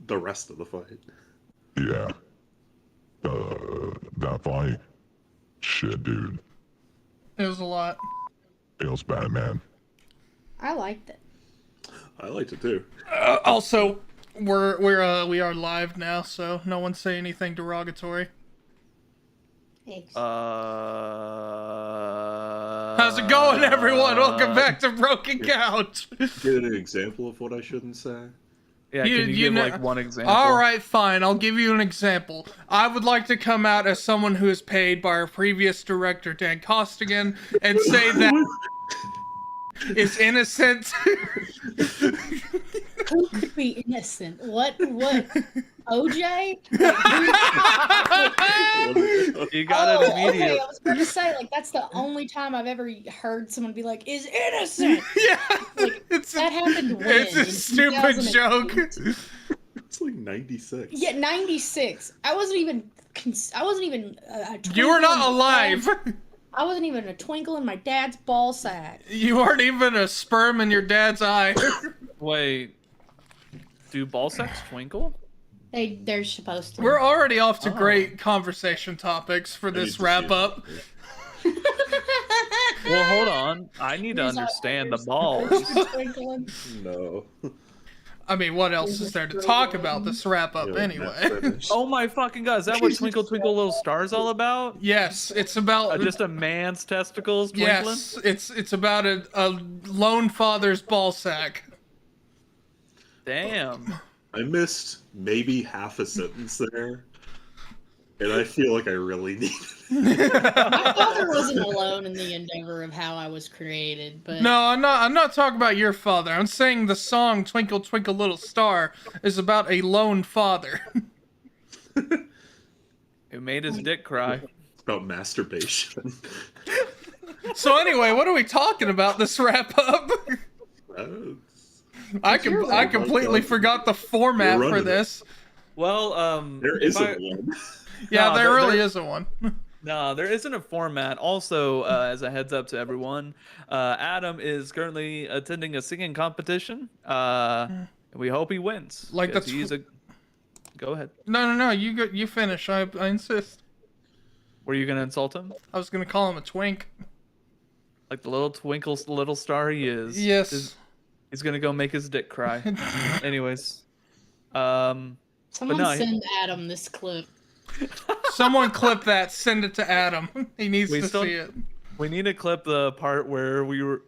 the rest of the fight. Yeah. That fight, shit, dude. It was a lot. It was bad, man. I liked it. I liked it too. Also, we are live now, so no one say anything derogatory. Thanks. How's it going, everyone? Welcome back to Broken Couch. Get an example of what I shouldn't say. Yeah, can you give like one example? All right, fine. I'll give you an example. I would like to come out as someone who is paid by our previous director, Dan Costigan, and say that is innocent. Who could be innocent? What? OJ? You got it immediately. Okay, I was going to say, like, that's the only time I've ever heard someone be like, is innocent. Yeah, Like, that happened when? it's a In stupid 2008? joke. It's like 96. Yeah, 96. I wasn't even a You were twinkle not in my alive. dad's- I wasn't even a twinkle in my dad's ball sack. You aren't even a sperm in your dad's eye. Wait, do ball sacks twinkle? They're supposed to. We're already off to great conversation topics for this wrap up. Well, hold on. I need to understand the balls. Twinkling. No. I mean, what else is there to talk about this wrap up Yeah, anyway? Matt finished. Oh my fucking god, is that what Twinkle Twinkle Little Star's all about? Yes, it's about Just a man's testicles twinkling? yes, it's about a lone father's ball sack. Damn. I missed maybe half a sentence there, and I feel like I really need it. My father wasn't alone in the endeavor of how I was created, but No, I'm not talking about your father. I'm saying the song "Twinkle Twinkle Little Star" is about a lone father. Who made his dick cry? It's about masturbation. So anyway, what are we talking about this wrap up? I completely forgot the format You're for running this. Well, There if isn't I- one. Yeah, No, there really there- isn't one. No, there isn't a format. Also, as a heads up to everyone, Adam is currently attending a singing competition. We hope he wins. Like 'cause that's- he's a. Go ahead. No, you finish. I insist. Were you gonna insult him? I was gonna call him a twink. Like the little twinkle little star he is. Yes. He's gonna go make his dick cry. Anyways, someone no, send Adam this clip. Someone clip that. Send it to Adam. He needs We to still- see it. we need to clip the part where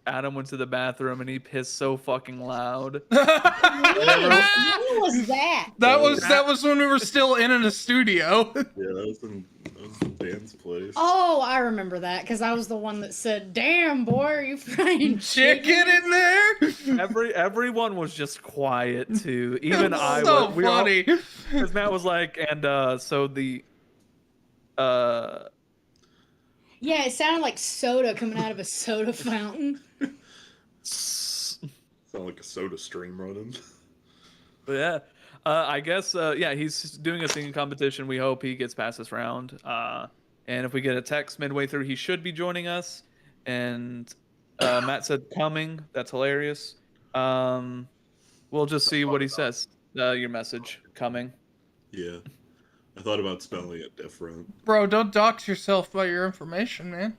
Adam went to the bathroom and he pissed so fucking loud. When was that? That was when we were still in a studio. Yeah, that was in Dan's place. Oh, I remember that because I was the one that said, "Damn, boy, are you frying Chicken in there. Everyone was just quiet too. Even I so was. We were all- funny. Because Matt was like, and so the Yeah, it sounded like soda coming out of a soda fountain. Sound like a soda stream running. But yeah, I guess yeah, he's doing a singing competition. We hope he gets past this round. And if we get a text midway through, he should be joining us. And Matt said coming. That's hilarious. We'll just see what he says. Your message coming. Yeah. I thought about spelling it different. Bro, don't dox yourself by your information, man.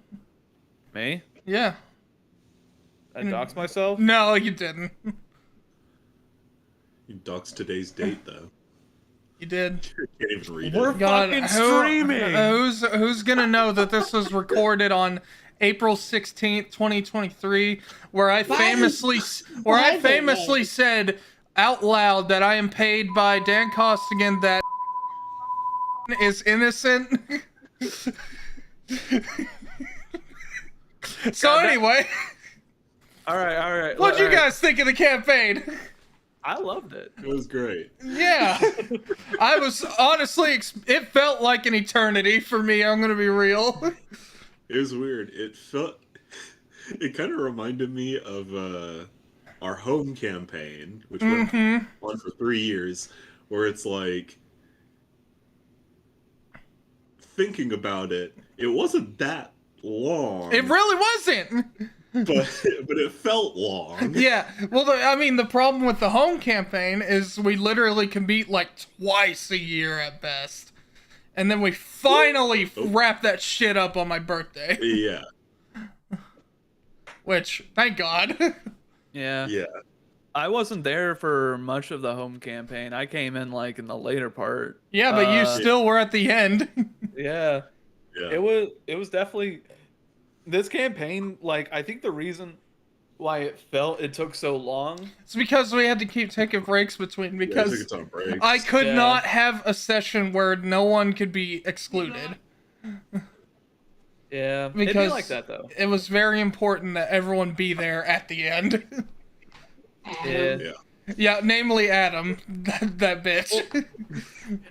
Me? Yeah. I dox myself? No, you didn't. You doxed today's date, though. You did. You can't even read We're it. fucking streaming. Who's gonna know that this was recorded on April 16th, 2023, where I famously said out loud that I am paid by Dan Costigan that is innocent. So anyway, All right. what'd you all right. guys think of the campaign? I loved it. It was great. Yeah, I was honestly, it felt like an eternity for me. I'm gonna be real. It was weird. It kind of reminded me of our home campaign, which went on for 3 years, where it's like, thinking about it, it wasn't that long. It really wasn't. but it felt long. Yeah, well, I mean, the problem with the home campaign is we literally compete like twice a year at best, and then we finally wrap that shit up on my birthday. Yeah. Which, thank God. Yeah. Yeah. I wasn't there for much of the home campaign. I came in like in the later part. Yeah, but you still were at the end. Yeah. Yeah. It was definitely this campaign, like I think the reason why it took so long. It's because we had to keep taking breaks between, Yeah, because took its own breaks. I could Yeah. not have a session where no one could be excluded. Yeah. It'd Because be like that though. it was very important that everyone be there at the end. Yeah. Yeah. Yeah, namely Adam, that bitch.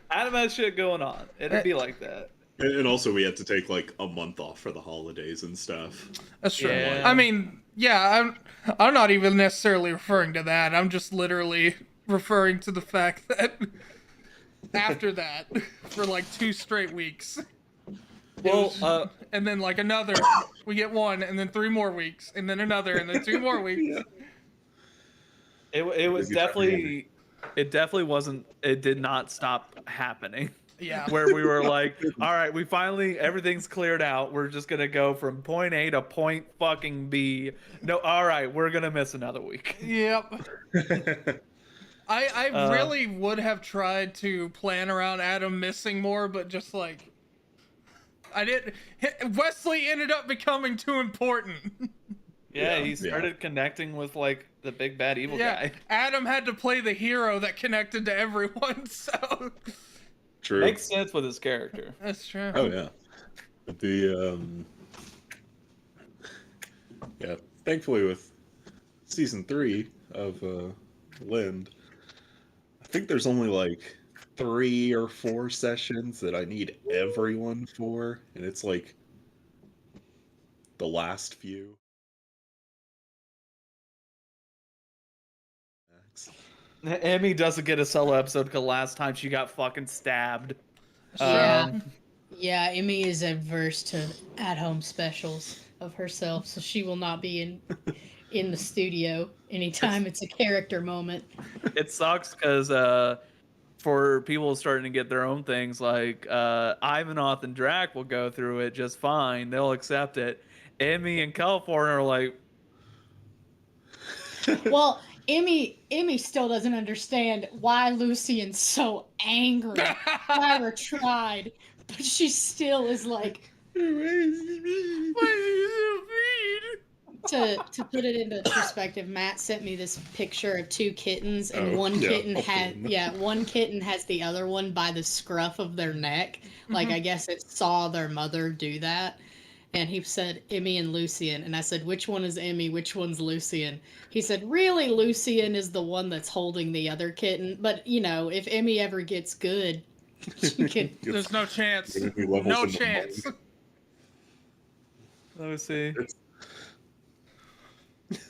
Adam has shit going on. It'd be like that. And also we had to take like a month off for the holidays and stuff. That's true. Yeah. I mean, yeah, I'm not even necessarily referring to that. I'm just literally referring to the fact that after that, for like 2 straight weeks, Well, and then like another, we get 1, and then 3 more weeks, and then another, and then 2 more weeks. it was Busy definitely it did not stop happening. Yeah. Where we were like, all right, we finally everything's cleared out. We're just gonna go from point A to point fucking B. No, all right, we're gonna miss another week. Yep. I really would have tried to plan around Adam missing more, but just like I didn't. Wesley ended up becoming too important. Yeah, Yeah, he started connecting with like the big bad evil Yeah, guy. Adam had to play the hero that connected to everyone. So True. Makes sense with his character. that's true. Oh yeah. But the yeah, thankfully with season 3 of Lind, I think there's only like 3 or 4 sessions that I need everyone for, and it's like the last few. Emmy doesn't get a solo episode because last time she got fucking stabbed. Yeah. Yeah, Emmy is averse to at-home specials of herself, so she will not be in the studio anytime it's a character moment. It sucks because for people starting to get their own things, like Ivanoth and Drac will go through it just fine. They'll accept it. Emmy and California are like, Well, Emmy still doesn't understand why Lucian's so angry. Never tried, but she still is like. To put it into perspective, Matt sent me this picture of 2 kittens, and one kitten has the other one by the scruff of their neck. Like I guess it saw their mother do that. And he said, Emmy and Lucian. And I said, which one is Emmy? Which one's Lucian? He said, really, Lucian is the one that's holding the other kitten. But, you know, if Emmy ever gets good, she can... There's no chance. Levels No in the chance. mug. let me see.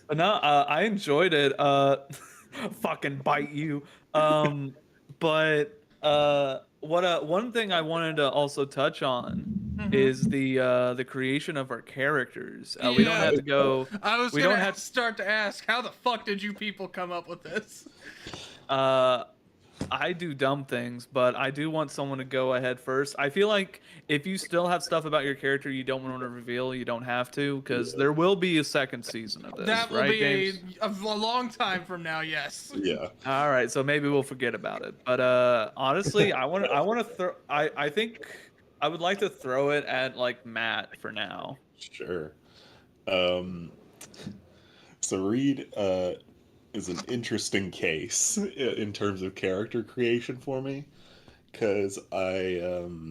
But no, I enjoyed it. Fucking bite you. But one thing I wanted to also touch on is the creation of our characters. We don't have to go. I was we gonna don't have start to ask, how the fuck did you people come up with this? I do dumb things, but I do want someone to go ahead first. I feel like if you still have stuff about your character you don't want to reveal, you don't have to, because there will be a second season of this. That will right, be James? a long time from now. Yes. Yeah. All right, so maybe we'll forget about it. But honestly, I want to throw. I think I would like to throw it at like Matt for now. Sure. So Reed is an interesting case in terms of character creation for me, because I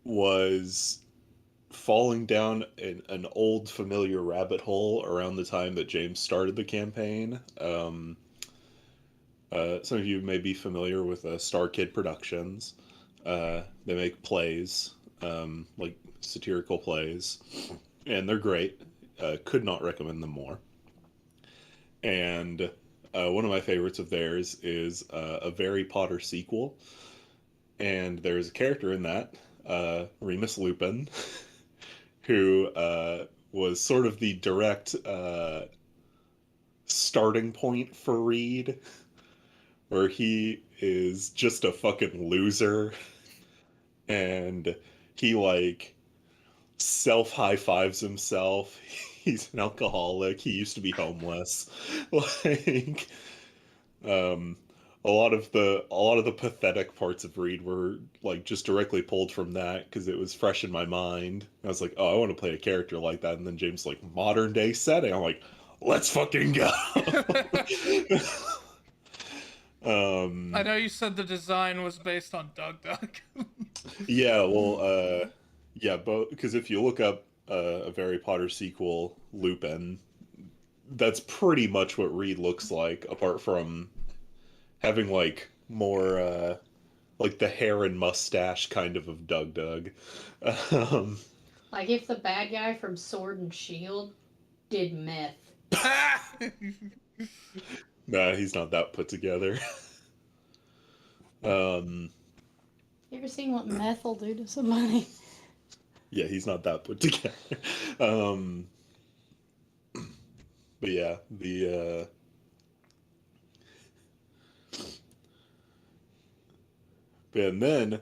was falling down an old familiar rabbit hole around the time that James started the campaign. Some of you may be familiar with Star Kid Productions. They make plays, like satirical plays, and they're great. Could not recommend them more. And one of my favorites of theirs is a Harry Potter sequel. And there's a character in that, Remus Lupin, who was sort of the direct starting point for Reed, where he is just a fucking loser, and he like self high fives himself. He's an alcoholic. He used to be homeless. Like, a lot of the pathetic parts of Reed were like just directly pulled from that because it was fresh in my mind. I was like, oh, I want to play a character like that. And then James like, modern day setting. I'm like, let's fucking go. I know you said the design was based on Doug Duck. Yeah, well, yeah, both, because if you look up a Harry Potter sequel, Lupin, that's pretty much what Reed looks like, apart from having like more like the hair and mustache kind of Doug. Like if the bad guy from Sword and Shield did meth. Nah, he's not that put together. You ever seen what meth will do to somebody? Yeah, he's not that put together. But yeah, and then,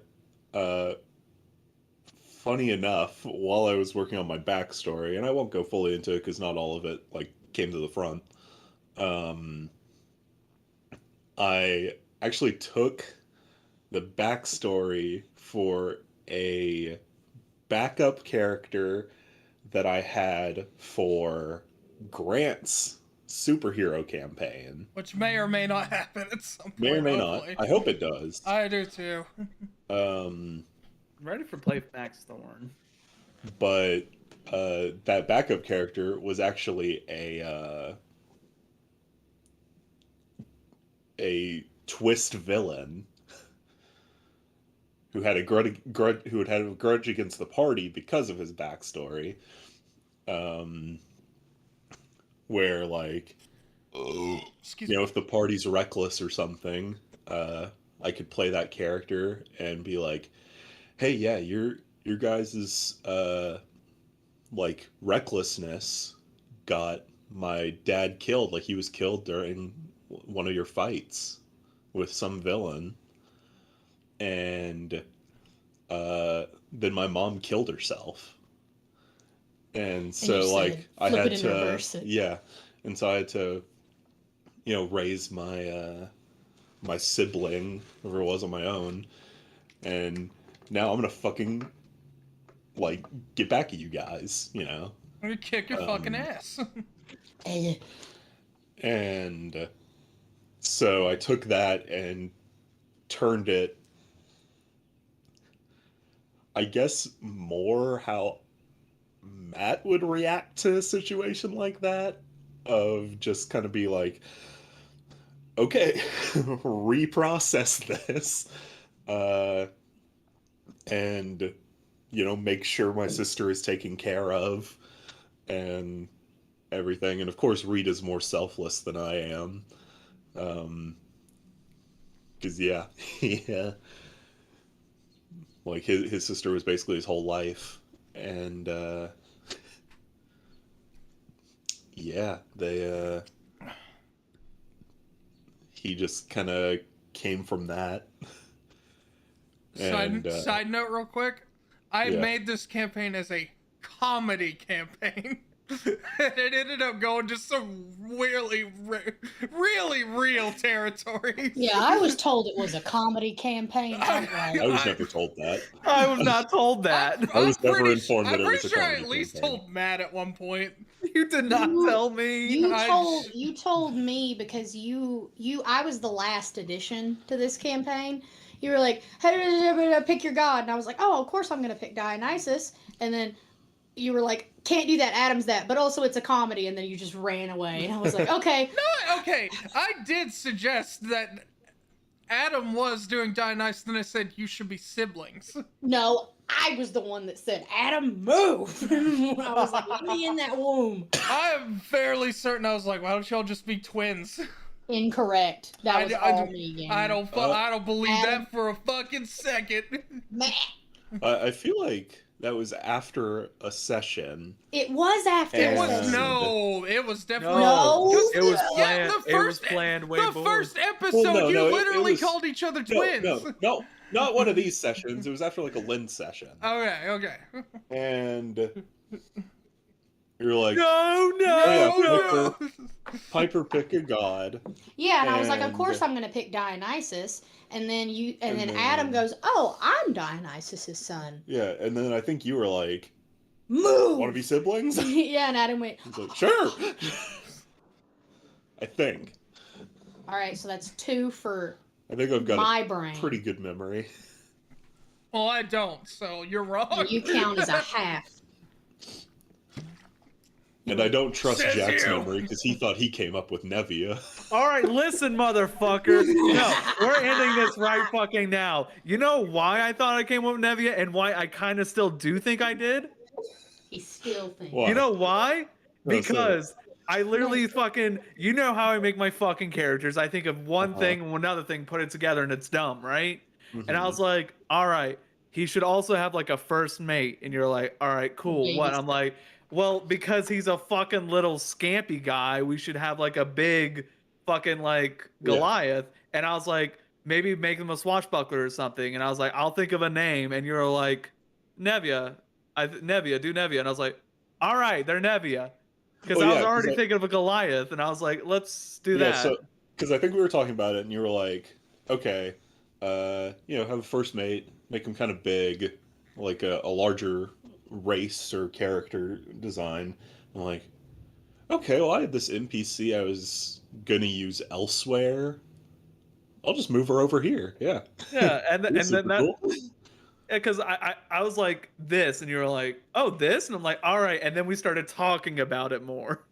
funny enough, while I was working on my backstory, and I won't go fully into it because not all of it like came to the front, I actually took the backstory for a backup character that I had for Grant's superhero campaign. Which may or may not happen at some point. May or may hopefully. not. I hope it does. I do too. I'm ready for play Max Thorn. But that backup character was actually a twist villain who had a grudge against the party because of his backstory. Where like, Excuse you know, if the party's reckless or something, I could play that character and be like, hey, yeah, your guys's like recklessness got my dad killed. Like he was killed during one of your fights with some villain, and then my mom killed herself. And so, you like, said, I flip had it and to, reverse it. yeah, and so I had to, you know, raise my my sibling, whoever it was, on my own, and now I'm gonna fucking like get back at you guys, you know. I'm gonna kick your fucking ass. And so I took that and turned it, I guess, more how Matt would react to a situation like that, of just kind of be like, okay, reprocess this, and, you know, make sure my sister is taken care of, and everything. And of course, Rita's more selfless than I am. Because, yeah, yeah. Like, his sister was basically his whole life. And, yeah, he just kind of came from that. And, Side note, real quick. I yeah. made this campaign as a comedy campaign. And it ended up going to some really real territory. Yeah, I was told it was a comedy campaign. I'm I like, was never told that. I was not told that. I was never pretty informed that I'm it pretty was a sure I comedy at least campaign. told Matt at one point. You did not tell me. you told me because I was the last addition to this campaign. You were like, hey, pick your god, and I was like, oh, of course I'm gonna pick Dionysus, and then you were like, can't do that, Adam's that, but also it's a comedy, and then you just ran away, and I was like, okay. No, okay. I did suggest that Adam was doing Dionysus, and I said you should be siblings. No, I was the one that said, Adam, move. I was like, let me in that womb. I am fairly certain I was like, why don't y'all just be twins? Incorrect. That was all me, gang. I don't believe Adam- that for a fucking second. Meh. I feel like that was after a session. It was after. It And- was no. It was definitely No. it was Yeah, planned. the It was first- planned way the before. first episode. Well, no, you no, it literally was- called each other twins. No, not one of these sessions. It was after like a Lynn session, Okay. and you're like, No, Oh, yeah, Piper, pick a god. Yeah, and I was like, of And- course I'm gonna pick Dionysus, and then And then then- Adam goes, oh, I'm Dionysus's son. Yeah, and then I think you were like, Move. want to be siblings? Yeah, and Adam went, He's like, sure. I think. all right, so that's 2 for I think I've got my a brain. pretty good memory. Well, I don't. So you're wrong. You count as a half. And I don't trust Says Jack's you. memory because he thought he came up with Nevia. All right, listen, motherfucker. No, we're ending this right fucking now. You know why I thought I came up with Nevia and why I kind of still do think I did? He still thinks. Why? You know why? No, say it. Because I literally fucking, you know how I make my fucking characters. I think of one Uh-huh. thing, another thing, put it together, and it's dumb, right? And I Mhm. was like, all right, he should also have like a first mate. And you're like, all right, cool. Yeah, What? he's- I'm like, well, because he's a fucking little scampy guy, we should have like a big fucking like Yeah. Goliath. And I was like, maybe make him a swashbuckler or something. And I was like, I'll think of a name. And you're like, Nevia. Nevia, do Nevia. And I was like, all right, they're Nevia. Because Well, I yeah, was 'cause already I- thinking of a Goliath. And I was like, let's do Yeah, that. so because I think we were talking about it, and you were like, okay, have a first mate, make him kind of big, like a larger race or character design. I'm like, okay, well, I had this NPC I was gonna use elsewhere. I'll just move her over here. Yeah, Yeah, and This is then that, cool. because I was like this, and you were like, oh, this, and I'm like, all right, and then we started talking about it more.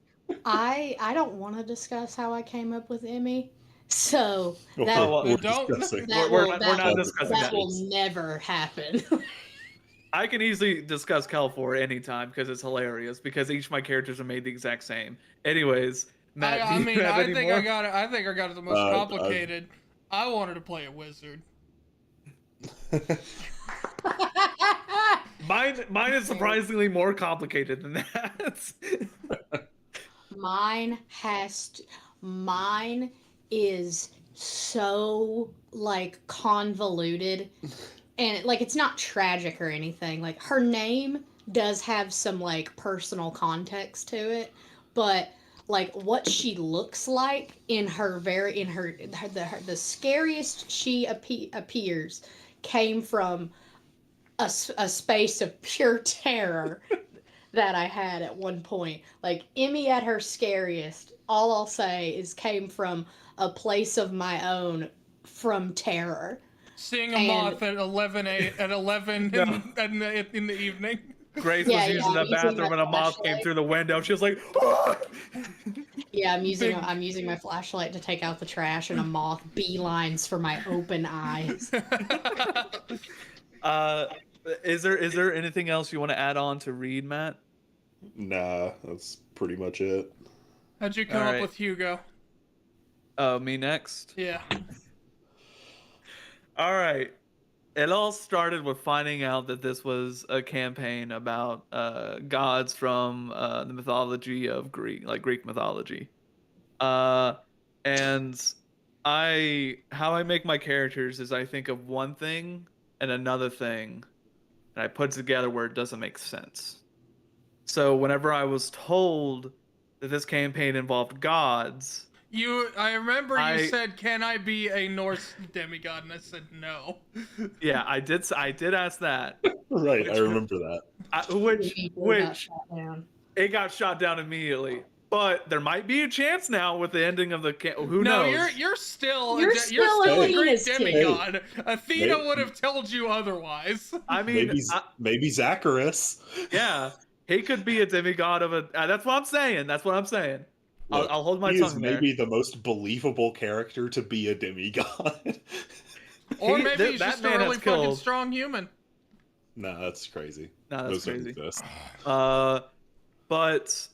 I don't want to discuss how I came up with Emmy, so Well, that well, we're don't- discussing. that we're will, not- that we're not will- discussing that that. will never happen. I can easily discuss Kelfor anytime because it's hilarious because each of my characters are made the exact same. Anyways, Matt, I do you mean, have I any think more? I got it. I think I got it the most I've- complicated. I wanted to play a wizard. Mine is surprisingly more complicated than that. Mine is so like convoluted, and like it's not tragic or anything. Like her name does have some like personal context to it, but like what she looks like in the scariest she appears came from a space of pure terror that I had at one point. Like Emmy at her scariest, all I'll say is came from a place of my own, from terror. Seeing a And- moth at 11 in the evening. Grace Yeah, was using yeah, the using bathroom my and a moth came flashlight. through the window. She was like, "Ah!" Yeah, I'm using Big- my flashlight to take out the trash, and a moth beelines for my open eyes. Is there anything else you want to add on to read, Matt? Nah, that's pretty much it. How'd you come All up right. with Hugo? Me next. Yeah. All right. It all started with finding out that this was a campaign about gods from the mythology of Greek mythology. And how I make my characters is I think of one thing and another thing, and I put it together where it doesn't make sense. So whenever I was told that this campaign involved gods, I remember you I- said, "Can I be a Norse demigod?" And I said, "No." yeah, I did ask that. Right, Which- I remember that. Which Got shot down. it got shot down immediately. But there might be a chance now with the ending of the who No, knows? you're still You're you're still still a Athena's Greek kid. demigod. Athena Hey. would have told you otherwise. I mean, Maybe Zacharis. yeah, he could be a demigod of a. That's what I'm saying. That's what I'm saying. Look, I'll hold my he is tongue there. maybe the most believable character to be a demigod. Or He- maybe that- he's that just a man really has fucking killed- strong human. Nah, that's crazy. No, that's Those don't crazy. exist. But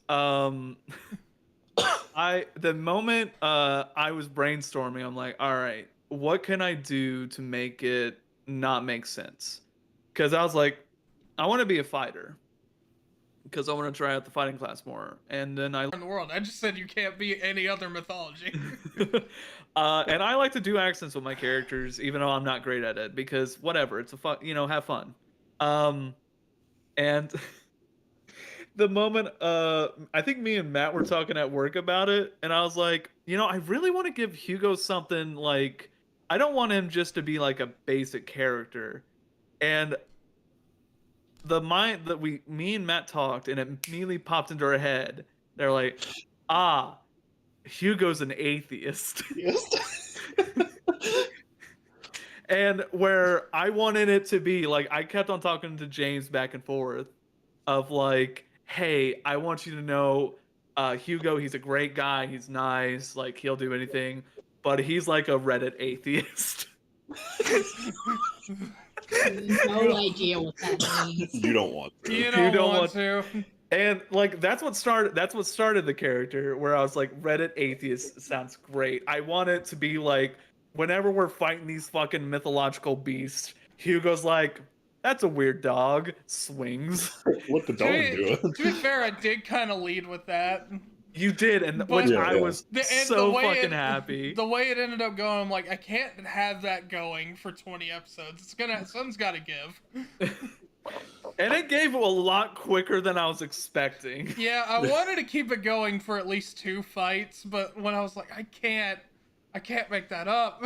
the moment I was brainstorming, I'm like, all right, what can I do to make it not make sense? Because I was like, I want to be a fighter because I want to try out the fighting class more. And then I In the world, I just said you can't be any other mythology. and I like to do accents with my characters, even though I'm not great at it, because whatever, it's a fun, have fun. And the moment, I think me and Matt were talking at work about it, and I was like, I really want to give Hugo something like, I don't want him just to be like a basic character. And the mind that me and Matt talked, and it immediately popped into our head. They're like, Hugo's an atheist. Yes. And where I wanted it to be, like, I kept on talking to James back and forth of like, hey, I want you to know Hugo, he's a great guy, he's nice, like he'll do anything, but he's like a Reddit atheist. No idea what that means. You don't want to. You don't want to. And like that's what started the character, where I was like, Reddit atheist sounds great. I want it to be like, whenever we're fighting these fucking mythological beasts, Hugo's like, that's a weird dog, swings. What the dog doing? To be fair, I did kind of lead with that. You did, and But- which Yeah, I yeah. was And so the way fucking happy. The way it ended up going, I'm like, I can't have that going for 20 episodes. Something's got to give. And it gave a lot quicker than I was expecting. Yeah, I wanted to keep it going for at least 2 fights, but when I was like, I can't make that up.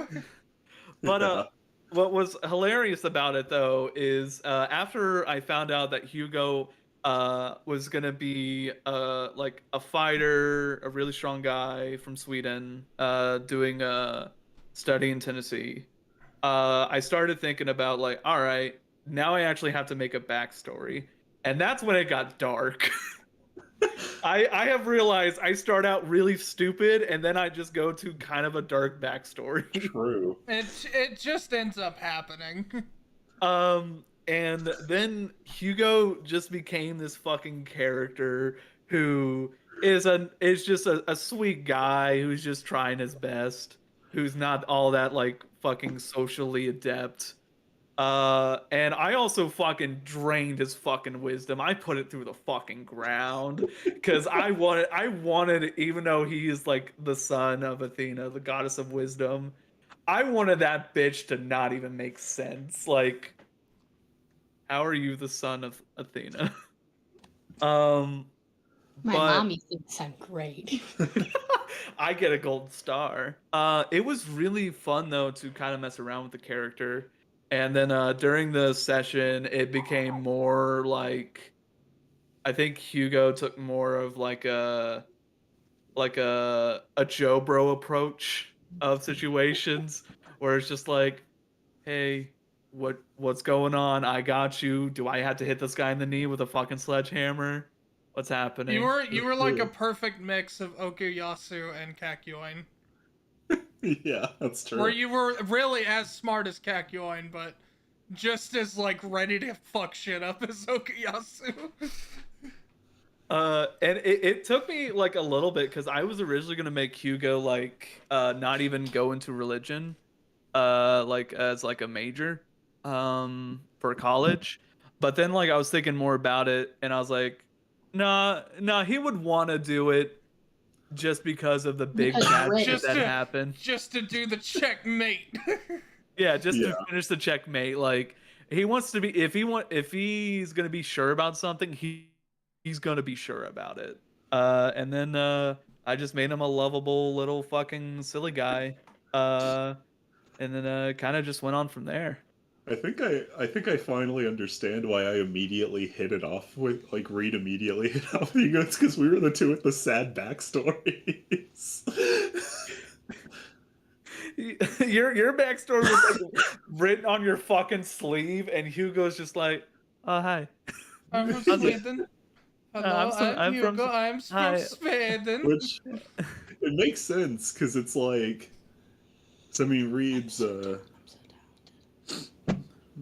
But what was hilarious about it though is after I found out that Hugo was gonna be like a fighter, a really strong guy from Sweden, doing study in Tennessee, I started thinking about like, all right, now I actually have to make a backstory, and that's when it got dark. I have realized I start out really stupid, and then I just go to kind of a dark backstory. True. It just ends up happening. And then Hugo just became this fucking character who is just a sweet guy who's just trying his best, who's not all that like fucking socially adept. And I also fucking drained his fucking wisdom. I put it through the fucking ground because I wanted, even though he is like the son of Athena, the goddess of wisdom, I wanted that bitch to not even make sense. Like, how are you the son of Athena? My but- mommy thinks I'm great. I get a gold star. It was really fun though to kind of mess around with the character. And then during the session, it became more like, I think Hugo took more of like a Joe Bro approach of situations, where it's just like, hey, what's going on? I got you. Do I have to hit this guy in the knee with a fucking sledgehammer? What's happening? You were like a perfect mix of Okuyasu and Kakyoin. Yeah, that's true. Where you were really as smart as Kakyoin, but just as like ready to fuck shit up as Okuyasu. And it took me like a little bit because I was originally gonna make Hugo like not even go into religion, like as like a major, for college. But then like I was thinking more about it, and I was like, nah, he would want to do it just because of the big Because bad Rick- shit Just that to- happened. Just to do the checkmate. Yeah, just Yeah. to finish the checkmate. Like he wants to be, if he's gonna be sure about something, he's gonna be sure about it. And then I just made him a lovable little fucking silly guy. And then kind of just went on from there. I think I finally understand why I immediately hit it off with Reed immediately hit off with you. It's because we were the two with the sad backstories. Your backstory was like written on your fucking sleeve, and Hugo's just like, oh hi. I'm from Sweden. Hello, I'm from- Hugo. I'm from Hi. Sweden. Which it makes sense because it's like, so I mean Reed's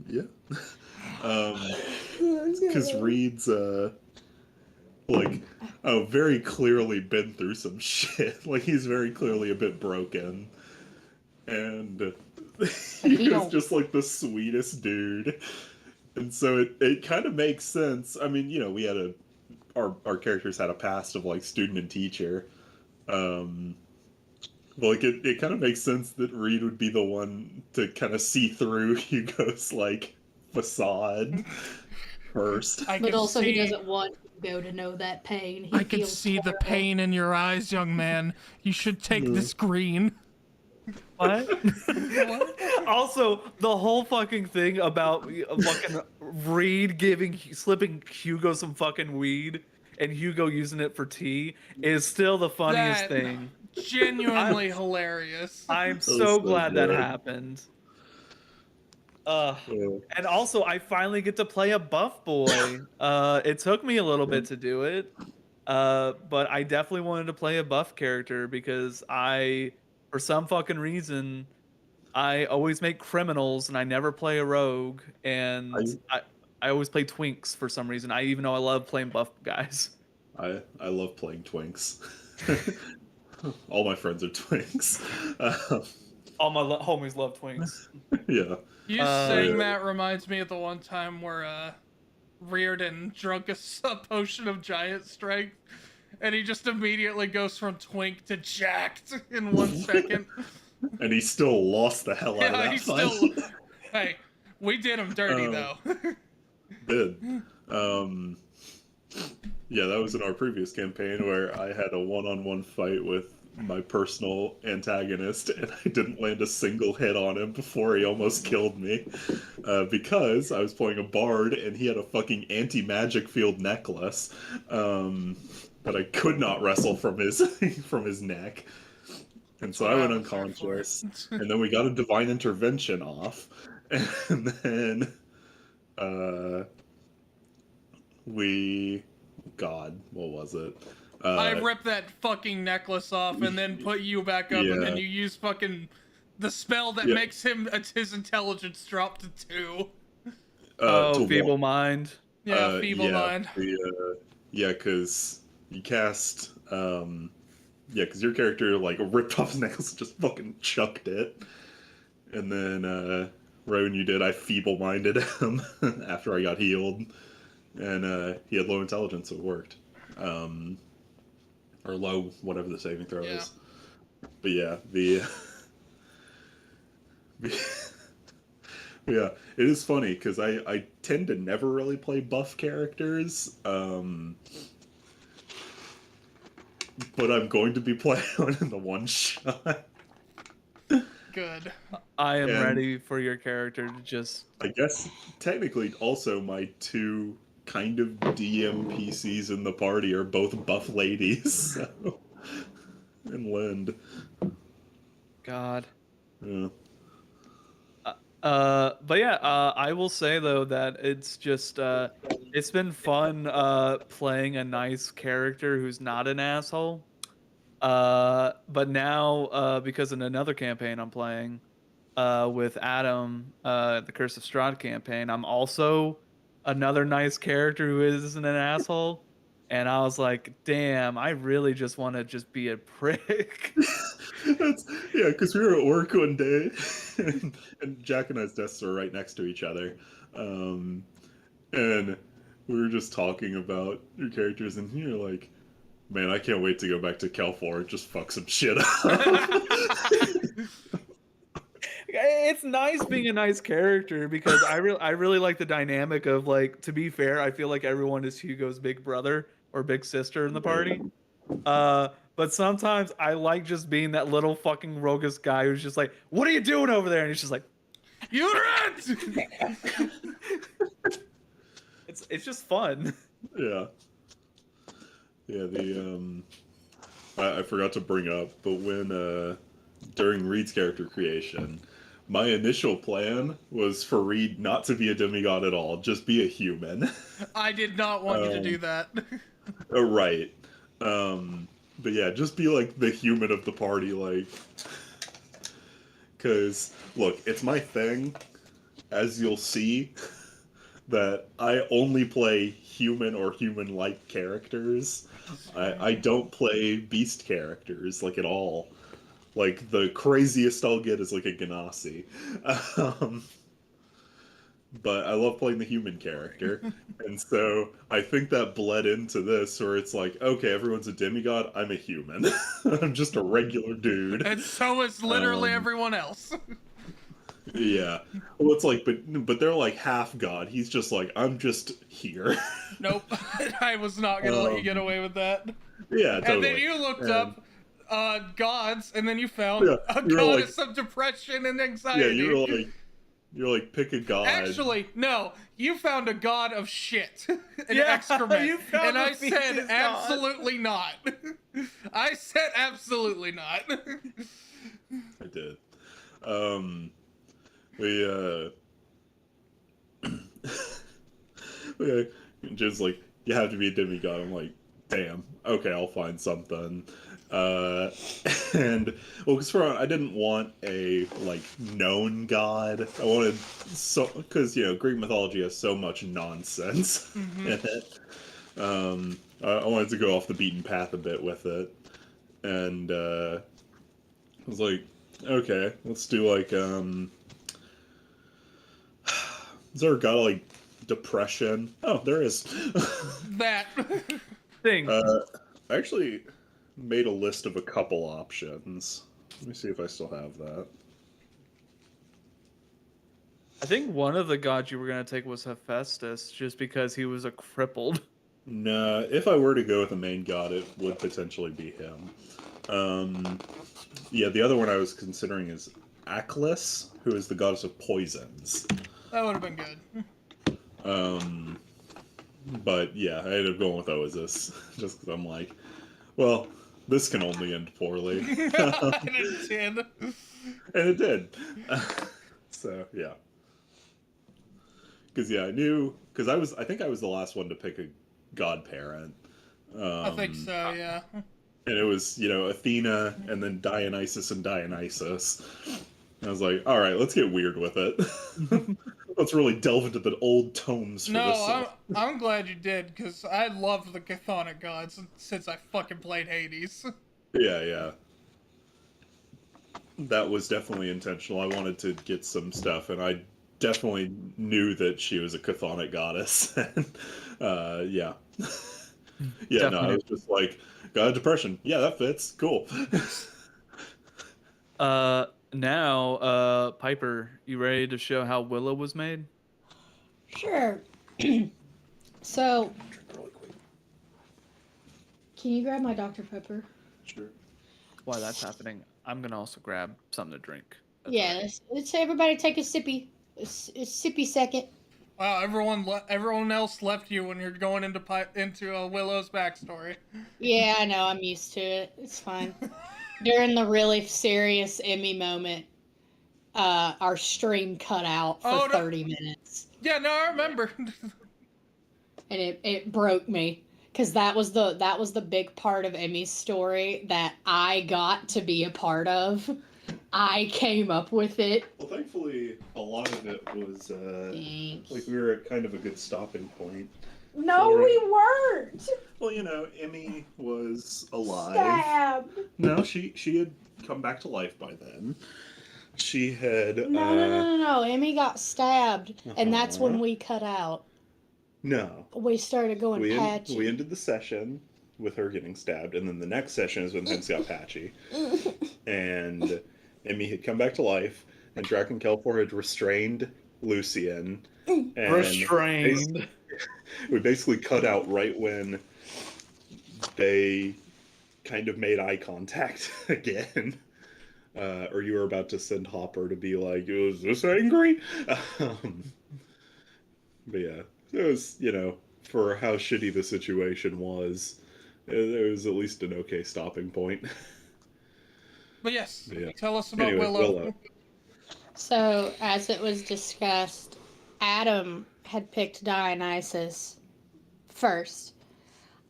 yeah, because Reed's like, oh, very clearly been through some shit. Like he's very clearly a bit broken, and he he was don't- just like the sweetest dude. And so it kind of makes sense. I mean, we had our characters had a past of like student and teacher. But like it kind of makes sense that Reed would be the one to kind of see through Hugo's like facade first. I But can also, see, he doesn't want Hugo to know that pain. He I can feels see the terrible. pain in your eyes, young man. You should take this green. What? Also, the whole fucking thing about fucking Reed slipping Hugo some fucking weed and Hugo using it for tea is still the funniest That- thing. Genuinely hilarious. I'm so so glad that good. happened. Yeah. And also, I finally get to play a buff boy. It took me a little bit to do it, but I definitely wanted to play a buff character because for some fucking reason, I always make criminals and I never play a rogue, and I always play twinks for some reason. Even though I love playing buff guys. I love playing twinks. All my friends are twinks. All my homies love twinks. Yeah. You saying that reminds me of the one time where Reardon drank a potion of giant strength, and he just immediately goes from twink to jacked in 1 second. And he still lost the hell out of Yeah, that he fight. still. Hey, we did him dirty though. Did. Yeah, that was in our previous campaign where I had a one-on-one fight with my personal antagonist, and I didn't land a single hit on him before he almost killed me, because I was playing a bard and he had a fucking anti-magic field necklace that I could not wrestle from his from his neck, and so I went unconscious. And then we got a divine intervention off, and then God, what was it? I ripped that fucking necklace off and then put you back up, and then you use fucking the spell that makes his intelligence drop to 2. Feeble mind. Yeah, feeble mind. Yeah, because you cast. Because your character like ripped off his necklace and just fucking chucked it, and then right when you did, I feeble-minded him after I got healed, and he had low intelligence, so it worked. Or low, whatever the saving throw is. But yeah, yeah, it is funny because I tend to never really play buff characters, but I'm going to be playing one in the one shot. Good. I am ready for your character to just. I guess technically also my 2 kind of DM PCs in the party are both buff ladies, so. And Lind. God. Yeah. But yeah, I will say though that it's just it's been fun playing a nice character who's not an asshole. But now because in another campaign I'm playing with Adam, the Curse of Strahd campaign, I'm also another nice character who isn't an asshole. And I was like, damn, I really just want to just be a prick. Because we were at work one day, and Jack and I's desks are right next to each other, and we were just talking about your characters, and you're like, man, I can't wait to go back to Kelfor and just fuck some shit up. It's nice being a nice character because I really like the dynamic of, like, to be fair, I feel like everyone is Hugo's big brother or big sister in the party. But sometimes I like just being that little fucking roguish guy who's just like, what are you doing over there? And he's just like, You run! it's just fun. Yeah. I forgot to bring up, but when during Reed's character creation, my initial plan was for Reed not to be a demigod at all, just be a human. I did not want you to do that. Right. But yeah, just be like the human of the party, like. Because, look, it's my thing, as you'll see, that I only play human or human-like characters. I don't play beast characters, like, at all. Like, the craziest I'll get is, like, a Ganassi. but I love playing the human character. And so I think that bled into this, where it's like, okay, everyone's a demigod. I'm a human. I'm just a regular dude. And so is literally Um, everyone else. Yeah. Well, it's like, but they're like half god. He's just like, I'm just here. Nope. I was not gonna let you get away with that. Yeah, totally. And then you looked And- up gods, and then you found Yeah, a you were like- goddess of depression and Yeah, anxiety. you're like, pick a god. Actually, no. You found a god of shit and Yeah, excrement, you found and a I said feces god. absolutely not. I said absolutely not. I did. We just like, you have to be a demigod. I'm like, damn. Okay, I'll find something. And well, because I didn't want a like known god. I wanted because Greek mythology has so much nonsense in it. I wanted to go off the beaten path a bit with it, and I was like, okay, let's do like is there a god like depression? Oh, there is. That. Thing. I actually made a list of a couple options. Let me see if I still have that. I think one of the gods you were gonna take was Hephaestus, just because he was a crippled. Nah, if I were to go with a main god, it would potentially be him. Yeah, the other one I was considering is Aklis, who is the goddess of poisons. That would have been good. But yeah, I ended up going with Oasis, just because I'm like, well, this can only end poorly. And it did. And it did. So yeah. Because yeah, I knew, because I think I was the last one to pick a godparent. I think so, yeah. And it was, Athena and then Dionysus and Dionysus. And I was like, all right, let's get weird with it. Let's really delve into the old tomes for this. No, I'm glad you did, because I loved the chthonic gods since I fucking played Hades. Yeah. That was definitely intentional. I wanted to get some stuff, and I definitely knew that she was a chthonic goddess. Yeah. Yeah, no, I was just like, God of depression. Yeah, that fits. Cool. Now, Piper, you ready to show how Willow was made? Sure. So, can you grab my Dr. Pepper? Sure. While that's happening, I'm gonna also grab something to drink. Yeah, let's everybody take a sippy second. Wow, everyone else left you when you're going into Willow's backstory. Yeah, I know. I'm used to it. It's fine. During the really serious Emmy moment, our stream cut out for 30 minutes, Yeah, no, I remember. and it broke me because that was the big part of Emmy's story that I got to be a part of. I came up with it. Well, thankfully, a lot of it was Thanks. like we were at kind of a good stopping point. No, for it. we weren't. Well, Emmy was alive. Stabbed. No, she had come back to life by then. She had No. Emmy got stabbed, and that's when Uh-huh. we cut out. no. We started going We patchy. ended the session with her getting stabbed, and then the next session is when things got patchy. And Emmy had come back to life, and Draken Kelfor had restrained Lucian. And Restrained. We basically cut out right when they kind of made eye contact again. Or you were about to send Hopper to be like, is this angry? But yeah, it was, for how shitty the situation was, it was at least an okay stopping point. But yes, Yeah. tell us about Anyway, Willow. So, as it was discussed, Adam had picked Dionysus first.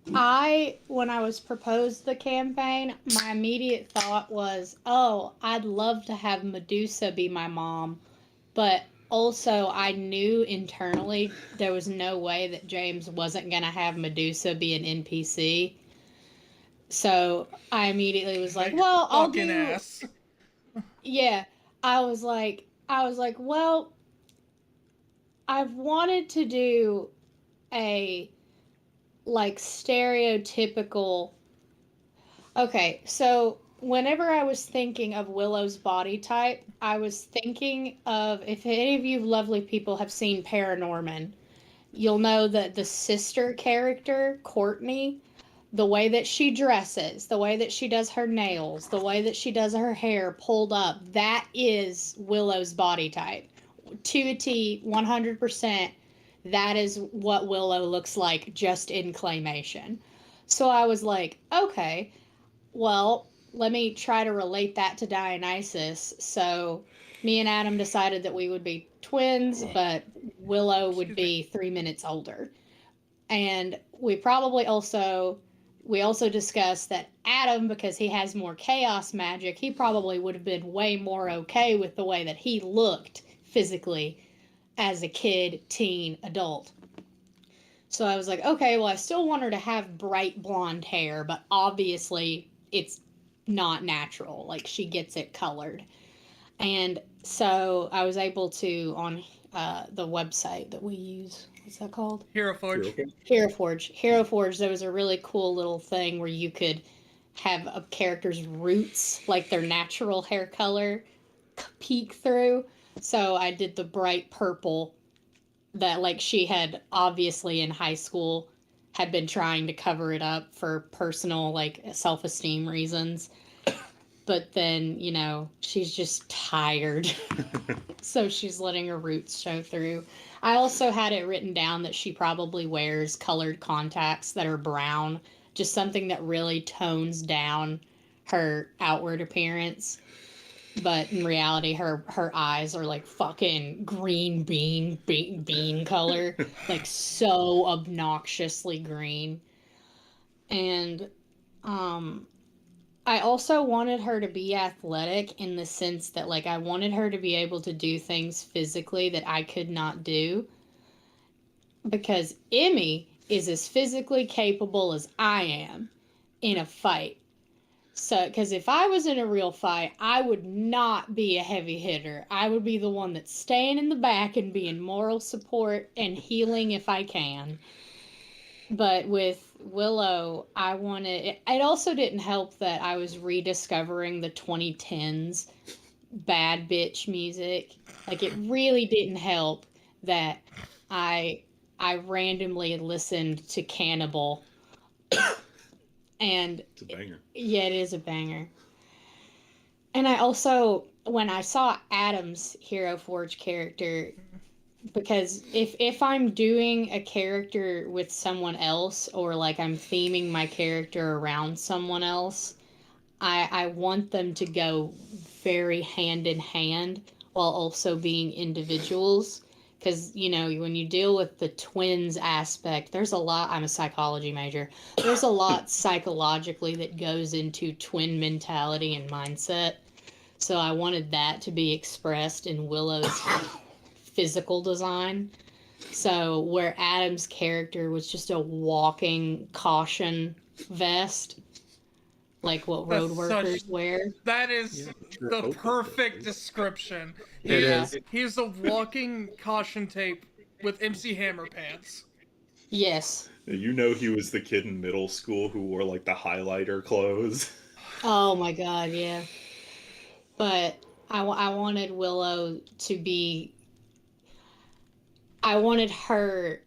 When I was proposed the campaign, my immediate thought was, oh, I'd love to have Medusa be my mom. But also, I knew internally there was no way that James wasn't going to have Medusa be an NPC. So, I immediately was like, well, I'll Fucking do... ass. Yeah, I was like, well, I've wanted to do a like stereotypical. Okay, so whenever I was thinking of Willow's body type, I was thinking of, if any of you lovely people have seen Paranorman, you'll know that the sister character, Courtney, the way that she dresses, the way that she does her nails, the way that she does her hair pulled up, that is Willow's body type. To a T, 100%, that is what Willow looks like just in claymation. So I was like, okay, well, let me try to relate that to Dionysus. So me and Adam decided that we would be twins, but Willow would be 3 minutes older. And we also discussed that Adam, because he has more chaos magic, he probably would have been way more okay with the way that he looked physically as a kid, teen, adult. So I was like, okay, well, I still want her to have bright blonde hair, but obviously it's not natural. Like, she gets it colored. And so I was able to, on the website that we use, what's that called? Hero Forge. HeroForge, there was a really cool little thing where you could have a character's roots, like their natural hair color, peek through. So I did the bright purple that, like, she had obviously in high school had been trying to cover it up for personal, like, self-esteem reasons. But then, you know, she's just tired. So she's letting her roots show through. I also had it written down that she probably wears colored contacts that are brown, just something that really tones down her outward appearance. But in reality, her eyes are like fucking green bean color, like so obnoxiously green. And I also wanted her to be athletic in the sense that, like, I wanted her to be able to do things physically that I could not do, because Emmy is as physically capable as I am in a fight. So, because if I was in a real fight, I would not be a heavy hitter. I would be the one that's staying in the back and being moral support and healing if I can. But with Willow, I wanted... It also didn't help that I was rediscovering the 2010s bad bitch music. Like, it really didn't help that I randomly listened to Cannibal. And It's a banger. yeah, it is a banger. And I also, when I saw Adam's Hero Forge character, because if I'm doing a character with someone else, or like I'm theming my character around someone else, I want them to go very hand in hand while also being individuals. Because, you know, when you deal with the twins aspect, there's a lot... I'm a psychology major. There's a lot psychologically that goes into twin mentality and mindset. So I wanted that to be expressed in Willow's physical design. So where Adam's character was just a walking caution vest, like what road workers wear. That is the perfect description. It is. He's a walking caution tape with MC Hammer pants. Yes. You know, he was the kid in middle school who wore like the highlighter clothes. Oh my god, yeah. But I wanted Willow to be... I wanted her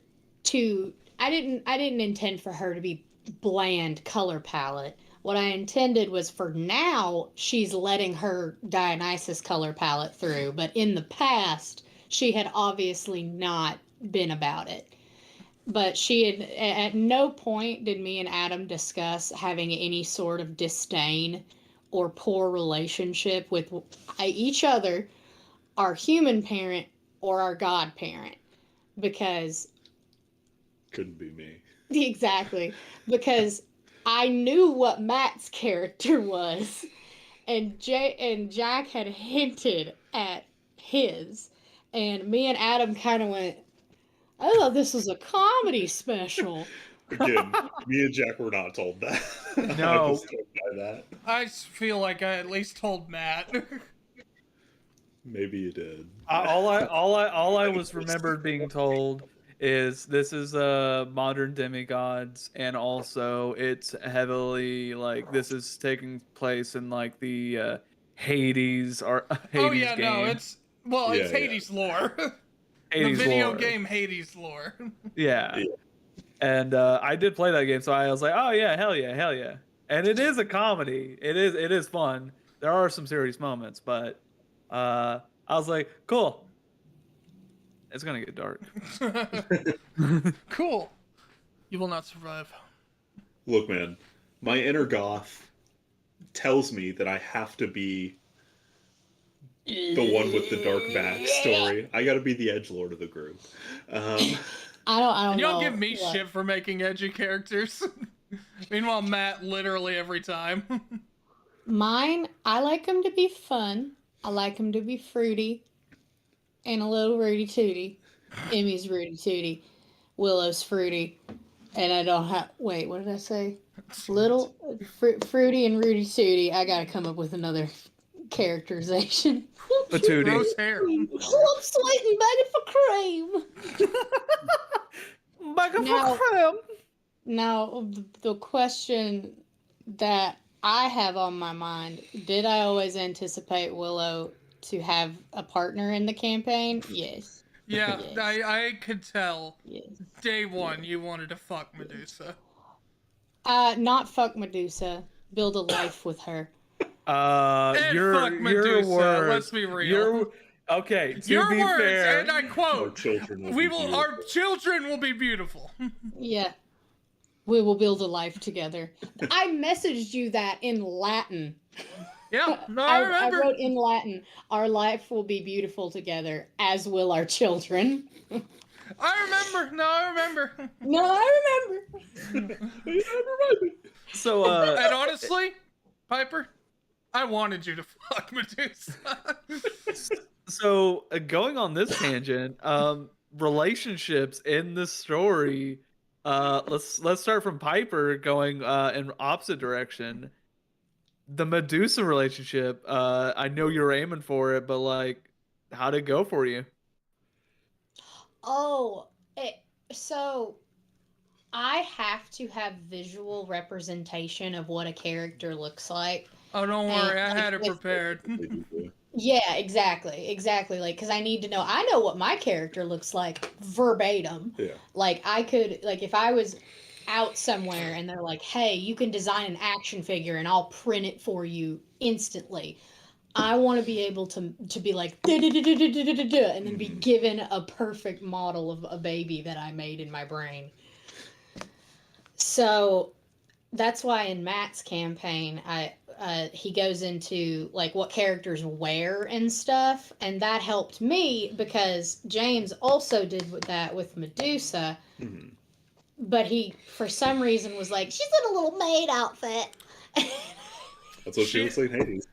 to... I didn't intend for her to be bland color palette. What I intended was, for now, she's letting her Dionysus color palette through, but in the past, she had obviously not been about it. But she had, at no point did me and Adam discuss having any sort of disdain or poor relationship with each other, our human parent or our godparent, because... Couldn't be me. Exactly. Because I knew what Matt's character was, and Jack had hinted at his, and me and Adam kind of went, I thought this was a comedy special. Again, me and Jack were not told that. No. I was told by that. I feel like I at least told Matt. Maybe you did. All I was remembered being told is this is modern demigods, and also it's heavily like this is taking place in like the Hades or Hades Oh yeah, game. no, it's Yeah. Hades lore. The Hades video lore. game Hades lore. Yeah. Yeah. And I did play that game, so I was like, oh yeah, hell yeah. And it is a comedy. It is fun. There are some serious moments, but I was like, cool. It's gonna get dark. Cool. You will not survive. Look, man, my inner goth tells me that I have to be the one with the dark backstory. I gotta be the edgelord of the group. I don't And you know. don't give me what- shit for making edgy characters. Meanwhile, Matt literally every time. Mine, I like them to be fun. I like them to be fruity and a little rooty tooty. Emmy's rooty tooty. Willow's fruity. And I don't have. Wait, what did I say? Little fruity and rooty tooty. I gotta come up with another characterization. Patootie. Gross hair. Oh, I'm sweating, begging for cream. Now, the question that I have on my mind, did I always anticipate Willow to have a partner in the campaign? Yes. Yeah, Yes. I could tell. Yes. Day one, you wanted to fuck Medusa. Not fuck Medusa. Build a life with her. And Your fuck Medusa, words. let's be real. Okay, to Your be words, fair, and I Our quote, children will "We be will, beautiful. our children will be beautiful." Yeah. We will build a life together. I messaged you that in Latin. Yeah, no, I remember. I wrote in Latin, our life will be beautiful together, as will our children. I remember. No, I remember. No, I remember. so And honestly, Piper, I wanted you to fuck Medusa. So going on this tangent, relationships in this story, let's start from Piper going in opposite direction. The Medusa relationship, I know you're aiming for it, but like, how'd it go for you? So I have to have visual representation of what a character looks like. Oh, don't worry, I And, had it like, prepared. Yeah, exactly. Like, because I need to know. I know what my character looks like verbatim. Yeah. Like, I could, like, if I was out somewhere and they're like, "Hey, you can design an action figure and I'll print it for you instantly." I want to be able to be like, "Da, da, da, da, da, da, da, da," and then be given a perfect model of a baby that I made in my brain. So that's why in Matt's campaign, he goes into like what characters wear and stuff, and that helped me because James also did that with Medusa, Mhm. but he for some reason was like, "She's in a little maid outfit." That's what she looks like in Hades.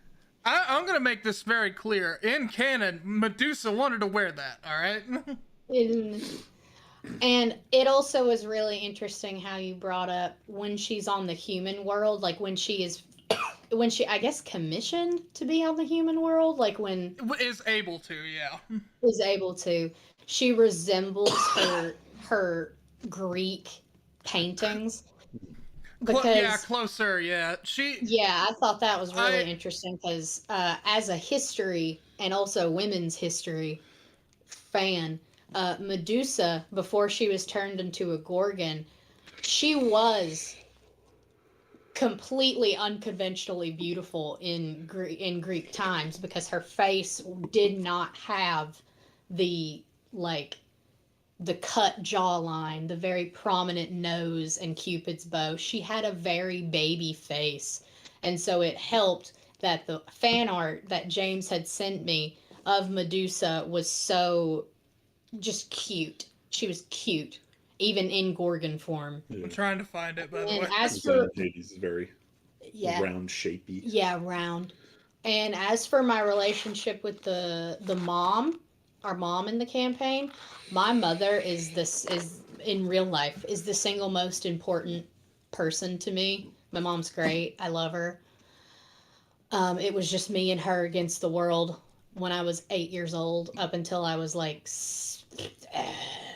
I'm gonna make this very clear. In canon, Medusa wanted to wear that. All right. And it also was really interesting how you brought up when she's on the human world, like when she I guess commissioned to be on the human world, like when Is able to, yeah. is able to, she resembles her Greek paintings. Yeah, closer, yeah. Yeah, I thought that was really I- interesting because as a history and also women's history fan, Medusa, before she was turned into a Gorgon, she was completely unconventionally beautiful in Greek times because her face did not have the cut jawline, the very prominent nose and Cupid's bow. She had a very baby face. And so it helped that the fan art that James had sent me of Medusa was so just cute. She was cute, even in Gorgon form. Yeah. I'm trying to find it, by the And way. as Design for in Hades is very round, shapey. yeah, round. And as for my relationship with the mom, our mom in the campaign, my mother is in real life is the single most important person to me. My mom's great. I love her. It was just me and her against the world when I was 8 years old up until I was like,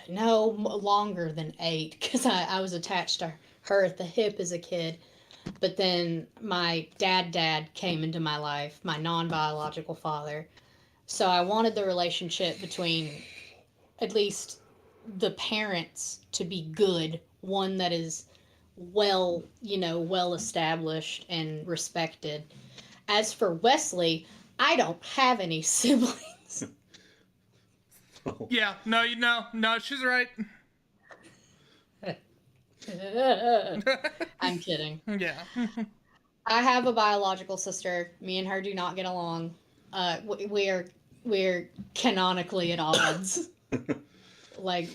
no, longer than 8, because I was attached to her at the hip as a kid. But then my dad came into my life, my non-biological father. So I wanted the relationship between at least the parents to be good, one that is well, well established and respected. As for Wesley, I don't have any siblings. Yeah, no, she's right. I'm kidding. Yeah. I have a biological sister. Me and her do not get along. We're canonically at odds. like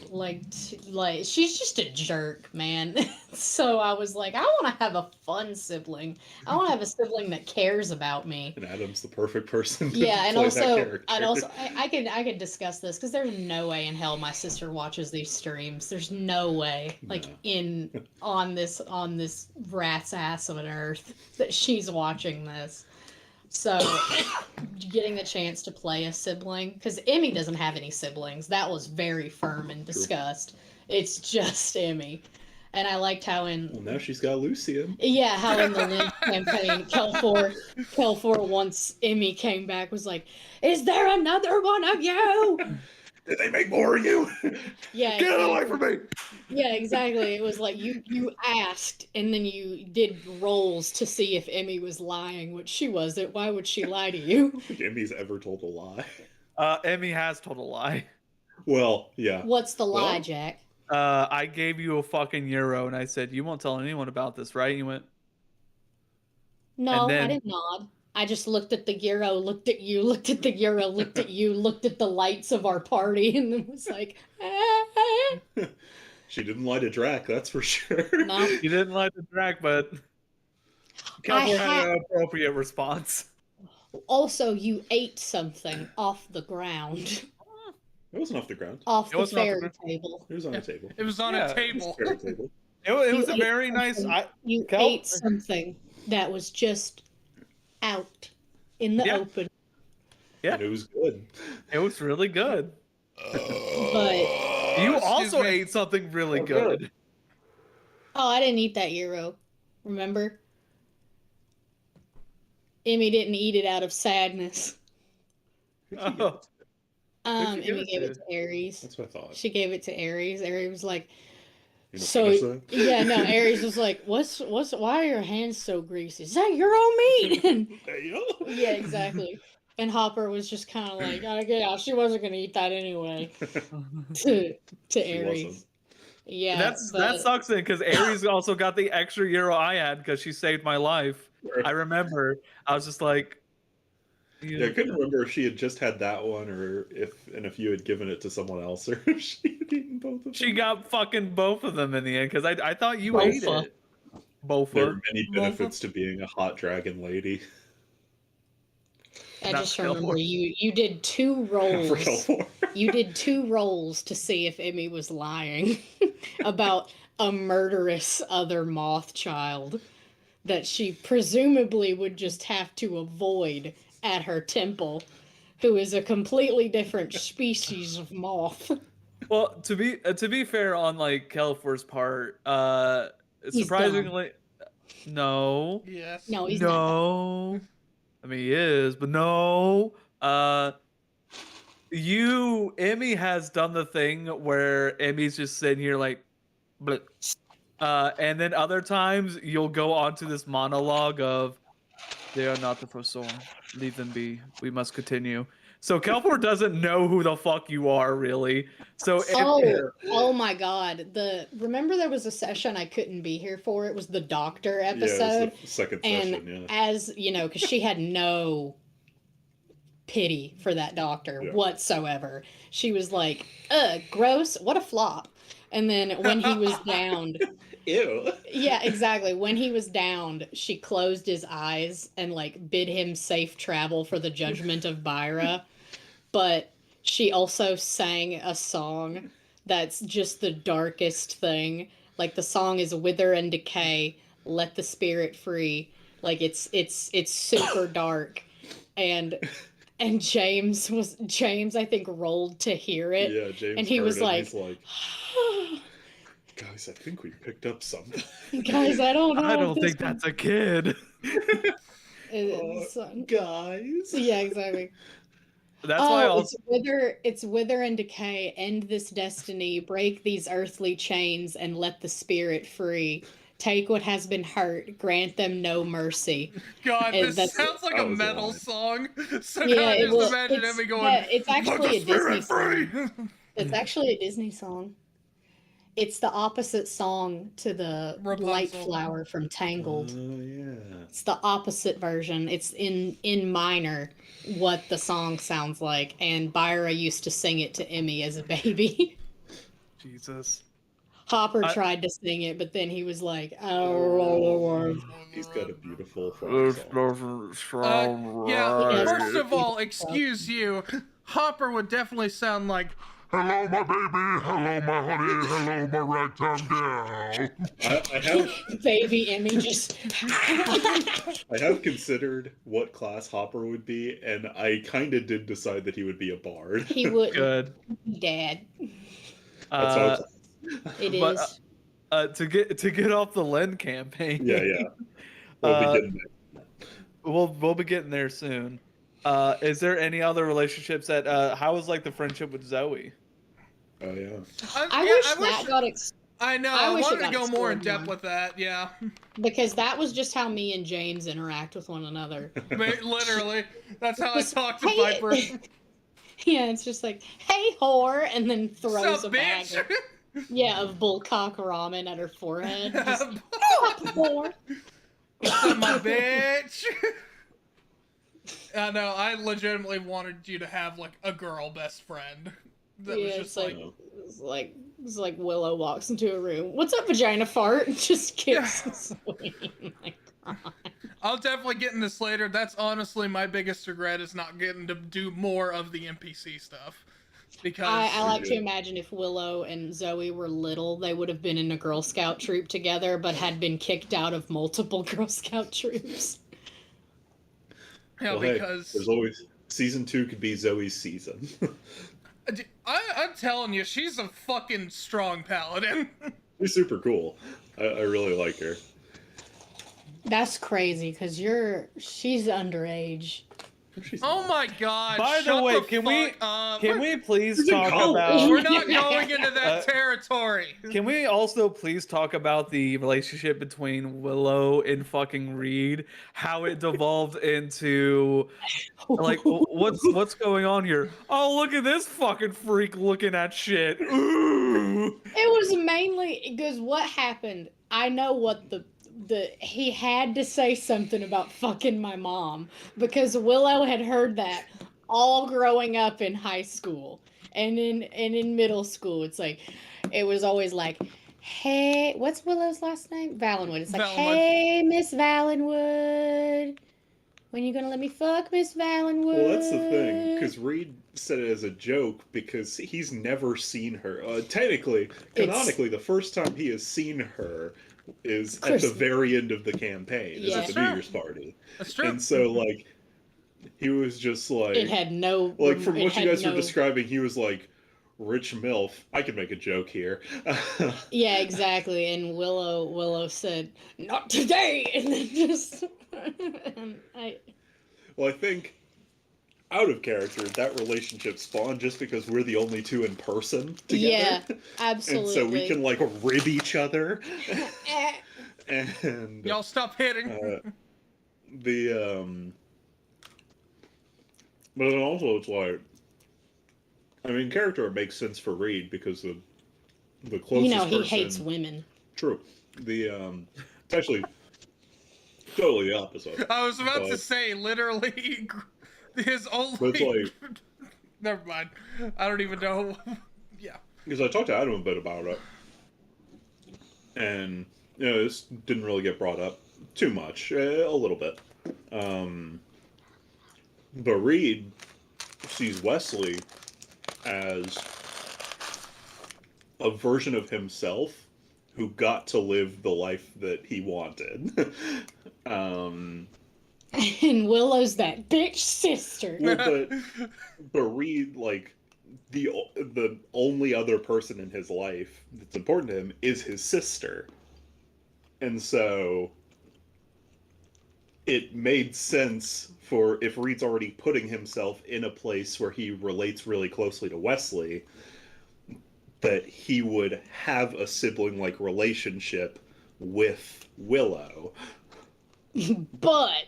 she's just a jerk, man. So I was like, I want to have a fun sibling. I want to have a sibling that cares about me. And Adam's the perfect person to Yeah, and play that also, character. I could discuss this because there's no way in hell my sister watches these streams. There's no way, like on this rat's ass of an earth, that she's watching this. So, getting the chance to play a sibling, because Emmy doesn't have any siblings. That was very firm and discussed. It's just Emmy. And I liked how Well, now she's got Lucian. Yeah, how in the Lynch campaign, Kelfor, once Emmy came back, was like, "Is there another one of you?" Did they make more of you? Yeah, Get away from me! Yeah, exactly. It was like you asked, and then you did rolls to see if Emmy was lying, which she wasn't. Why would she lie to you? I don't think Emmy's ever told a lie. Emmy has told a lie. Well, yeah. What's the lie, Well, Jack? I gave you a fucking euro, and I said, you won't tell anyone about this, right? And you went, No, and then- I didn't nod. I just looked at the euro, looked at you, looked at the euro, looked at you, looked at the lights of our party, and then was like, She didn't lie to Drac, that's for sure. No. you didn't like the track, but Kelfor had an appropriate response. Also, you ate something off the ground, It wasn't off the ground. off It the wasn't off the fairy ground. table. It was on a table. It was on Yeah, a it table. Fairy table. It was You a ate very nice. something- You Kel- ate something that was just out in the Yeah. open. Yeah. And it was good. It was really good. But You excuse also me. ate something really Oh, good. oh, I didn't eat that euro. Remember? Emmy didn't eat it out of sadness. Oh, Who'd you give Emmy it gave to? it to Aries. That's what I thought. She gave it to Aries. Aries was like, You know, so finish that? yeah, no. Aries was like, why are your hands so greasy? Is that Euro meat? And There you go. yeah, exactly. And Hopper was just kind of like, yeah, she wasn't gonna eat that anyway. To She Aries. wasn't. Yeah, that but sucks in because Aries also got the extra euro I had because she saved my life. I remember. I was just like, Yeah, I couldn't remember if she had just had that one or if you had given it to someone else or if she had eaten both of them. she got fucking both of them in the end because I thought you Bofa. ate it. Both There of are them. many benefits to being a hot dragon lady. I Not just Kelfor. remember you did 2 For rolls. Kelfor. You did 2 rolls to see if Emmy was lying about a murderous other moth child that she presumably would just have to avoid at her temple, who is a completely different species of moth. Well, to be fair on like Kelfor's part, He's surprisingly, no, Yes. No, he's not. no. I mean, he is, but no. Emmy has done the thing where Emmy's just sitting here like, bleh. And then other times you'll go on to this monologue of, they are not the Froson. Leave them be. We must continue. So Kelfor doesn't know who the fuck you are, really. So Oh my god. Remember there was a session I couldn't be here for? It was the doctor Yeah, episode. it was the second And session, yeah. as you know, because she had no pity for that doctor Yeah. whatsoever. She was like, ugh, gross, what a flop. And then when he was downed, Ew. yeah, exactly. When he was downed, she closed his eyes and like bid him safe travel for the judgment of Byra. But she also sang a song that's just the darkest thing. Like the song is Wither and Decay, Let the Spirit Free. Like it's super dark. And and James I think rolled to hear it. Yeah, James and he heard was it, and like, he's like, guys, I think we picked up something. guys, I don't know. I if don't this think that's a kid. is- Guys. yeah, exactly. That's why I'll. It's wither and decay. End this destiny. Break these earthly chains and let the spirit free. Take what has been hurt. Grant them no mercy. God, And this that's- sounds like that a was metal wild. song. So Yeah, now I it just will- imagine it's- Emmy going, yeah, it's "Let actually the a Disney spirit song. free." It's actually a Disney song. It's the opposite song to the Rapunzel. Light Flower from Tangled. Oh yeah. It's the opposite version. It's in minor what the song sounds like, and Byra used to sing it to Emmy as a baby. Jesus. Hopper I- tried to sing it, but then he was like, "Oh, He's got a beautiful frog song. Yeah, Right. first of all, excuse you. Hopper would definitely sound like, Hello, my baby. Hello, my honey. Hello, my ragtime gal. I have baby Emmy just." I have considered what class Hopper would be, and I kind of did decide that he would be a bard. He wouldn't Good. be dad. That's Uh, how It is. but, to get off the Len campaign. yeah. We'll be getting there. We'll be getting there soon. Is there any other relationships that how was like the friendship with Zoe? Oh yeah. I wish that got I know, I I wish it wanted to got go more in explored depth more. with that, yeah. because that was just how me and James interact with one another. Literally. That's how I Just, talk to "Hey," Viper. Yeah, it's just like, "Hey, whore," and then throws Sup, a bag bitch? of bullcock ramen at her forehead. Just, "Sup, whore." What's up, my bitch? I know, I legitimately wanted you to have, like, a girl best friend. That Yeah, was it's just like, it's like Willow walks into a room. "What's up, vagina fart?" And just kicks Zoe. My God. I'll definitely get in this later. That's honestly my biggest regret is not getting to do more of the NPC stuff. Because I like to imagine if Willow and Zoe were little, they would have been in a Girl Scout troop together, but had been kicked out of multiple Girl Scout troops. yeah, Well, hey, because there's always season 2 could be Zoe's season. I'm telling you, she's a fucking strong paladin. She's super cool. I really like her. That's crazy because she's underage. She's Oh not. my god. By the shut way, the can we fuck up. can we please She's in talk college. about We're not going into that territory. Can we also please talk about the relationship between Willow and fucking Reed? How it devolved into like what's going on here? Oh, look at this fucking freak looking at shit. Ooh. It was mainly because what happened. I know what he had to say something about fucking my mom because Willow had heard that all growing up in high school and in middle school. It's like it was always like, "Hey, what's Willow's last name? Valenwood." It's like, Valenwood. "Hey, Miss Valenwood, when you gonna let me fuck Miss Valenwood?" Well, that's the thing, because Reed said it as a joke because he's never seen her. Technically, canonically, the first time he has seen her is at the Christmas. very end of the campaign, is Yeah. at the Sure. New Year's party. That's true. And so, like, he was just like, It had no. like from it what you had guys were no- describing, he was like, "Rich MILF, I could make a joke here." Yeah, exactly. And Willow said, "Not today," and then just. and Well, I think out of character, that relationship spawned just because we're the only two in person together. Yeah, And absolutely. so we can, like, rib each other. Eh, And Y'all stop hitting. but then also it's like, I mean, character makes sense for Reed because the closest you know he person, hates women. True. It's actually totally the opposite. I was about to but- say, literally, his only. But it's like, Never mind. I don't even know. Yeah. because I talked to Adam a bit about it, and you know, this didn't really get brought up too much, a little bit. But Reed sees Wesley as a version of himself who got to live the life that he wanted. And Willow's that bitch sister. Well, but Reed, like, the only other person in his life that's important to him is his sister. And so it made sense for, if Reed's already putting himself in a place where he relates really closely to Wesley, that he would have a sibling-like relationship with Willow. But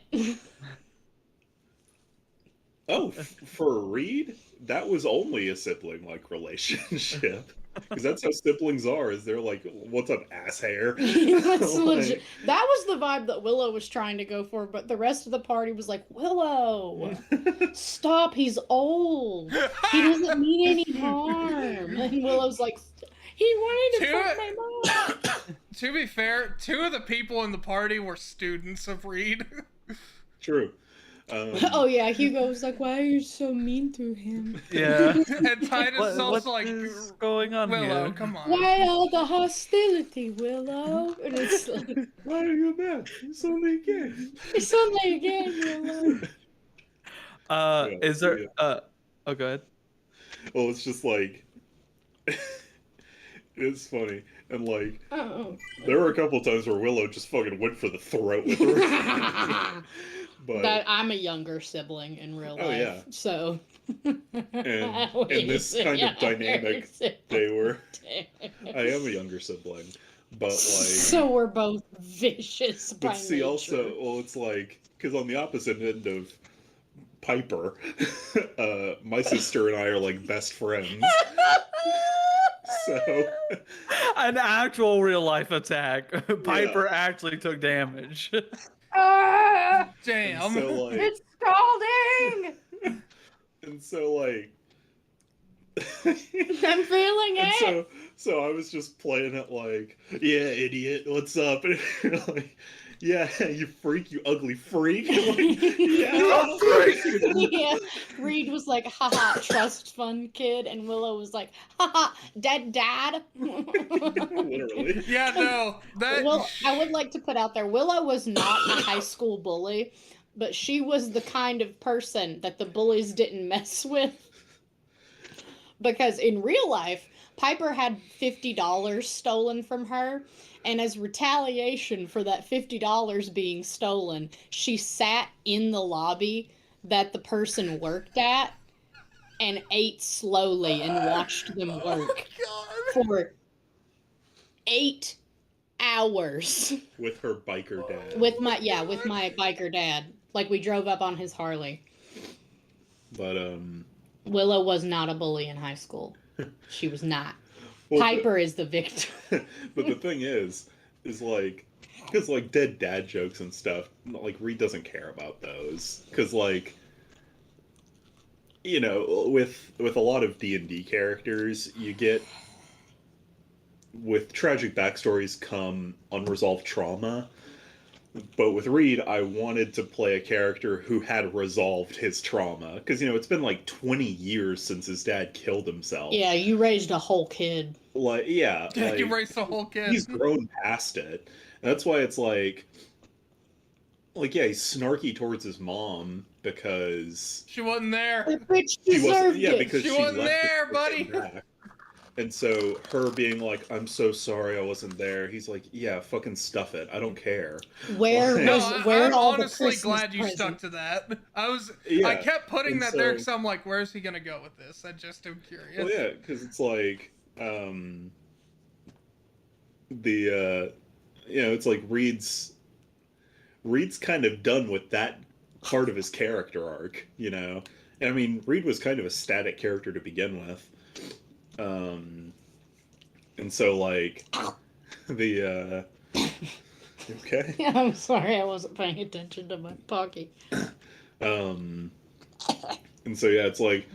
Oh, for Reed, that was only a sibling-like relationship. Because that's how siblings are, is they're like, what's up, ass hair? that's Like, legit. That was the vibe that Willow was trying to go for, but the rest of the party was like, Willow, stop, he's old. He doesn't mean any harm. And Willow's like, he wanted to fuck my mom. To be fair, 2 of the people in the party were students of Reed. True. Oh yeah, Hugo was like, why are you so mean to him? Yeah. And Titus What also like, is going on Willow, here? come on. Why all the hostility, Willow? And it's like, Why are you mad? It's only a game. it's only a game, Willow. Yeah, Is there yeah. oh, go ahead. Well, it's just like, it's funny. And like, Oh. there were a couple times where Willow just fucking went for the throat with her. But That I'm a younger sibling in real life. Oh, yeah. So and in this kind of dynamic, they were. I am a younger sibling, but like. So we're both vicious by But see, nature. also, well, it's like, because on the opposite end of Piper, my sister and I are like best friends. So, An actual real life attack. Piper actually took damage. Ah, Damn. so like, it's scalding. and so like, I'm feeling and it. so I was just playing it like, yeah, idiot, what's up? And you're like, yeah, you freak, you ugly freak. Like, yeah, Yeah. Reed was like, haha, trust fund kid, and Willow was like, haha, dead dad. literally. Yeah, no. That Well, I would like to put out there, Willow was not a high school bully, but she was the kind of person that the bullies didn't mess with. Because in real life, Piper had $50 stolen from her, and as retaliation for that $50 being stolen, she sat in the lobby that the person worked at and ate slowly and watched them work for 8 hours With her biker dad. with my biker dad. Like, we drove up on his Harley. But Willow was not a bully in high school. She was not. well, Piper is the victim. but the thing is like, because like dead dad jokes and stuff, like Reed doesn't care about those, because like, you know, with a lot of D&D characters, you get, with tragic backstories come unresolved trauma. But with Reed, I wanted to play a character who had resolved his trauma, because, you know, it's been like 20 years since his dad killed himself. Yeah, you raised a whole kid. Like, yeah, yeah, like, you raised the whole kid. he's grown past it. And that's why it's like, yeah, he's snarky towards his mom because She wasn't there. The bitch she wasn't. deserved Yeah, it. because She she wasn't left there, before she buddy. came back. And so her being like, "I'm so sorry, I wasn't there." He's like, "Yeah, fucking stuff it. I don't care." Where No, was I'm all the honestly Christmas glad you presents? stuck to that. I Yeah, kept putting and that there so- because I'm like, where's he gonna go with this? I just am curious. Well, yeah, because it's like, you know, it's like Reed's kind of done with that part of his character arc, you know. And I mean, Reed was kind of a static character to begin with, and so like the okay, Yeah, I'm sorry, I wasn't paying attention to my pocket. and so yeah, it's like,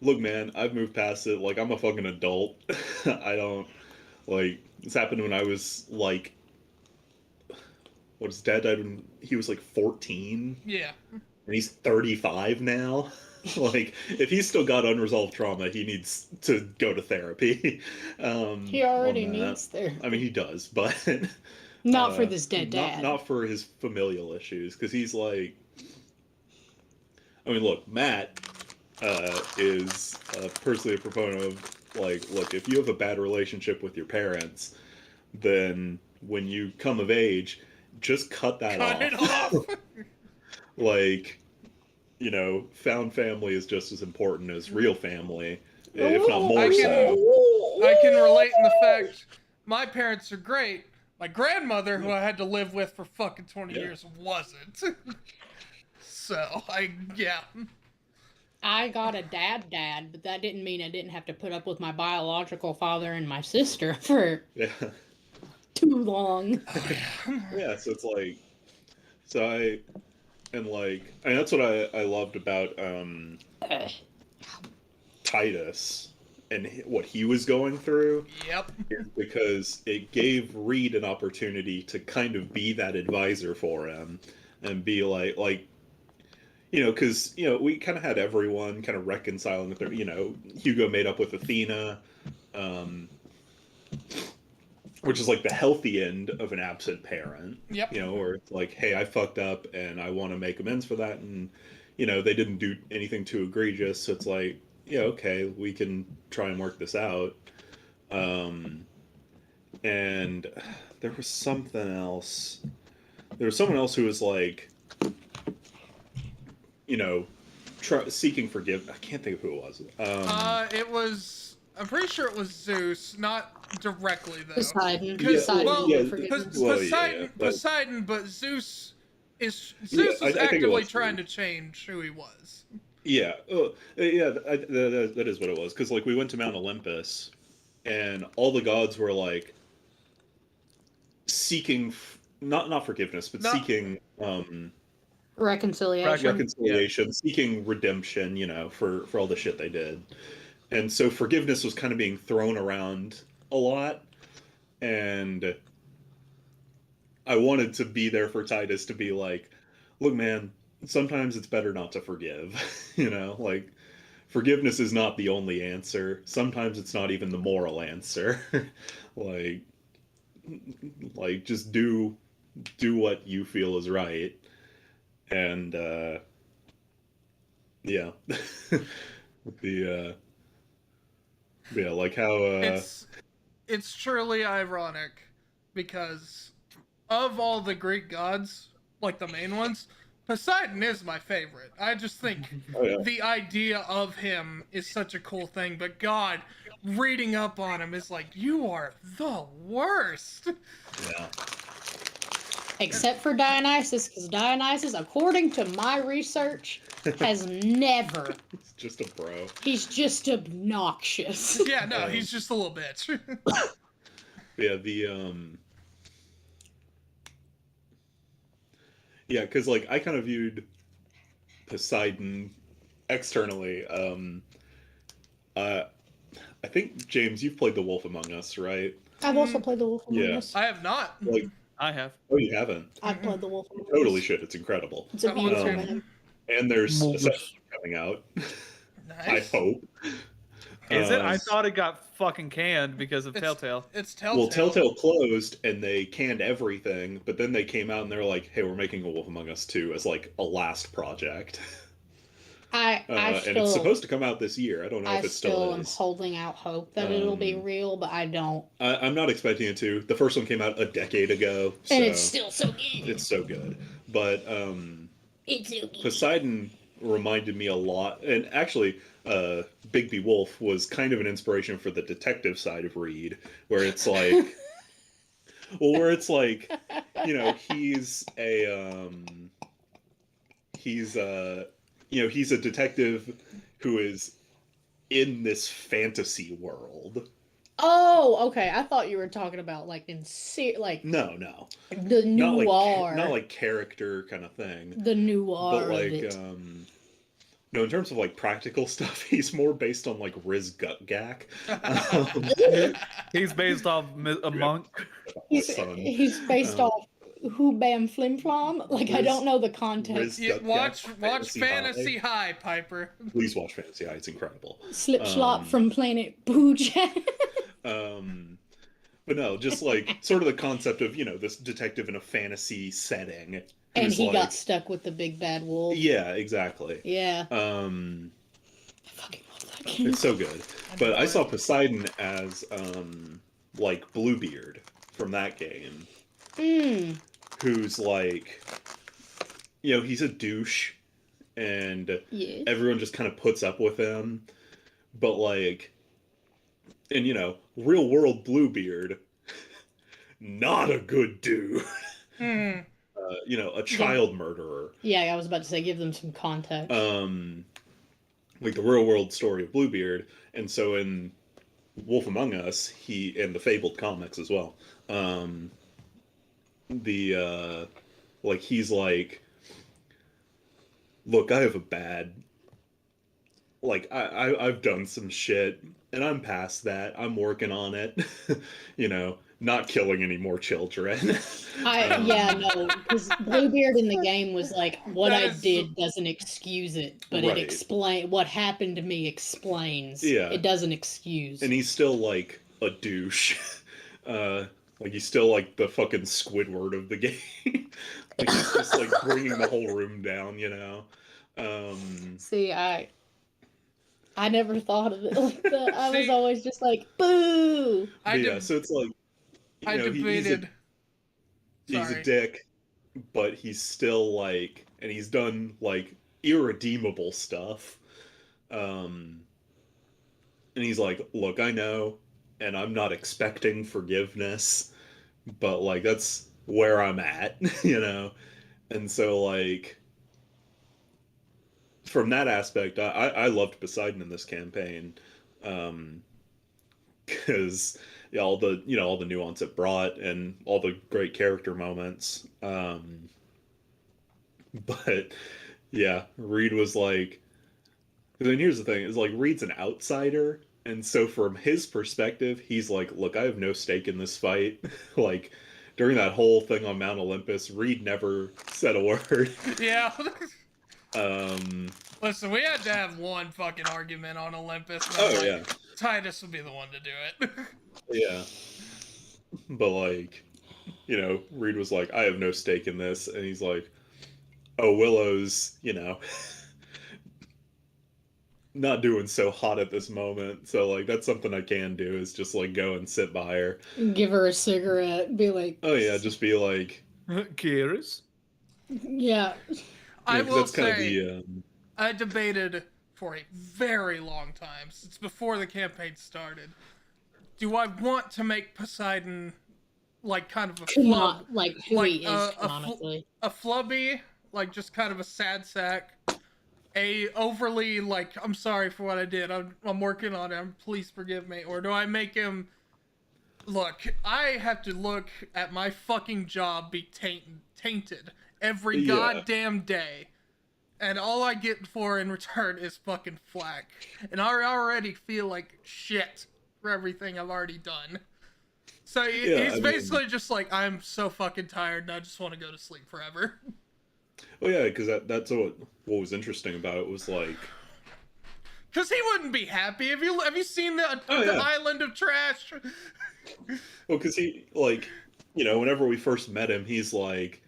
look, man, I've moved past it. Like, I'm a fucking adult. I don't like. This happened when I was like, what, his dad died when he was like 14, Yeah. and he's 35 now. Like, if he's still got unresolved trauma, he needs to go to therapy. He already on that. needs there. I mean, he does, but Not for this dead not, dad. not for his familial issues, because he's like, I mean, look, Matt is personally a proponent of like, look, if you have a bad relationship with your parents, then when you come of age, just cut that Cut off. it off. Like, found family is just as important as real family, if not more so. I can relate in the fact my parents are great. My grandmother, who I had to live with for fucking 20 years, wasn't. So, yeah. I got a dad, but that didn't mean I didn't have to put up with my biological father and my sister for Yeah. too long. Yeah, so it's like, and that's what I loved about Titus and what he was going through. Yep. Because it gave Reed an opportunity to kind of be that advisor for him and be like, because, we kind of had everyone kind of reconciling with their, Hugo made up with Athena, which is like the healthy end of an absent parent. Yep. Where it's like, hey, I fucked up and I want to make amends for that. And, they didn't do anything too egregious. So it's like, yeah, okay, we can try and work this out. And there was something else. There was someone else who was like, seeking forgiveness. I can't think of who it was. It was. I'm pretty sure it was Zeus, not directly though. Poseidon. Poseidon, but Zeus is I actively trying to change who he was. Yeah, that is what it was. Because like we went to Mount Olympus, and all the gods were like seeking not forgiveness, but seeking reconciliation, seeking redemption, for all the shit they did. And so forgiveness was kind of being thrown around a lot, and I wanted to be there for Titus to be like, look, man, sometimes it's better not to forgive. Like, forgiveness is not the only answer. Sometimes it's not even the moral answer. like just do what you feel is right. And yeah. Like how it's truly ironic because of all the Greek gods, like the main ones, Poseidon is my favorite. I just think the idea of him is such a cool thing, but God, reading up on him is like, you are the worst. Yeah. Except for Dionysus, because Dionysus, according to my research, has never. It's just a bro. He's just obnoxious. Yeah, no, he's just a little bitch. Yeah, yeah, because like I kind of viewed Poseidon externally. I think James, you've played The Wolf Among Us, right? I've also played The Wolf Among Us. I have not. Like, I have. oh, you haven't? I've played The Wolf Among Us. Totally should. It's incredible. It's a beautiful game. And there's a second coming out. Nice. I hope. Is it? I thought it got fucking canned because of Telltale. It's Telltale. Well, Telltale closed and they canned everything, but then they came out and they're like, "Hey, we're making a Wolf Among Us 2 as like a last project." I and it's supposed to come out this year. I don't know if it still am is. Holding out hope that it'll be real, but I don't. I'm not expecting it to. The first one came out a decade ago, and it's still so good. It's so good, but it's so good. Poseidon reminded me a lot, and actually, Bigby Wolf was kind of an inspiration for the detective side of Reed, where it's like, he's he's a detective who is in this fantasy world. Oh, okay. I thought you were talking about like in no, the noir, not like character kind of thing. The noir, but like no, in terms of like practical stuff, he's more based on like Riz Gutgak. He's based off a monk. He's based off Who Bam Flim Flom. Like I don't know the context. Yeah, watch Fantasy High, Piper. Please watch Fantasy High. It's incredible. Slip Slop from Planet Boojan. But no, just like sort of the concept of this detective in a fantasy setting, And who's he got like- stuck with the big bad wolf. Yeah, exactly. Yeah. I fucking love that game. It's so good. But I saw Poseidon as like Bluebeard from that game, who's like, you know, he's a douche, and Yeah. everyone just kind of puts up with him. But like, and you know, real world Bluebeard, not a good dude. You know, a child murderer. Yeah, I was about to say, give them some context. Like the real world story of Bluebeard, and so in Wolf Among Us, he and the Fabled comics as well. Like he's like, look, I have a bad, like I've done some shit, and I'm past that. I'm working on it. You know, not killing any more children. Because Bluebeard in the game was like, what That I is- did doesn't excuse it, but Right. it explain what happened to me explains. Yeah. It doesn't excuse. And he's still like a douche. Like he's still like the fucking Squidward of the game. Like he's just like bringing the whole room down, you know. See, I never thought of it like that. I was See- always just like, boo. I, But yeah, deb- so it's like, you I know, debated. he's a Sorry. dick, but he's still like, and he's done like irredeemable stuff. And he's like, look, I know, and I'm not expecting forgiveness, but like that's where I'm at, you know. And so like, from that aspect, I loved Poseidon in this campaign, because yeah, all the nuance it brought and all the great character moments. But yeah, Reed was like, then here's the thing: is like Reed's an outsider, and so from his perspective, he's like, look, I have no stake in this fight. Like during that whole thing on Mount Olympus, Reed never said a word. Yeah. Um. Listen, we had to have one fucking argument on Olympus. and I'm Oh like, yeah. Titus would be the one to do it. Yeah. But like, you know, Reed was like, I have no stake in this, and he's like, oh, Willow's, you know, not doing so hot at this moment. So like that's something I can do is just like go and sit by her. Give her a cigarette and be like, Oh yeah, just be like, Kyrus? yeah. I yeah, 'cause will that's kind of say, the I debated for a very long time, since before the campaign started. Do I want to make Poseidon like kind of a flub, Not like who like, he is, canonically. a flubby, like just kind of a sad sack, a overly like I'm sorry for what I did, I'm working on it, please forgive me, or do I make him look? I have to look at my fucking job be tainted every Yeah. goddamn day. And all I get for in return is fucking flack. And I already feel like shit for everything I've already done. So Yeah, he's I mean- basically just like, I'm so fucking tired and I just want to go to sleep forever. oh yeah, because that's what was interesting about it was like, Because he wouldn't be happy. Have you seen the Oh, yeah. Island of Trash? well, because he like, you know, whenever we first met him, he's like,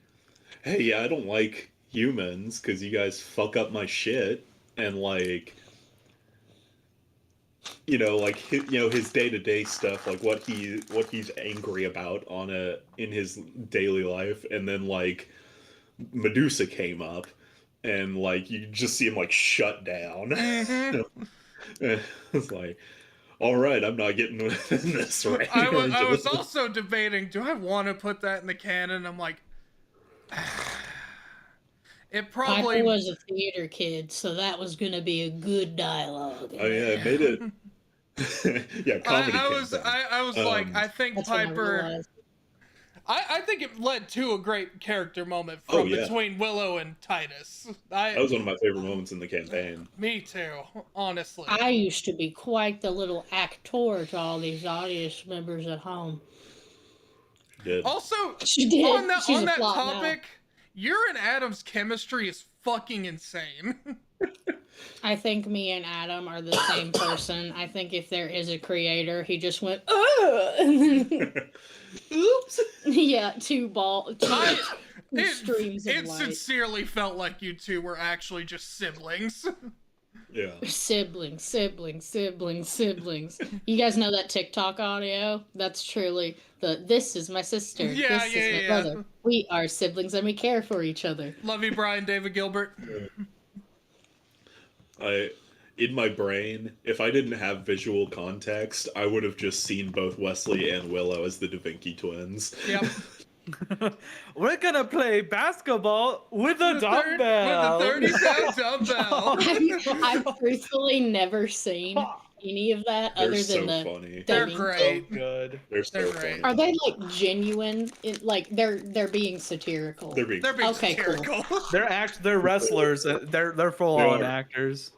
hey, yeah, I don't like humans because you guys fuck up my shit, and like, you know, like his day-to-day stuff, like what he's angry about in his daily life, and then like Medusa came up, and like you just see him like shut down. It's like, all right, I'm not getting within this range. I was also debating, do I want to put that in the canon? I'm like, it probably Piper was a theater kid, so that was going to be a good dialogue. Oh yeah, it made it. Yeah, comedy. I was campaign. I was like, I think That's what I Piper. realized. I think it led to a great character moment Oh, from yeah. between Willow and Titus. That was one of my favorite moments in the campaign. Me too, honestly. I used to be quite the little actor to all these audience members at home. Did. Also, She did. on that She's on a that flop now. topic, your and Adam's chemistry is fucking insane. I think me and Adam are the same person. I think if there is a creator, he just went, ugh! And then, Oops. yeah, two Streams of It light. sincerely felt like you two were actually just siblings. Yeah. Siblings. You guys know that TikTok audio? That's truly this is my sister. Yeah, this yeah, is my yeah. brother. We are siblings and we care for each other. Love you, Brian David Gilbert. In my brain, if I didn't have visual context, I would have just seen both Wesley and Willow as the Da Vinci twins. Yep. We're gonna play basketball with a dumbbell. With a 30-pound dumbbell. I've truthfully never seen any of that They're other so than the. funny. They're the- great. Good. They're so They're funny. great. Are they like genuine? Like they're being satirical. They're being They're being Okay, cool. satirical. They're wrestlers. They're full They on are. actors.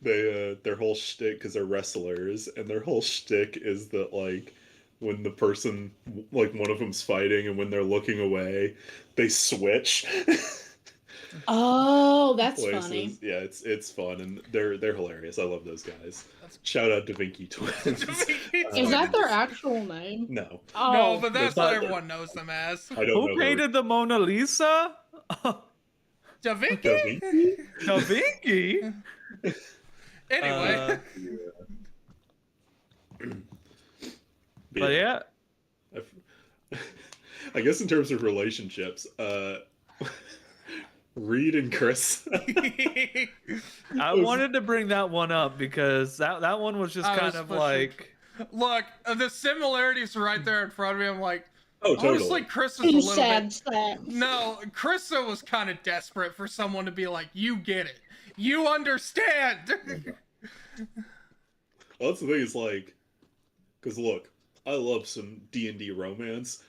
their whole shtick, because they're wrestlers, and their whole shtick is that like when the person, like one of them's fighting and when they're looking away, they switch Oh, that's places. funny. Yeah, it's fun, and they're hilarious. I love those guys. Shout out Da Vinci twins. Is that their actual name? No, Oh, No, but that's That's what not- everyone knows them as. I don't know. Who painted the Mona Lisa? Da Vinci? Da Vinci? Da Vinci. Anyway. But yeah, I guess in terms of relationships, Reed and Chris. I wanted to bring that one up because that one was just I kind was of pushing- like, Look, the similarities are right there in front of me. I'm like, Oh, totally. honestly, Chris is a little sad, bit. sad. No, Krista was kind of desperate for someone to be like, you get it. You understand. Well, that's the thing, is like, because look, I love some D&D romance.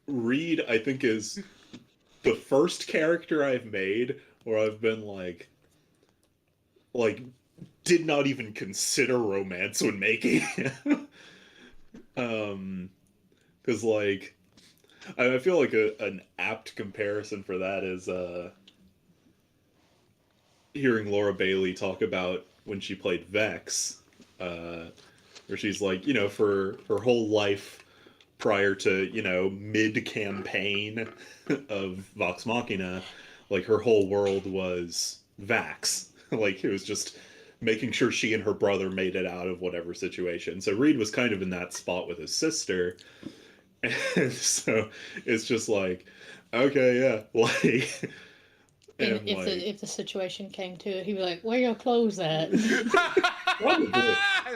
Reed, I think, is the first character I've made where I've been like did not even consider romance when making it. Because like, I feel like an apt comparison for that is hearing Laura Bailey talk about when she played Vex, where she's like, for her whole life prior to, mid-campaign of Vox Machina, like, her whole world was Vax. Like, it was just making sure she and her brother made it out of whatever situation. So Reed was kind of in that spot with his sister. And so it's just like, okay, yeah, like... And And, if the situation came to it, he'd be like, "Where your clothes at?"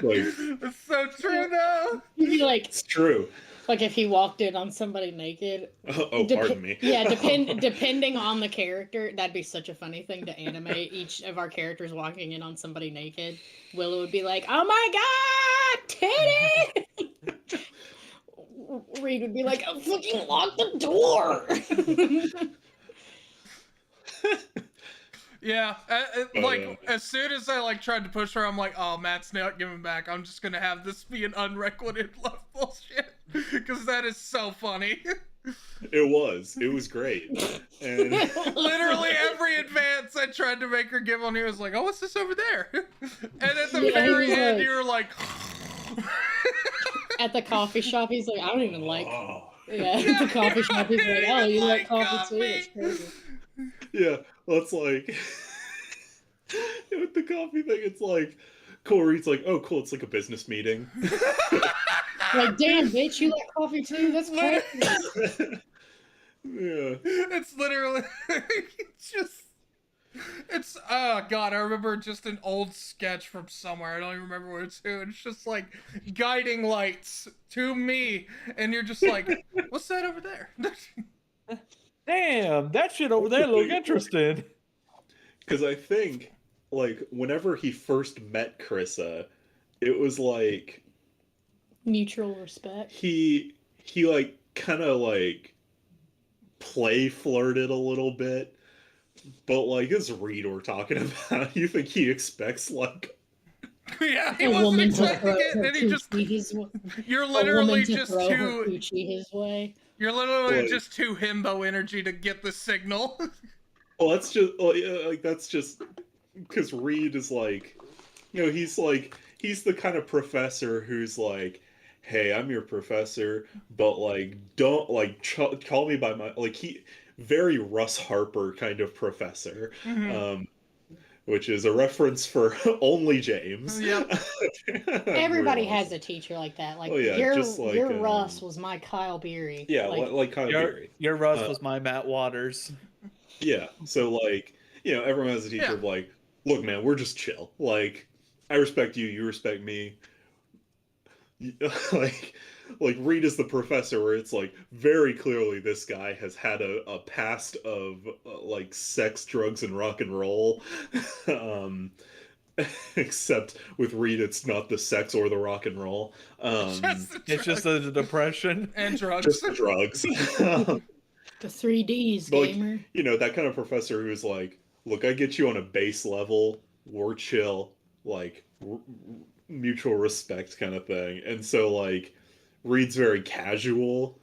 It's so true, though. He'd be like, it's true. like if he walked in on somebody naked. Oh, pardon me. Yeah, depending on the character, that'd be such a funny thing to animate. Each of our characters walking in on somebody naked. Willow would be like, "Oh my god, titty!" Reed would be like, "Oh, fucking lock the door." Yeah, as soon as I tried to push her, I'm like, oh, Matt's not giving back. I'm just gonna have this be an unrequited love bullshit, because that is so funny. It was great. And Literally every advance I tried to make her give on you was like, oh, what's this over there? And at the Yeah, very he was end, like- you were like, At the coffee shop, he's like, "I don't even like." oh, Yeah, at the coffee shop, he's like, "Oh, you like Like coffee too? It's coffee." crazy." yeah, that's like with the coffee thing, it's like Corey's like, oh cool, it's like a business meeting. Like, damn, bitch, you like coffee too? That's crazy. Yeah. it's literally, oh god, I remember just an old sketch from somewhere. I don't even remember what it's to. It's just like guiding lights to me, and you're just like, what's that over there? damn, that shit over there look interesting. Because I think, like, whenever he first met Carissa, it was like Mutual respect. he like kind of like play flirted a little bit, but like it's Reed we're talking about. You think he expects like Yeah, he A wasn't woman to expecting throw it, her and he just, coochie his way. you're A literally woman to just throw her too, coochie his way. you're literally Like- just too himbo energy to get the signal. well, that's just like that's just because Reed is like, he's the kind of professor who's like, hey, I'm your professor, but like don't like call me by my, like, very Russ Harper kind of professor, Mhm. which is a reference for only James. Yep. Everybody Very has awesome. a teacher like that. Like Oh, yeah, your just like, your Russ was my Kyle Beery. Yeah, Like like Kyle Beery. Your Russ was my Matt Waters. Yeah, so like, everyone has a teacher Yeah. of like, look, man, we're just chill. Like, I respect you, you respect me. like Reed is the professor where it's like very clearly this guy has had a past of like sex, drugs, and rock and roll. um Except with Reed it's not the sex or the rock and roll. It's just the depression and drugs. Just the drugs. the 3Ds, But, like, gamer. that kind of professor who's like, look, I get you on a base level, we're chill, like mutual respect kind of thing. And so like Reed's very casual,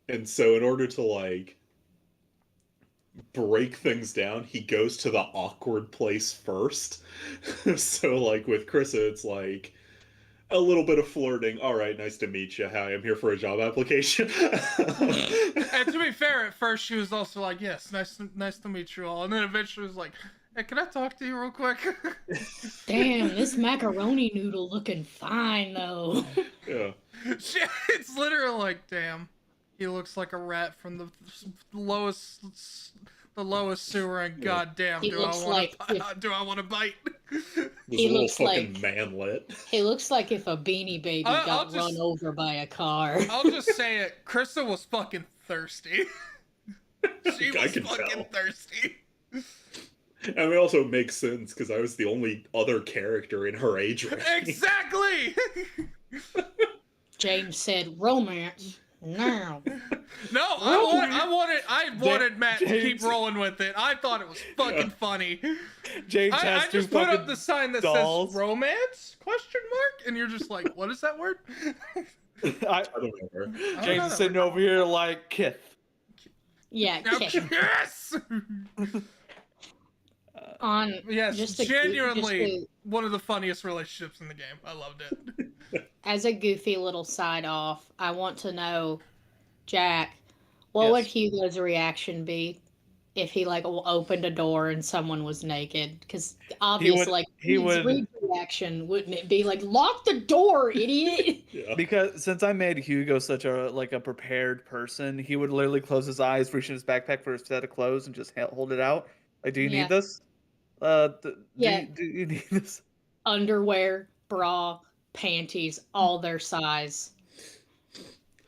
and so in order to like break things down, he goes to the awkward place first. So like with Krissa, it's like a little bit of flirting. All right, nice to meet you. Hi, I'm here for a job application. And to be fair, at first she was also like, "Yes, nice to meet you all," and then eventually was like, "Hey, can I talk to you real quick?" Damn, this macaroni noodle looking fine though. Yeah. It's literally like, "Damn, he looks like a rat from the lowest sewer, and goddamn, He do I looks want like do I want to bite?" This He little looks fucking like- manlet. He looks like if a Beanie Baby I'll got just- run over by a car. I'll just say it. Krista was fucking thirsty. She I was can fucking tell. thirsty. And it also makes sense because I was the only other character in her age range. Exactly. James said, "Romance now." No, I wanted Matt to keep James- rolling with it. I thought it was fucking funny. James has I two just put fucking up the sign that dolls. says romance ? And you're just like, what is that word? I, I don't know her. James is sitting over here like Kith. Yeah, Now, kick. yes, On yes, just a- genuinely just one of the funniest relationships in the game. I loved it. as a goofy little side off, I want to know, Jack, what Yes. would Hugo's reaction be if he like opened a door and someone was naked? Because obviously, like he Reed's would- reaction wouldn't it be like, "Lock the door, idiot"? Yeah. Because since I made Hugo such a prepared person, he would literally close his eyes, reach in his backpack for a set of clothes, and just hold it out. Like, do you Yeah. need this? Yeah. Do you need this? Underwear, bra, panties, all their size.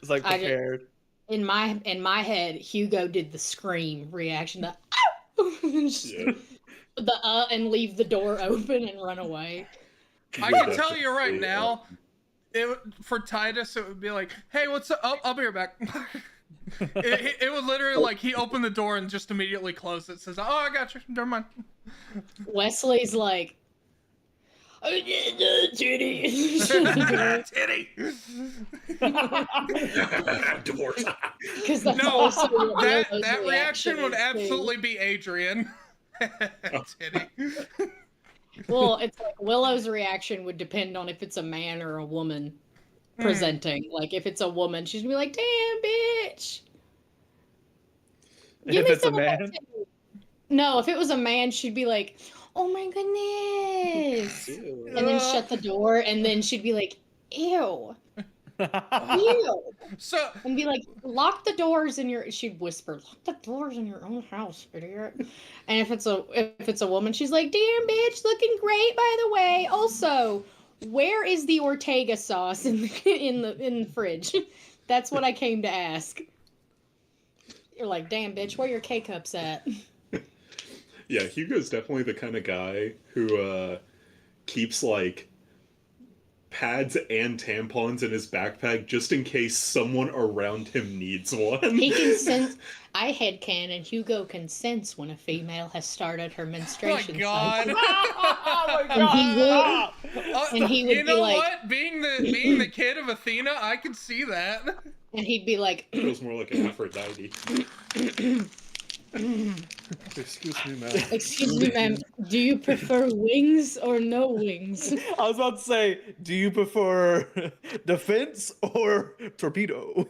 It's like I just- prepared. In my head, Hugo did the scream reaction, the Yeah. and leave the door open and run away. I Yeah, can tell you right definitely, now, for Titus, it would be like, "Hey, what's up? I'll be right back." it would literally like he opened the door and just immediately closed it. Says, "Oh, I got you. Never mind." Wesley's like, titty. Titty. Doors. Because that's No, also what that Willow's reaction would is, too. absolutely be Adrian. Titty. Well, it's like Willow's reaction would depend on if it's a man or a woman presenting. Like if it's a woman, she's gonna be like, "Damn, bitch." Give If me it's a some of that man, titty. No, if it was a man, she'd be like, "Oh my goodness," and then shut the door, and then she'd be like, "Ew, ew," So and be like, "Lock the doors in your." She'd whisper, "Lock the doors in your own house, idiot." And if it's a woman, she's like, "Damn, bitch, looking great, by the way. Also, where is the Ortega sauce in the fridge?" That's what I came to ask. You're like, "Damn, bitch, where your K-cups at?" Yeah, Hugo's definitely the kind of guy who keeps like pads and tampons in his backpack just in case someone around him needs one. He can sense. I headcanon Hugo can sense when a female has started her oh my menstruation god. cycle. oh my And he god! And he would you be know like- what? Being the kid of Athena, I can see that. And he'd be like, Feels more like an Aphrodite. Excuse me, man. "Excuse me, ma'am, do you prefer wings or no wings?" I was about to say, do you prefer defense or torpedo?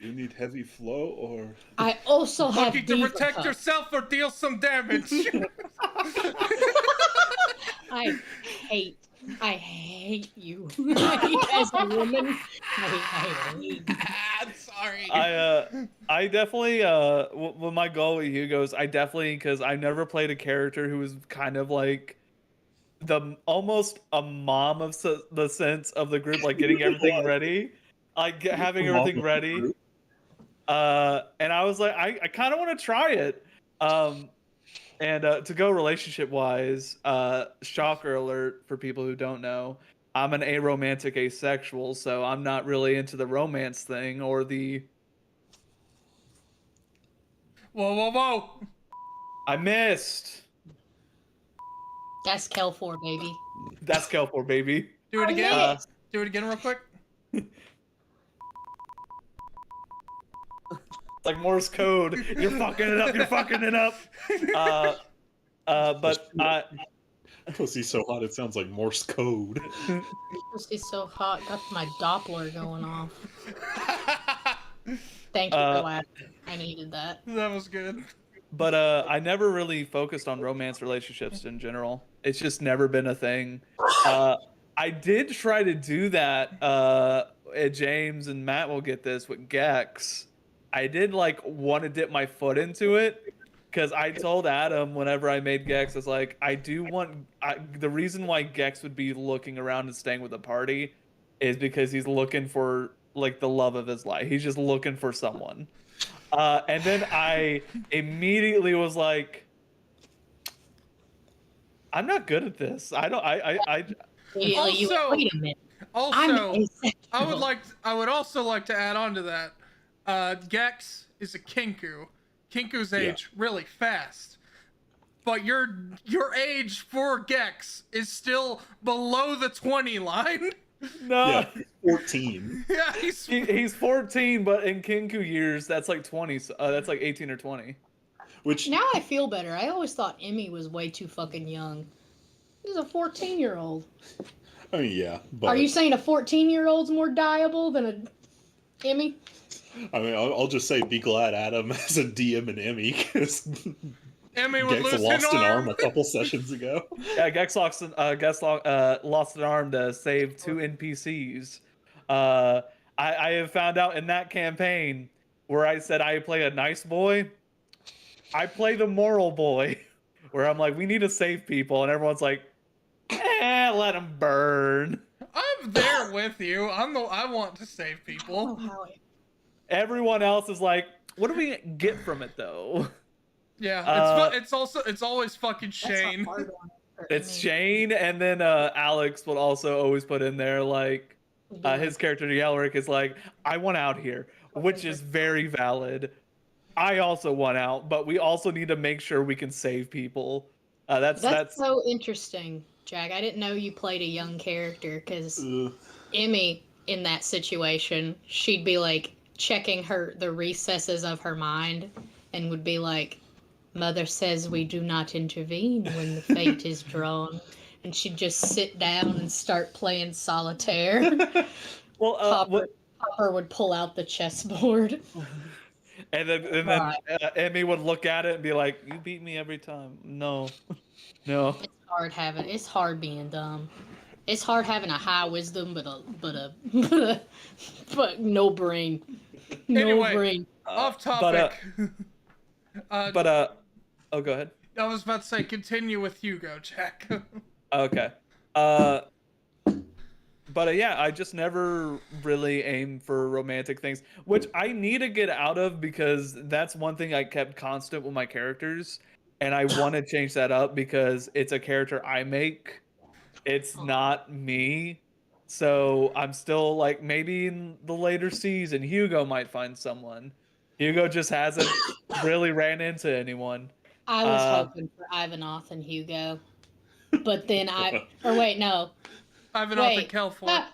You need heavy flow or I also have Lucky to Diva protect Cup. yourself or deal some damage. I hate you. As a woman, I hate you. I'm sorry. I definitely well, my goal with Hugo is I definitely, because I never played a character who was kind of like the almost a mom of the sense of the group, like getting everything ready, like having everything ready. And I was like, I kind of want to try it. And to go relationship wise, shocker alert for people who don't know, I'm an aromantic asexual, so I'm not really into the romance thing or the. Whoa, whoa, whoa. I missed. That's Kelfor, baby. That's Kelfor, baby. Do it again. Uh, Do it again real quick. It's like Morse code. You're fucking it up. You're fucking it up. But pussy so hot it sounds like Morse code. Pussy's so hot, got my Doppler going off. Thank you for laughing. I needed that. That was good. But I never really focused on romance relationships in general. It's just never been a thing. I did try to do that. James and Matt will get this with Gex. I did like want to dip my foot into it because I told Adam whenever I made Gex, I was like, I do want. The reason why Gex would be looking around and staying with the party is because he's looking for like the love of his life. He's just looking for someone. And then I immediately was like, I'm not good at this. I don't. Also- wait a minute. Also, I'm asexual. I would also like to add on to that. Gex is a Kinku. Kinku's age really fast. But your age for Gex is still below the 20 line. No. Yeah, 14. Yeah, He's 14, but in Kinku years, that's like 20. That's like 18 or 20. Which Now I feel better. I always thought Emmy was way too fucking young. He's a 14-year-old. I mean, yeah, but Are you saying a 14-year-old's more dieable than a Emmy? I mean, I'll just say, be glad Adam has a DM and Emmy because Emmy would Gex lose lost an an arm. arm a couple sessions ago. Yeah, Gex lost an arm to save 2 NPCs. I have found out in that campaign where I said I play a nice boy, I play the moral boy, where I'm like, we need to save people, and everyone's like, let them burn. I'm there with you. I want to save Oh, people. Howie. Everyone else is like, what do we get from it though? Yeah, it's always fucking That's a Shane. hard one for It's Emmy. Shane, and then Alex would also always put in there like his character Yelric is like, I want out here, which is very valid. I also want out, but we also need to make sure we can save people. That's so interesting, Jag. I didn't know you played a young character because Emmy in that situation, she'd be like checking the recesses of her mind and would be like, Mother says we do not intervene when the fate is drawn. And she'd just sit down and start playing solitaire. well, Popper would pull out the chessboard. and then Right. Emmy would look at it and be like, "You beat me every time." No. It's hard being dumb. It's hard having a high wisdom, but no brain. No Anyway. brain. Off topic. Oh, go ahead. I was about to say, continue with Hugo, Jack. Okay. But yeah, I just never really aim for romantic things, which I need to get out of because that's one thing I kept constant with my characters, and I want to change that up because it's a character I make. It's not me. So I'm still like, maybe in the later season, Hugo might find someone. Hugo just hasn't really ran into anyone. I was hoping for Ivanoth and Hugo. But then no. Ivanoth and Wait. Kelfor.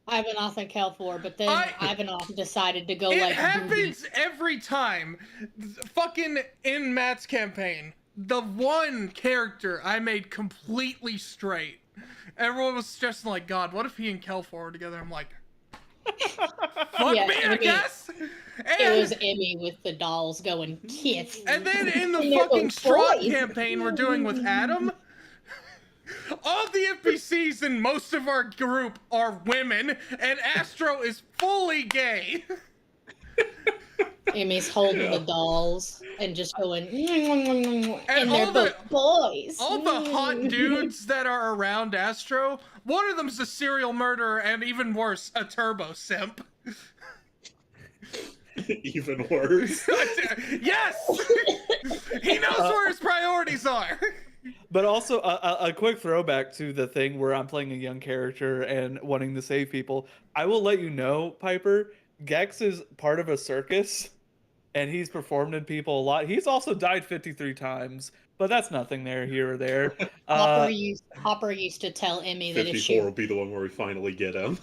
Ivanoth and Kelfor, but then Ivanoth decided to go It like happens every time. Fucking in Matt's campaign, the one character I made completely straight. Everyone was just like, God, what if he and Kelfor were together? I'm like, fuck Yeah, me, I I mean- guess. It was Emmy with the dolls going kiss. And then in the And they're fucking going, Strahd "Boys." campaign we're doing with Adam, all the NPCs in most of our group are women, and Astro is fully gay. Emmy's holding the dolls and just going, and And they're all the- both boys. All the hot dudes that are around Astro, one of them's a serial murderer, and even worse, a turbo simp. Even worse. Yes! He knows where his priorities are. But also a quick throwback to the thing where I'm playing a young character and wanting to save people. I will let you know, Piper, Gex is part of a circus, and he's performed in people a lot. He's also died 53 times, but that's nothing there, here or there. Hopper used to tell Emmy that if 54 will she be the one where we finally get him.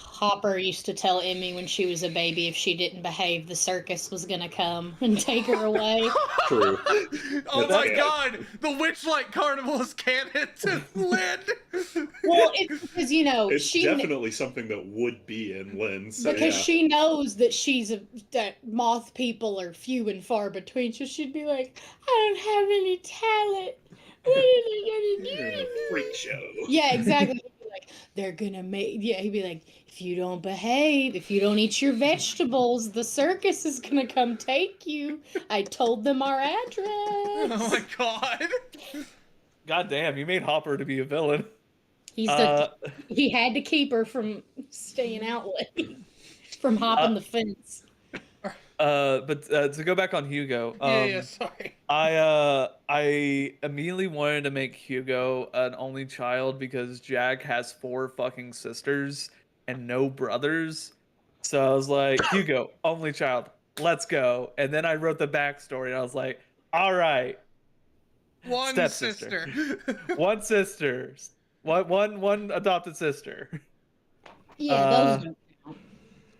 Hopper used to tell Emmy when she was a baby if she didn't behave, the circus was gonna come and take her away. True. Oh my Yeah. god, the Witchlight Carnival is canon to Lynn. Well, it's because It's she definitely something that would be in Lynn. So because yeah. she knows that that moth people are few and far between, so she'd be like, I don't have any talent. What are they You're gonna in do? a freak show. Yeah, exactly. He'd be like, they're gonna make. Yeah, he'd be like, if you don't behave, if you don't eat your vegetables, the circus is gonna come take you. I told them our address. Oh my god. God damn, you made Hopper to be a villain. He had to keep her from staying out late, from hopping the fence. But to go back on Hugo, Yeah, sorry. I immediately wanted to make Hugo an only child because Jack has 4 fucking sisters and no brothers. So I was like, Hugo, only child, let's go. And then I wrote the backstory and I was like, all right, One Stepsister. sister. one sister, one adopted sister. Yeah, those don't count.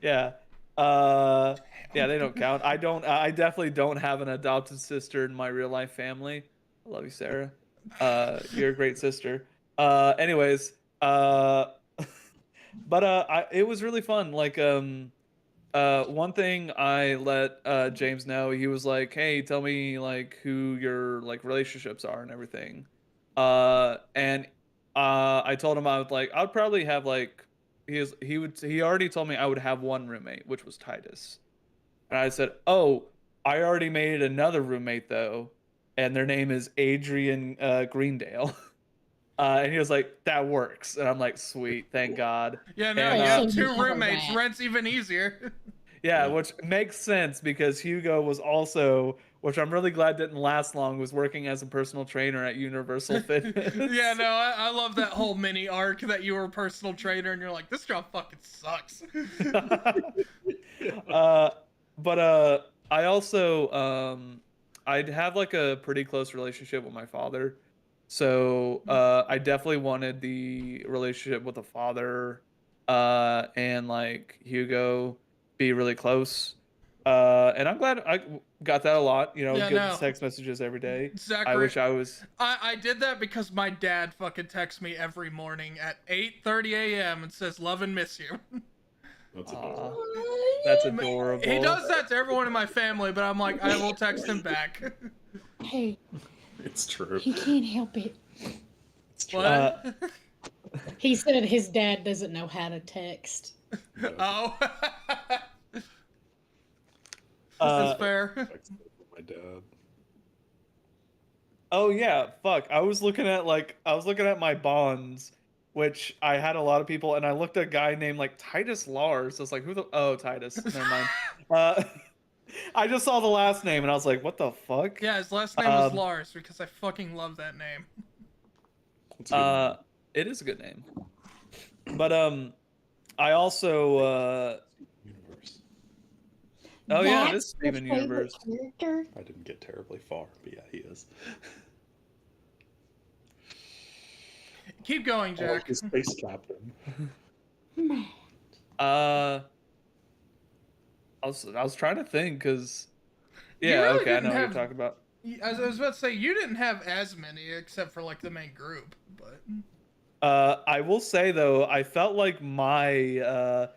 Yeah. Yeah, they don't count. I definitely don't have an adopted sister in my real life family. I love you, Sarah. You're a great sister. Anyways, but it was really fun. Like, one thing I let James know, he was like, "Hey, tell me like who your like relationships are and everything." And I told him I would probably have like he already told me I would have one roommate, which was Titus. And I said, "Oh, I already made another roommate though, and their name is Adrian Greendale." And he was like, "That works." And I'm like, "Sweet, thank God." Yeah, no, And, you uh, have So you 2 have a roommates. rat. Rent's even easier. Yeah, Yeah. which makes sense because Hugo was also, which I'm really glad didn't last long, was working as a personal trainer at Universal Fitness. Yeah, no, I love that whole mini arc that you were a personal trainer and you're like, this job fucking sucks. But I also I'd have like a pretty close relationship with my father. So I definitely wanted the relationship with the father and like Hugo be really close. And I'm glad I got that a lot, you know, Yeah, good no. text messages every day. Zachary, I wish I was I did that because my dad fucking texts me every morning at 8:30 a.m. and says, love and miss you. That's Aw, adorable. that's adorable. He does that to everyone in my family, but I'm like, I will text him back. Hey, It's true. he can't help it. It's true. What? He said his dad doesn't know how to text. Oh. Uh, That's fair. My dad. Oh yeah, fuck. I was looking at my bonds, which I had a lot of people, and I looked at a guy named like Titus Lars. I was like, who the? Oh, Titus. Never mind. I just saw the last name, and I was like, what the fuck? Yeah, his last name was Um, Lars because I fucking love that name. It's a good It is a good name. But I also universe. oh yeah, it That's is Steven your favorite Universe. character? I didn't get terribly far, but yeah, he is. Keep going, I like Jack. his space captain. I was trying to think because You yeah, really okay, I didn't know what have- you're talking about. I was about to say, you didn't have as many except for like the main group, but I will say though, I felt like my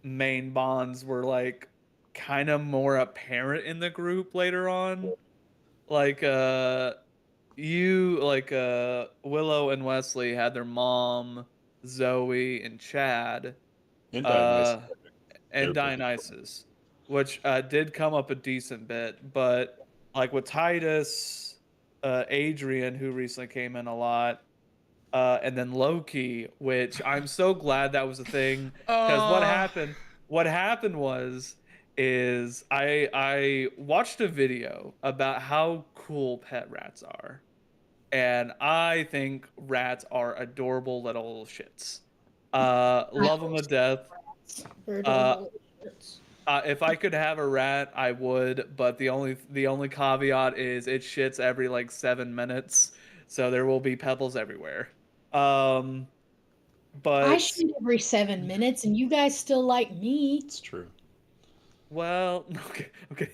main bonds were like kind of more apparent in the group later on. Like Willow and Wesley had their mom, Zoe, and Chad, And uh, Dionysus. and They're pretty Dionysus, which did come up a decent bit. But like with Titus, Adrian, who recently came in a lot, and then Loki, which I'm so glad that was a thing, because what happened was is I watched a video about how cool pet rats are, and I think rats are adorable little shits. Love them to death. They're Uh, adorable shits. if I could have a rat, I would, but the only caveat is it shits every like 7 minutes, so there will be pebbles everywhere. I But shoot every 7 minutes, and you guys still like me. It's true. well, okay.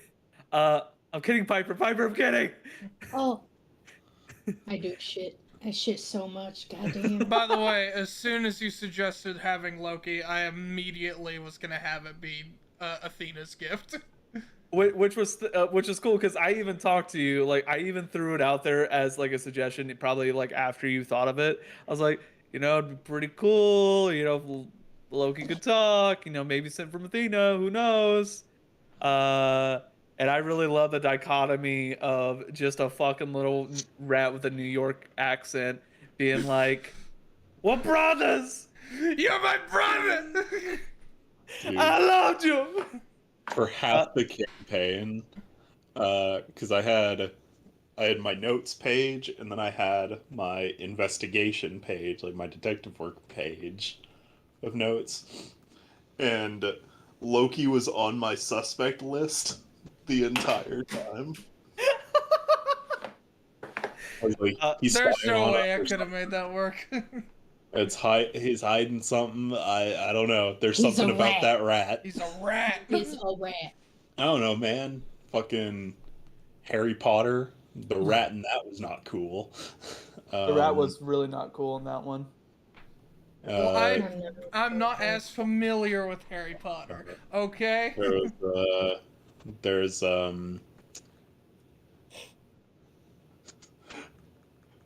I'm kidding, Piper. Piper, I'm kidding. Oh, I do shit. I shit so much. Goddamn. By the way, as soon as you suggested having Loki, I immediately was gonna have it be Athena's gift. Which is cool because I even talked to you, like I even threw it out there as like a suggestion, probably like after you thought of it. I was like, it'd be pretty cool, if Loki could talk, maybe sent from Athena, who knows? And I really love the dichotomy of just a fucking little rat with a New York accent being like, "What brothers? You're my brother. Dude, I loved you." for half the campaign, because I had my notes page, and then I had my investigation page, like my detective work page of notes, and Loki was on my suspect list the entire time. I was like, he's There's spying no on way I us or could have made that work. he's hiding something. I don't know. There's He's something a about rat. that rat. He's a rat. He's a rat. I don't know, man. Fucking Harry Potter. The rat in that was not cool. The rat was really not cool in that one. Well, Uh, I'm not as familiar with Harry Potter. Okay. there's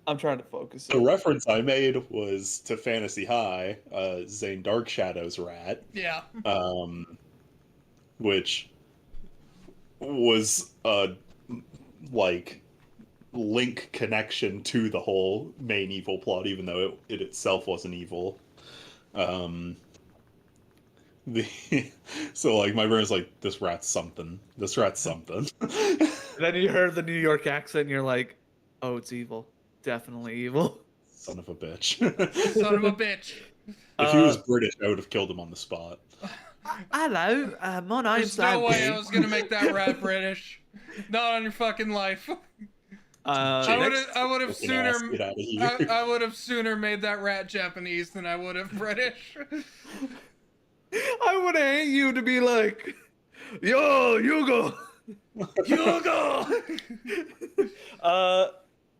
I'm trying to focus. the reference I made was to Fantasy High, Zane Dark Shadow's rat, Yeah. which was like link connection to the whole main evil plot, even though it itself wasn't evil. So like my brain's like, this rat's something. This rat's something. Then you heard the New York accent, and you're like, "Oh, it's evil. Definitely evil." Son of a bitch. Son of a bitch. If he was British, I would have killed him on the spot. Hello, my There's no way I was gonna make that rat British. Not on your fucking life. I would have Fucking ass, sooner. get out of here. I would have sooner made that rat Japanese than I would have British. I would hate you to be like, "Yo, Hugo, Hugo."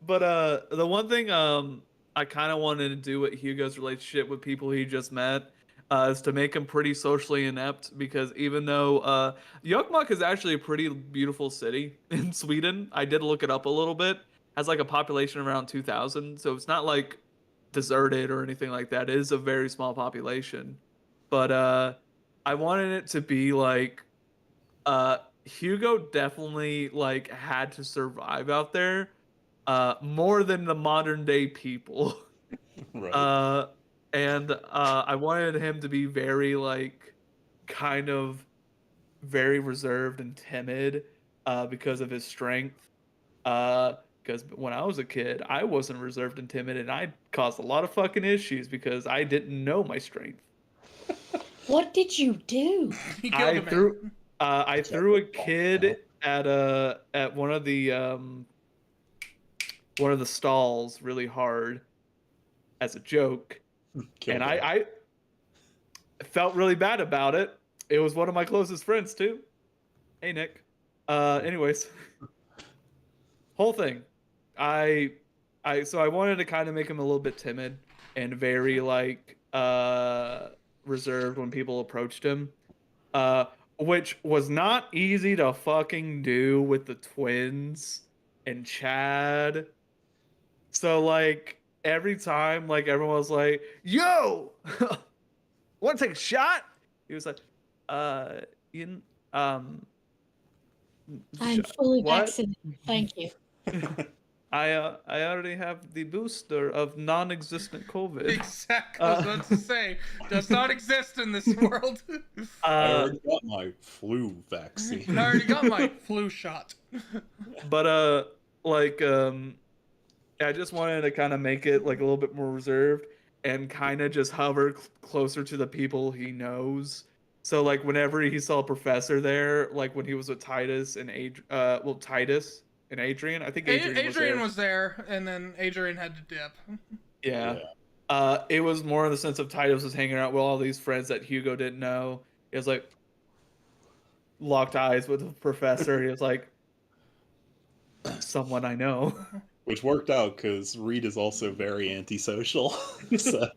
But the one thing I kind of wanted to do with Hugo's relationship with people he just met is to make him pretty socially inept, because even though Jokkmokk is actually a pretty beautiful city in Sweden, I did look it up a little bit, has like a population around 2,000, so it's not like deserted or anything like that. It is a very small population. But I wanted it to be like Hugo definitely like had to survive out there more than the modern day people. Right. And I wanted him to be very like kind of very reserved and timid because of his strength. Because when I was a kid, I wasn't reserved and timid, and I caused a lot of fucking issues because I didn't know my strength. What did you do? He killed a man. I threw a kid at one of the stalls really hard as a joke, Killed and him. I felt really bad about it. It was one of my closest friends too. Hey Nick. Anyways, whole thing. So I wanted to kind of make him a little bit timid and very like reserved when people approached him. which was not easy to fucking do with the twins and Chad. So like every time, like everyone was like, "Yo, want to take a shot?" He was like, you, um, I'm fully what? vaccinated. Thank you. I already have the booster of non-existent COVID." Exactly. I was about to say, does not exist in this world. I Uh, already got my flu vaccine. I already got my flu shot. but like I just wanted to kind of make it like a little bit more reserved and kind of just hover closer to the people he knows. So like whenever he saw Professor there, like when he was with Titus and Titus and Adrian, I think Adrian was there, and then Adrian had to dip. Yeah. It was more in the sense of Titus was hanging out with all these friends that Hugo didn't know. He was like locked eyes with the Professor. He was like, someone I know. Which worked out because Reed is also very antisocial. So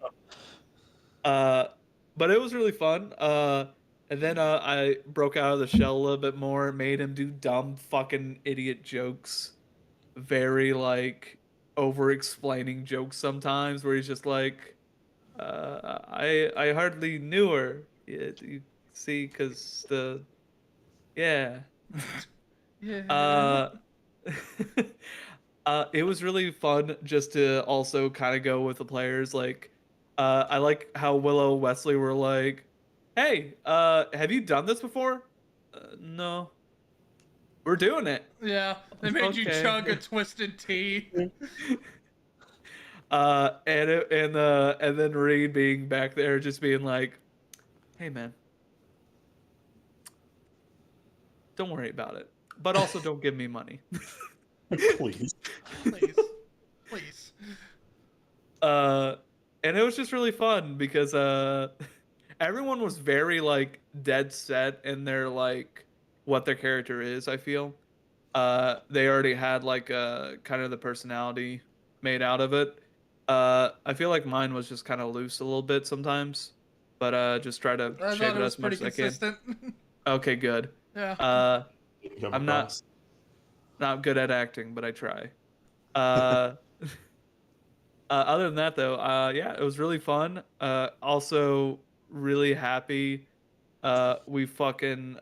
But it was really fun. And then I broke out of the shell a little bit more, made him do dumb fucking idiot jokes. Very like over explaining jokes sometimes where he's just like, I hardly knew her. You see, because yeah. Yeah. It was really fun just to also kind of go with the players. Like, I like how Willow and Wesley were like, "Hey, have you done this before?" No. We're doing it. Yeah, they made you Okay. chug a twisted tea. And then Reed being back there, just being like, "Hey, man, don't worry about it, but also don't give me money." please. Please. Please. And it was just really fun because everyone was very like dead set in their like what their character is. I feel they already had like kind of the personality made out of it. I feel like mine was just kind of loose a little bit sometimes, but just try to I shape thought it it was as much pretty as I can. consistent. Okay, good. Yeah. Come I'm not- across. Not good at acting, but I try. Other than that, though, yeah, it was really fun. Also, really happy. We fucking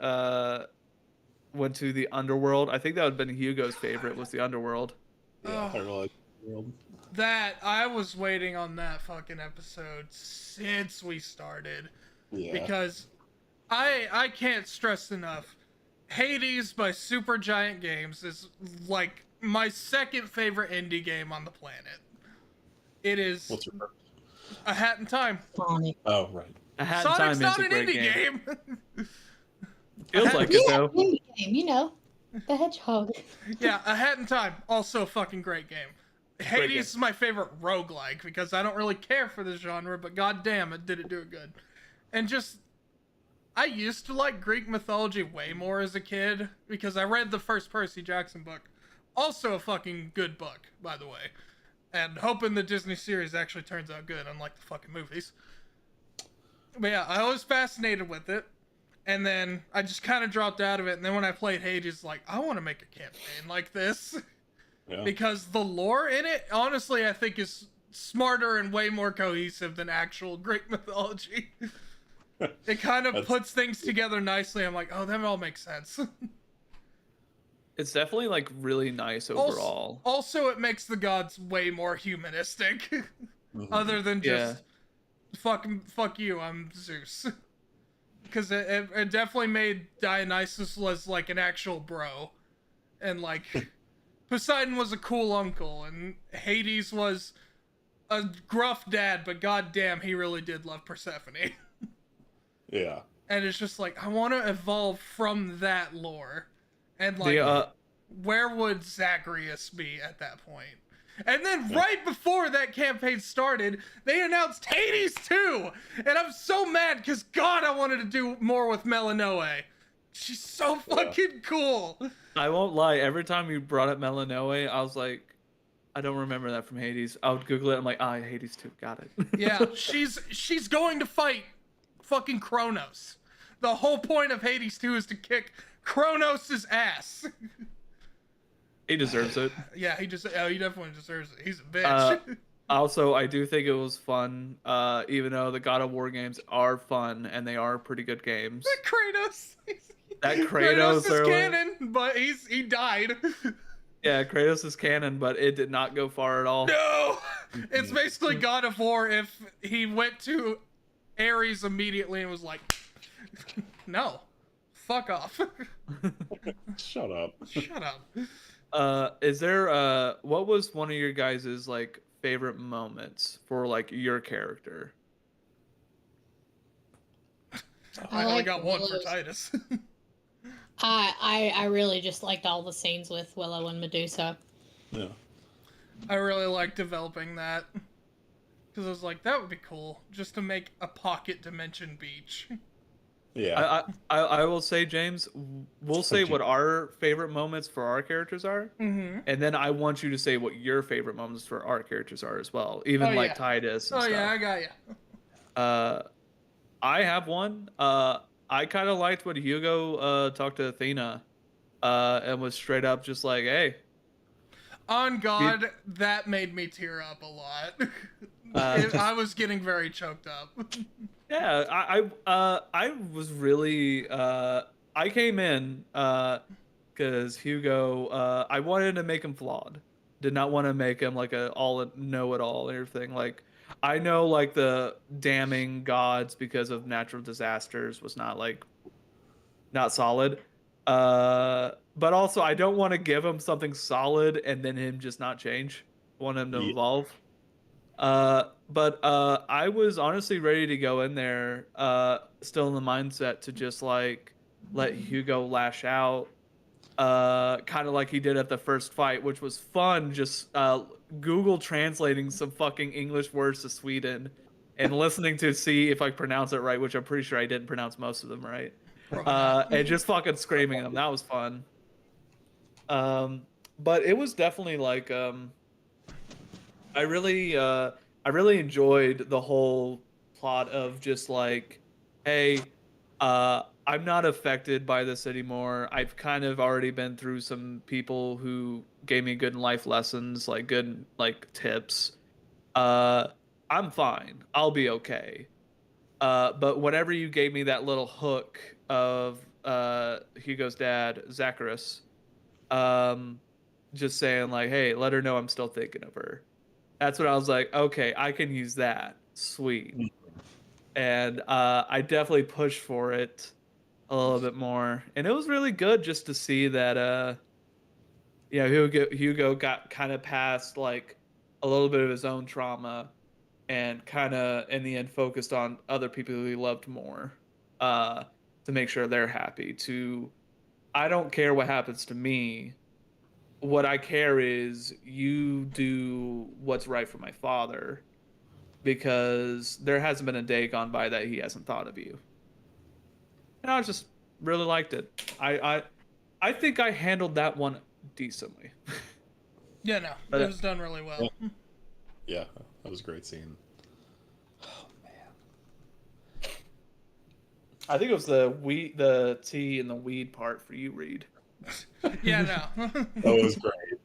went to the underworld. I think that would have been Hugo's favorite. Was the underworld? Yeah, Oh. I realized. World. That I was waiting on that fucking episode since we started. Yeah. Because I can't stress enough. Hades by Supergiant Games is like my second favorite indie game on the planet. It is What's your first? A Hat in Time. Sonic. Oh, right. A Hat in Sonic's Time not is a an great indie game. game. Feels like it Yeah, though. indie game, you know. The Hedgehog. Yeah, A Hat in Time, also a fucking great game. Hades game. is my favorite roguelike because I don't really care for the genre, but goddamn, it did it do it good. And just, I used to like Greek mythology way more as a kid because I read the first Percy Jackson book. Also a fucking good book, by the way. And hoping the Disney series actually turns out good, unlike the fucking movies. But yeah, I was fascinated with it. And then I just kind of dropped out of it. And then when I played Hades, like, I want to make a campaign like this. Yeah. Because the lore in it, honestly, I think is smarter and way more cohesive than actual Greek mythology. It kind of puts things together nicely. I'm like, oh, that all makes sense. It's definitely like really nice overall. Also, it makes the gods way more humanistic. Mhm. Other than Yeah. just, fuck you, I'm Zeus. Because it definitely made Dionysus was like an actual bro. And like, Poseidon was a cool uncle, and Hades was a gruff dad, but goddamn, he really did love Persephone. Yeah. And it's just like, I want to evolve from that lore. And like, The where would Zagreus be at that point? And then right before that campaign started, they announced Hades 2! And I'm so mad because God, I wanted to do more with Melanoe. She's so fucking cool. I won't lie. Every time you brought up Melanoe, I was like, I don't remember that from Hades. I would Google it. I'm like, Hades 2. Got it. Yeah, she's going to fight fucking Kronos. The whole point of Hades 2 is to kick Kronos' ass. He deserves it. Yeah, he definitely deserves it. He's a bitch. Also, I do think it was fun, even though the God of War games are fun and they are pretty good games. Kratos. That Kratos is early- canon, but he died. Yeah, Kratos is canon, but it did not go far at all. No! It's basically God of War if he went to Ares immediately and was like, no, fuck off. Shut up. Shut up. Is there what was one of your guys' like favorite moments for like your character? I only like got one for Willow's. Titus. I really just liked all the scenes with Willow and Medusa. Yeah. I really like developing that. Because I was like, that would be cool. Just to make a pocket dimension beach. Yeah. I will say, James, we'll say Okay. what our favorite moments for our characters are, Mm-hmm. and then I want you to say what your favorite moments for our characters are as well, even Oh, like yeah. Titus and Oh, stuff. yeah, I got you. I have one. I kind of liked when Hugo talked to Athena, and was straight up just like, "Hey, On God, that made me tear up a lot. I was getting very choked up. yeah." I was really I came in because Hugo. I wanted to make him flawed. Did not want to make him like a all know it all and everything. Like I know like the damning gods because of natural disasters was not solid. But also I don't want to give him something solid and then him just not change. I want him to Yeah. evolve. But I was honestly ready to go in there, still in the mindset to just like let Hugo lash out, kind of like he did at the first fight, which was fun. Just Google translating some fucking English words to Sweden and listening to see if I pronounce it right, which I'm pretty sure I didn't pronounce most of them right. And just fucking screaming them. That was fun. But it was definitely like I really enjoyed the whole plot of just like, hey, I'm not affected by this anymore. I've kind of already been through some people who gave me good life lessons, like good like tips. I'm fine. I'll be okay. But whenever you gave me that little hook of Hugo's dad, Zacharias, just saying like, hey, let her know I'm still thinking of her. That's when I was like, okay, I can use that. Sweet. And I definitely pushed for it a little bit more. And it was really good just to see that, Hugo got kind of past like a little bit of his own trauma and kind of in the end focused on other people who he loved more, to make sure they're happy. I don't care what happens to me. What I care is you do what's right for my father, because there hasn't been a day gone by that he hasn't thought of you. And I just really liked it. I think I handled that one decently. Yeah, no, But, it was done really well. Yeah, that was a great scene. Oh man. I think it was the tea and the weed part for you, Reed. Yeah, no. That was great.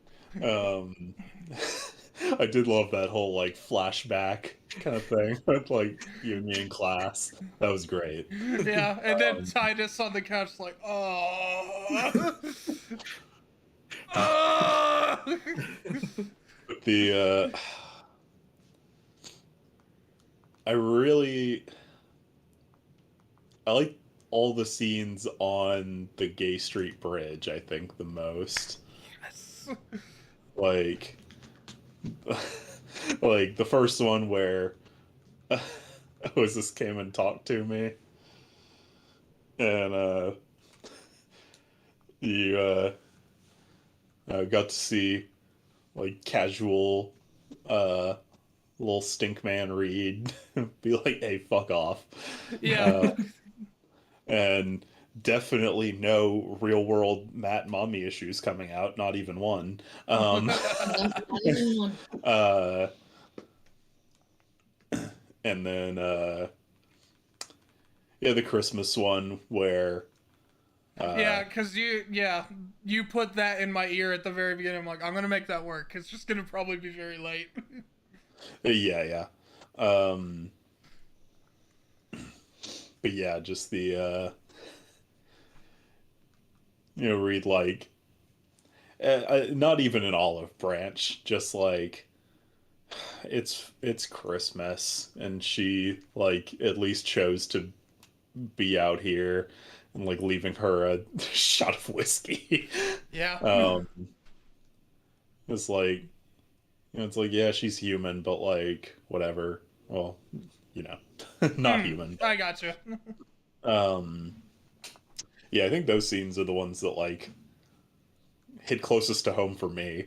I did love that whole like flashback kind of thing with like you and me in class. That was great. Yeah, and then Titus on the couch like, oh. Oh! But the I like all the scenes on the Gay Street Bridge, I think the most. Yes. Like like the first one where Oasis came and talked to me. And you got to see like casual little stink man Reed be like, hey, fuck off. Yeah. And definitely no real world Matt mommy issues coming out, not even one. And then Yeah, the Christmas one where. Yeah, because you put that in my ear at the very beginning. I'm like, I'm gonna make that work. It's just gonna probably be very late. Yeah. But yeah, just the read like not even an olive branch, just like it's Christmas and she like at least chose to be out here and like leaving her a shot of whiskey. Yeah. It's like it's like yeah, she's human, but like whatever. Well, not human. I got you. Yeah, I think those scenes are the ones that like hit closest to home for me.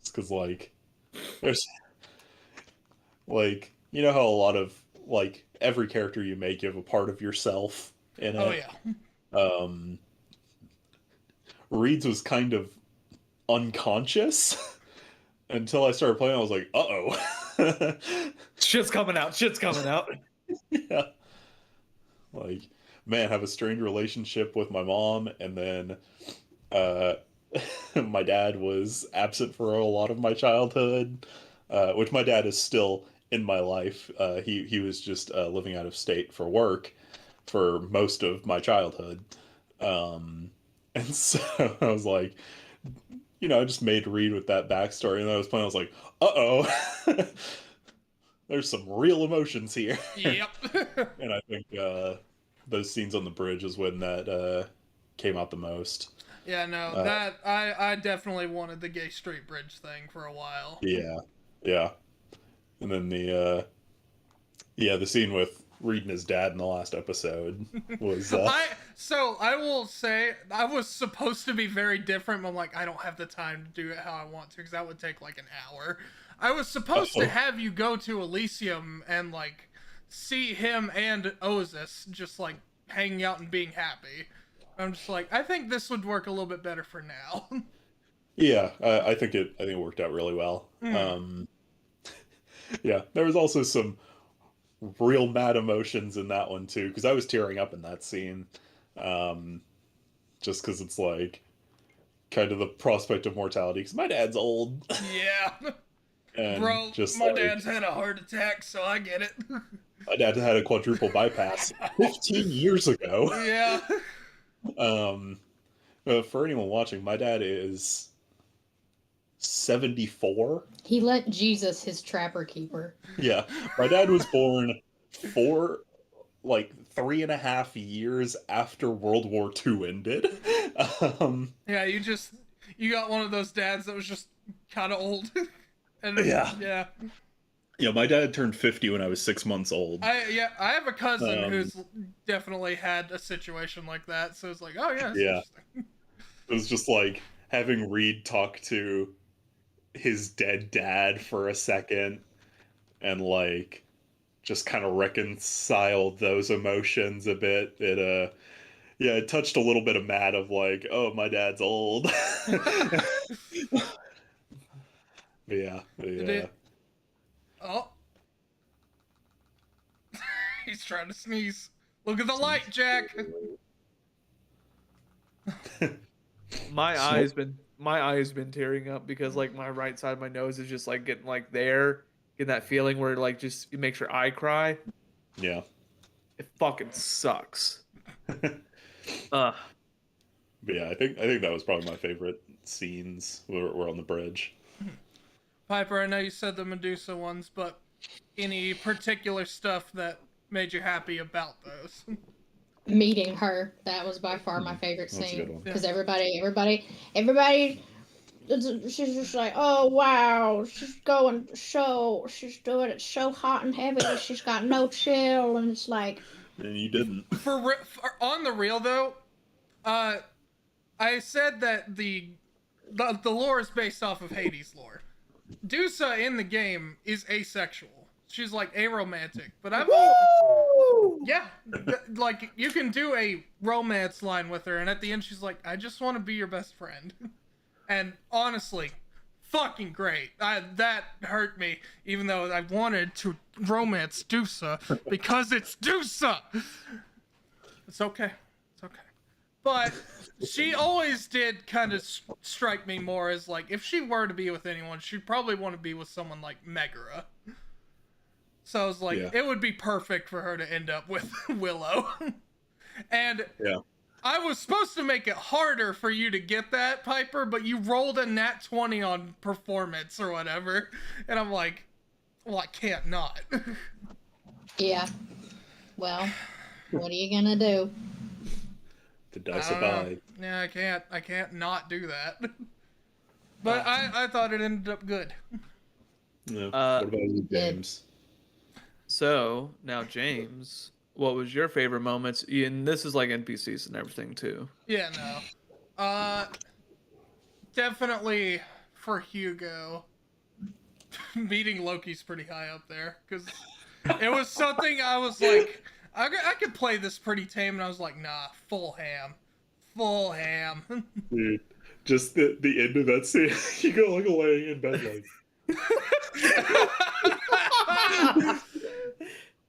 It's because like there's like how a lot of like every character you make, you have a part of yourself in it. Oh yeah. Reed's was kind of unconscious until I started playing. I was like, uh-oh. Shit's coming out. Shit's coming out. Yeah. Like, man, have a strained relationship with my mom, and then my dad was absent for a lot of my childhood, which my dad is still in my life. He was just living out of state for work for most of my childhood. And so I was like, I just made Reed with that backstory, and I was playing, I was like, uh-oh. There's some real emotions here. Yep. And I think those scenes on the bridge is when that came out the most. Yeah, no, that I definitely wanted the gay straight bridge thing for a while. Yeah. And then the scene with Reed and his dad in the last episode was. I will say I was supposed to be very different, but I'm like, I don't have the time to do it how I want to because that would take like an hour. I was supposed to have you go to Elysium and like see him and Ozus just like hanging out and being happy. I'm just like, I think this would work a little bit better for now. Yeah, I think it worked out really well. Yeah, there was also some real mad emotions in that one too, because I was tearing up in that scene, just because it's like kind of the prospect of mortality. Because my dad's old. Yeah. And bro, just my like, dad's had a heart attack, so I get it. my dad had a quadruple bypass 15 years ago. Yeah. For anyone watching, my dad is 74. He let Jesus his trapper keeper. Yeah, my dad was born 3.5 years after World War II ended. Yeah, you got one of those dads that was just kind of old. And Yeah. Yeah, my dad turned 50 when I was 6 months old. I have a cousin who's definitely had a situation like that, so it's like, oh yeah, It was just like having Reed talk to his dead dad for a second and like just kind of reconcile those emotions a bit. It touched a little bit of Matt of like, oh, my dad's old. Yeah. Oh. He's trying to sneeze. Look at the light, Jack. My eyes been tearing up because like my right side of my nose is just like getting like getting that feeling where like just it makes your eye cry. Yeah. It fucking sucks. But yeah, I think that was probably my favorite scenes were on the bridge. Piper, I know you said the Medusa ones, but any particular stuff that made you happy about those? Meeting her, that was by far my favorite That's a good scene one. because everybody, she's just like, oh wow, she's doing it so hot and heavy, she's got no chill, and it's like, And you didn't. For on the real though, I said that the lore is based off of Hades lore. Dusa in the game is asexual. She's like aromantic, but like you can do a romance line with her, and at the end she's like, "I just want to be your best friend." And honestly, fucking great. That hurt me, even though I wanted to romance Dusa because it's Dusa. It's okay. It's okay. But she always did kind of strike me more as like, if she were to be with anyone, she'd probably want to be with someone like Megara. So I was like, it would be perfect for her to end up with Willow. And I was supposed to make it harder for you to get that, Piper, but you rolled a nat 20 on performance or whatever. And I'm like, well, I can't not. Yeah. Well, what are you gonna do? The dice abide. Yeah, I can't not do that. But I thought it ended up good. Yeah. What about you, James? So now, James, what was your favorite moments? And this is like NPCs and everything too. Yeah, no. Definitely for Hugo, meeting Loki's pretty high up there because it was something I was like, I could play this pretty tame, and I was like, nah, full ham. Dude, just the end of that scene, Hugo like laying in bed like.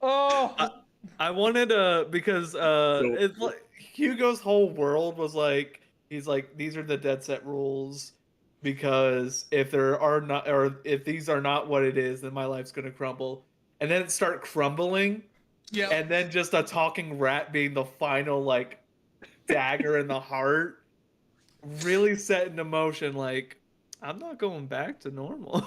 Oh, I wanted because it's like Hugo's whole world was like, he's like, these are the dead set rules, because if there are not, or if these are not what it is, then my life's gonna crumble, and then it start crumbling, and then just a talking rat being the final like dagger in the heart, really set into motion. Like, I'm not going back to normal.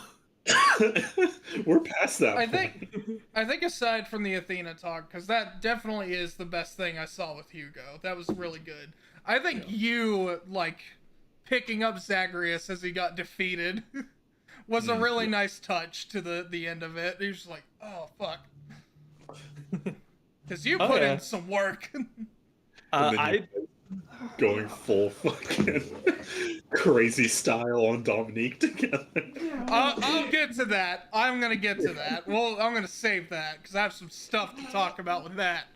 We're past that. I think aside from the Athena talk, because that definitely is the best thing I saw with Hugo. That was really good. I think you like picking up Zagreus as he got defeated was a really nice touch to the end of it. He was just like, oh fuck, because you put in some work. Going full fucking crazy style on Dominique together. I'll get to that. I'm gonna get to that. Well, I'm gonna save that because I have some stuff to talk about with that.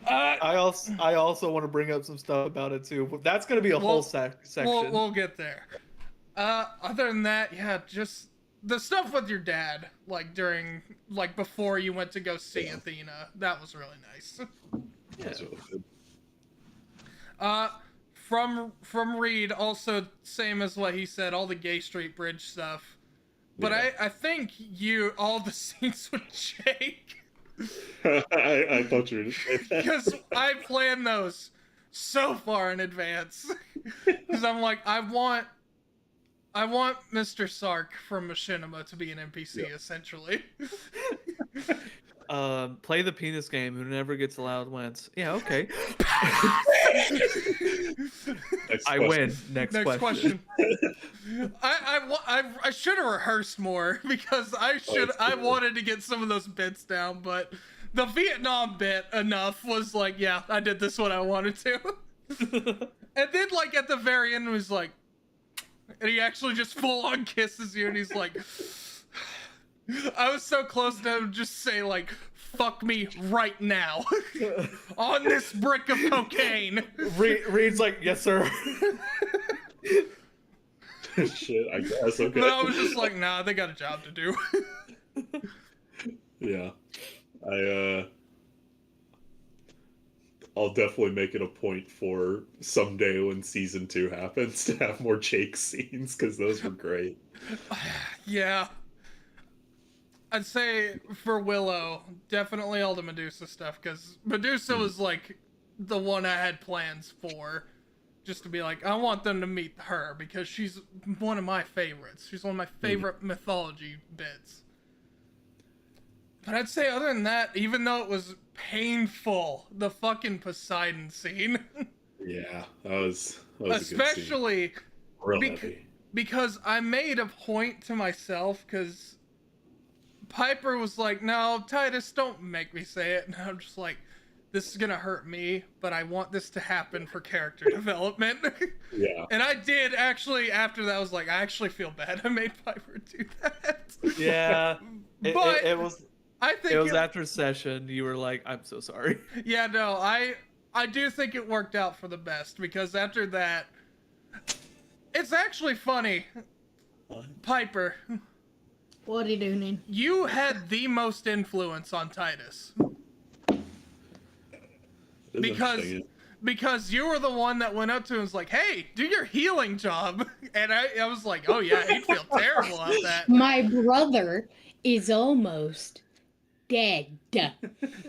I also want to bring up some stuff about it too, but that's gonna be a whole section. We'll get there. Other than that, yeah, just the stuff with your dad, like before you went to go see Athena, that was really nice. That's really good. From Reed, also same as what he said, all the Gay Street Bridge stuff. But I think all the scenes with Jake. I thought you were just saying that. Because I planned those so far in advance. Because I'm like, I want Mr. Sark from Machinima to be an NPC, essentially. Play the penis game. Who never gets allowed wins. Yeah, okay. I win. Next question. I should have rehearsed more because I wanted to get some of those bits down, but the Vietnam bit enough was like, yeah, I did this when I wanted to. And then like at the very end it was like, and he actually just full on kisses you, and he's like, I was so close to him just say like, fuck me right now on this brick of cocaine. Reed's like, yes sir. Shit, I guess. Okay. But I was just like, nah, they got a job to do. Yeah. I'll definitely make it a point for someday when season 2 happens to have more Jake scenes, because those were great. Yeah. I'd say for Willow, definitely all the Medusa stuff, because Medusa was like the one I had plans for. Just to be like, I want them to meet her, because she's one of my favorites. She's one of my favorite mythology bits. But I'd say other than that, even though it was painful, the fucking Poseidon scene. Yeah, that was especially a good scene. Real heavy. Because I made a point to myself, because Piper was like, no, Titus, don't make me say it. And I'm just like, this is gonna hurt me, but I want this to happen for character development. Yeah. And I did actually, after that, I was like, I actually feel bad I made Piper do that. Yeah. But it was... I think it was after session. You were like, "I'm so sorry." Yeah, no, I do think it worked out for the best, because after that, it's actually funny. Piper, What are you doing? you had the most influence on Titus. It is interesting. Because you were the one that went up to him and was like, hey, do your healing job. And I was like, oh yeah, he'd feel terrible about that. My brother is almost dead. Yeah,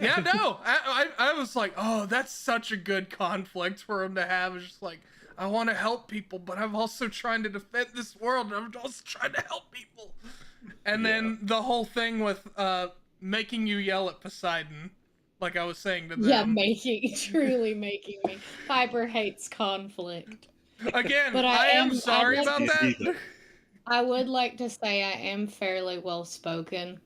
no. I was like, oh, that's such a good conflict for him to have. It's just like, I want to help people, but I'm also trying to defend this world, and I'm also trying to help people. And then the whole thing with making you yell at Poseidon, like I was saying to them. Yeah, truly making me. Piper hates conflict. Again, But I am I'd sorry like about that. I would like to say I am fairly well spoken.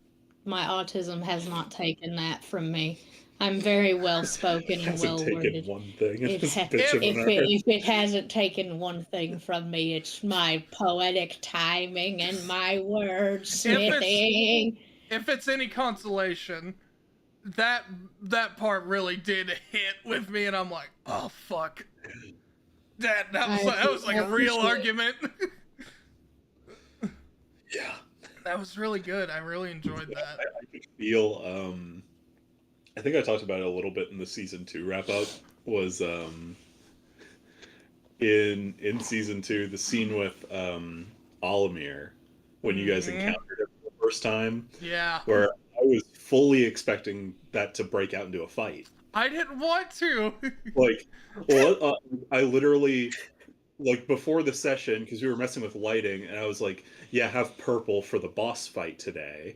My autism has not taken that from me. I'm very well spoken and Hasn't well taken worded. one thing. It's If bitch of an art. it hasn't taken one thing from me, it's my poetic timing and my wordsmithing. If it's any consolation, that part really did hit with me, and I'm like, oh fuck. That was like a real argument. Yeah. That was really good. I really enjoyed that. I could feel I think I talked about it a little bit in the season 2 wrap up was in season 2 the scene with Olimir when you guys encountered him for the first time, Yeah. where I was fully expecting that to break out into a fight. I didn't want to. Like, I literally, like, before the session, because we were messing with lighting, and I was like, yeah, have purple for the boss fight today.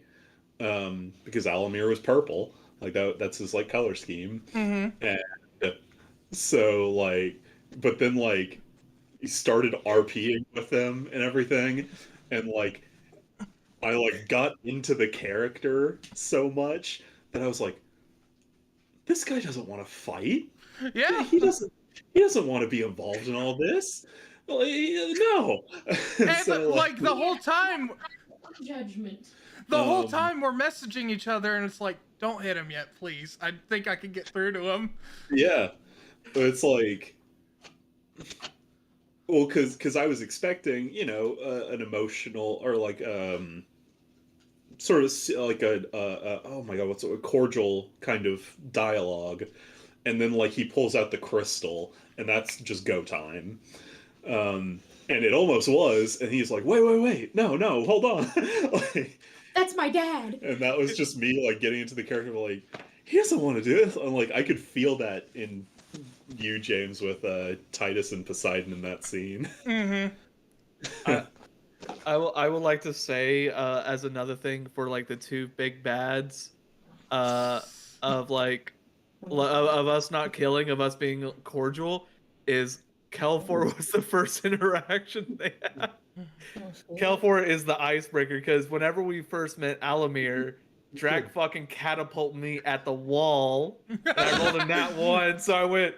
Because Alamir was purple. Like, that's his, like, color scheme. Mm-hmm. And so, like, but then, like, he started RPing with them and everything, and, like, I, like, got into the character so much that I was like, this guy doesn't want to fight. Yeah. He doesn't want to be involved in all this. Well, no. And So, like the whole time, Judgment. the whole time we're messaging each other, and it's like, don't hit him yet, please. I think I can get through to him. yeah, but it's like, well, because I was expecting, you know, an emotional or like sort of like a oh my god, what's a cordial kind of dialogue, and then like he pulls out the crystal, and that's just go time. And it almost was, and he's like, wait, no, hold on. Like, That's my dad. and that was just me like getting into the character, like, he doesn't want to do it. And like I could feel that in you, James, with Titus and Poseidon in that scene. Mm-hmm. I would like to say as another thing for like the two big bads of like of us not killing, of us being cordial, is Kelfor was the first interaction they had. Kelfor is the icebreaker because whenever we first met Alamir, Drac fucking catapulted me at the wall, and I rolled a nat 1, so I went,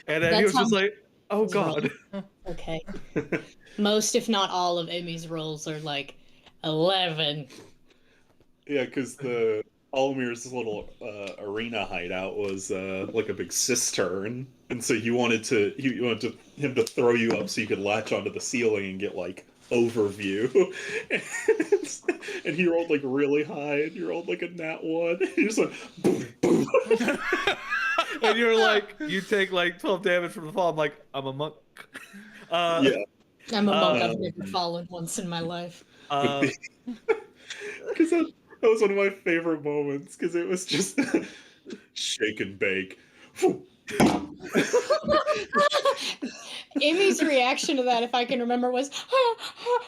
and then he was just like, "Oh god." Okay. Most, if not all, of Emmy's rolls are like 11. Yeah, because the Almir's little arena hideout was like a big cistern, and so you wanted him to throw you up so you could latch onto the ceiling and get like overview. And he rolled like really high, and you rolled like a nat 1. And you just went boom, boom. And you're like, you take like 12 damage from the fall. I'm like, I'm a monk. Yeah, I'm a monk. I've never fallen once in my life. because that was one of my favorite moments, because it was just shake and bake. Emmy's reaction to that, if I can remember, was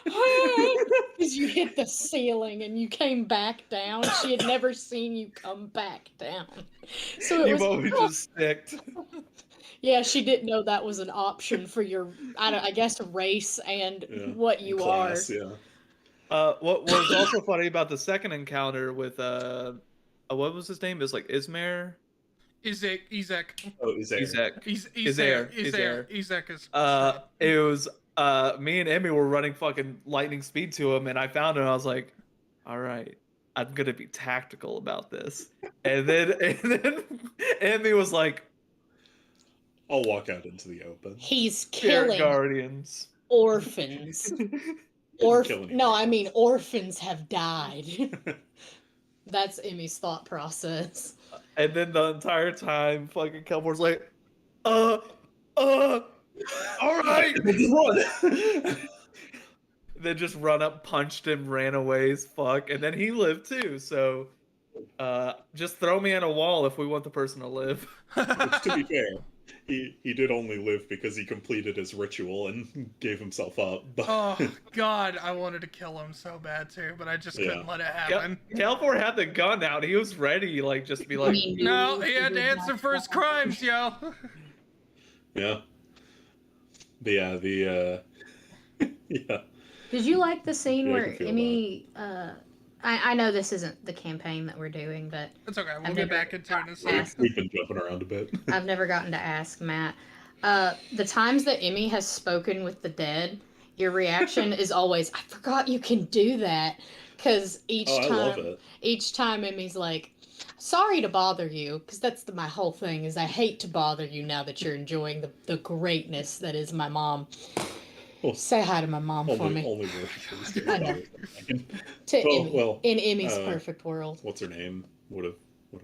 because you hit the ceiling and you came back down. She had never seen you come back down. So it You've was, always just sticked. yeah, she didn't know that was an option for your, I guess, race and Yeah, what you class, are. yeah. What was also funny about the second encounter with what was his name? It was like Ismare. Izek. Oh, Isaiah. Izek. Izek is. It was me and Emmy were running fucking lightning speed to him, and I found him. And I was like, "All right, I'm gonna be tactical about this." And then Emmy was like, I'll walk out into the open. He's Spirit killing guardians. orphans. Killing No, I mean orphans have died. That's Emmy's thought process. And then the entire time, fucking Kelpor's like, all right. Run! Then just run up, punched him, ran away as fuck, and then he lived too. So, just throw me on a wall if we want the person to live. Which, to be fair, he did only live because he completed his ritual and gave himself up. But Oh God, I wanted to kill him so bad too, but I just couldn't let it happen. Kelpor had the gun out. He was ready, like, just be like, No, he had to answer for his crimes, yo. yeah. But yeah, the yeah. Did you like the scene Yeah, I where can feel Emmy? I know this isn't the campaign that we're doing, but It's okay. We'll I've get never- back into it in a second. We've been jumping around a bit. I've never gotten to ask Matt. The times that Emmy has spoken with the dead, your reaction is always, "I forgot you can do that," because I love it. each time Emmy's like, "Sorry to bother you," because that's my whole thing is I hate to bother you now that you're enjoying the greatness that is my mom. Well, Say hi to my mom for Only me. worshippers. I know. To Well, Emmy, well, in Emmy's uh, perfect world. What's her name? Would have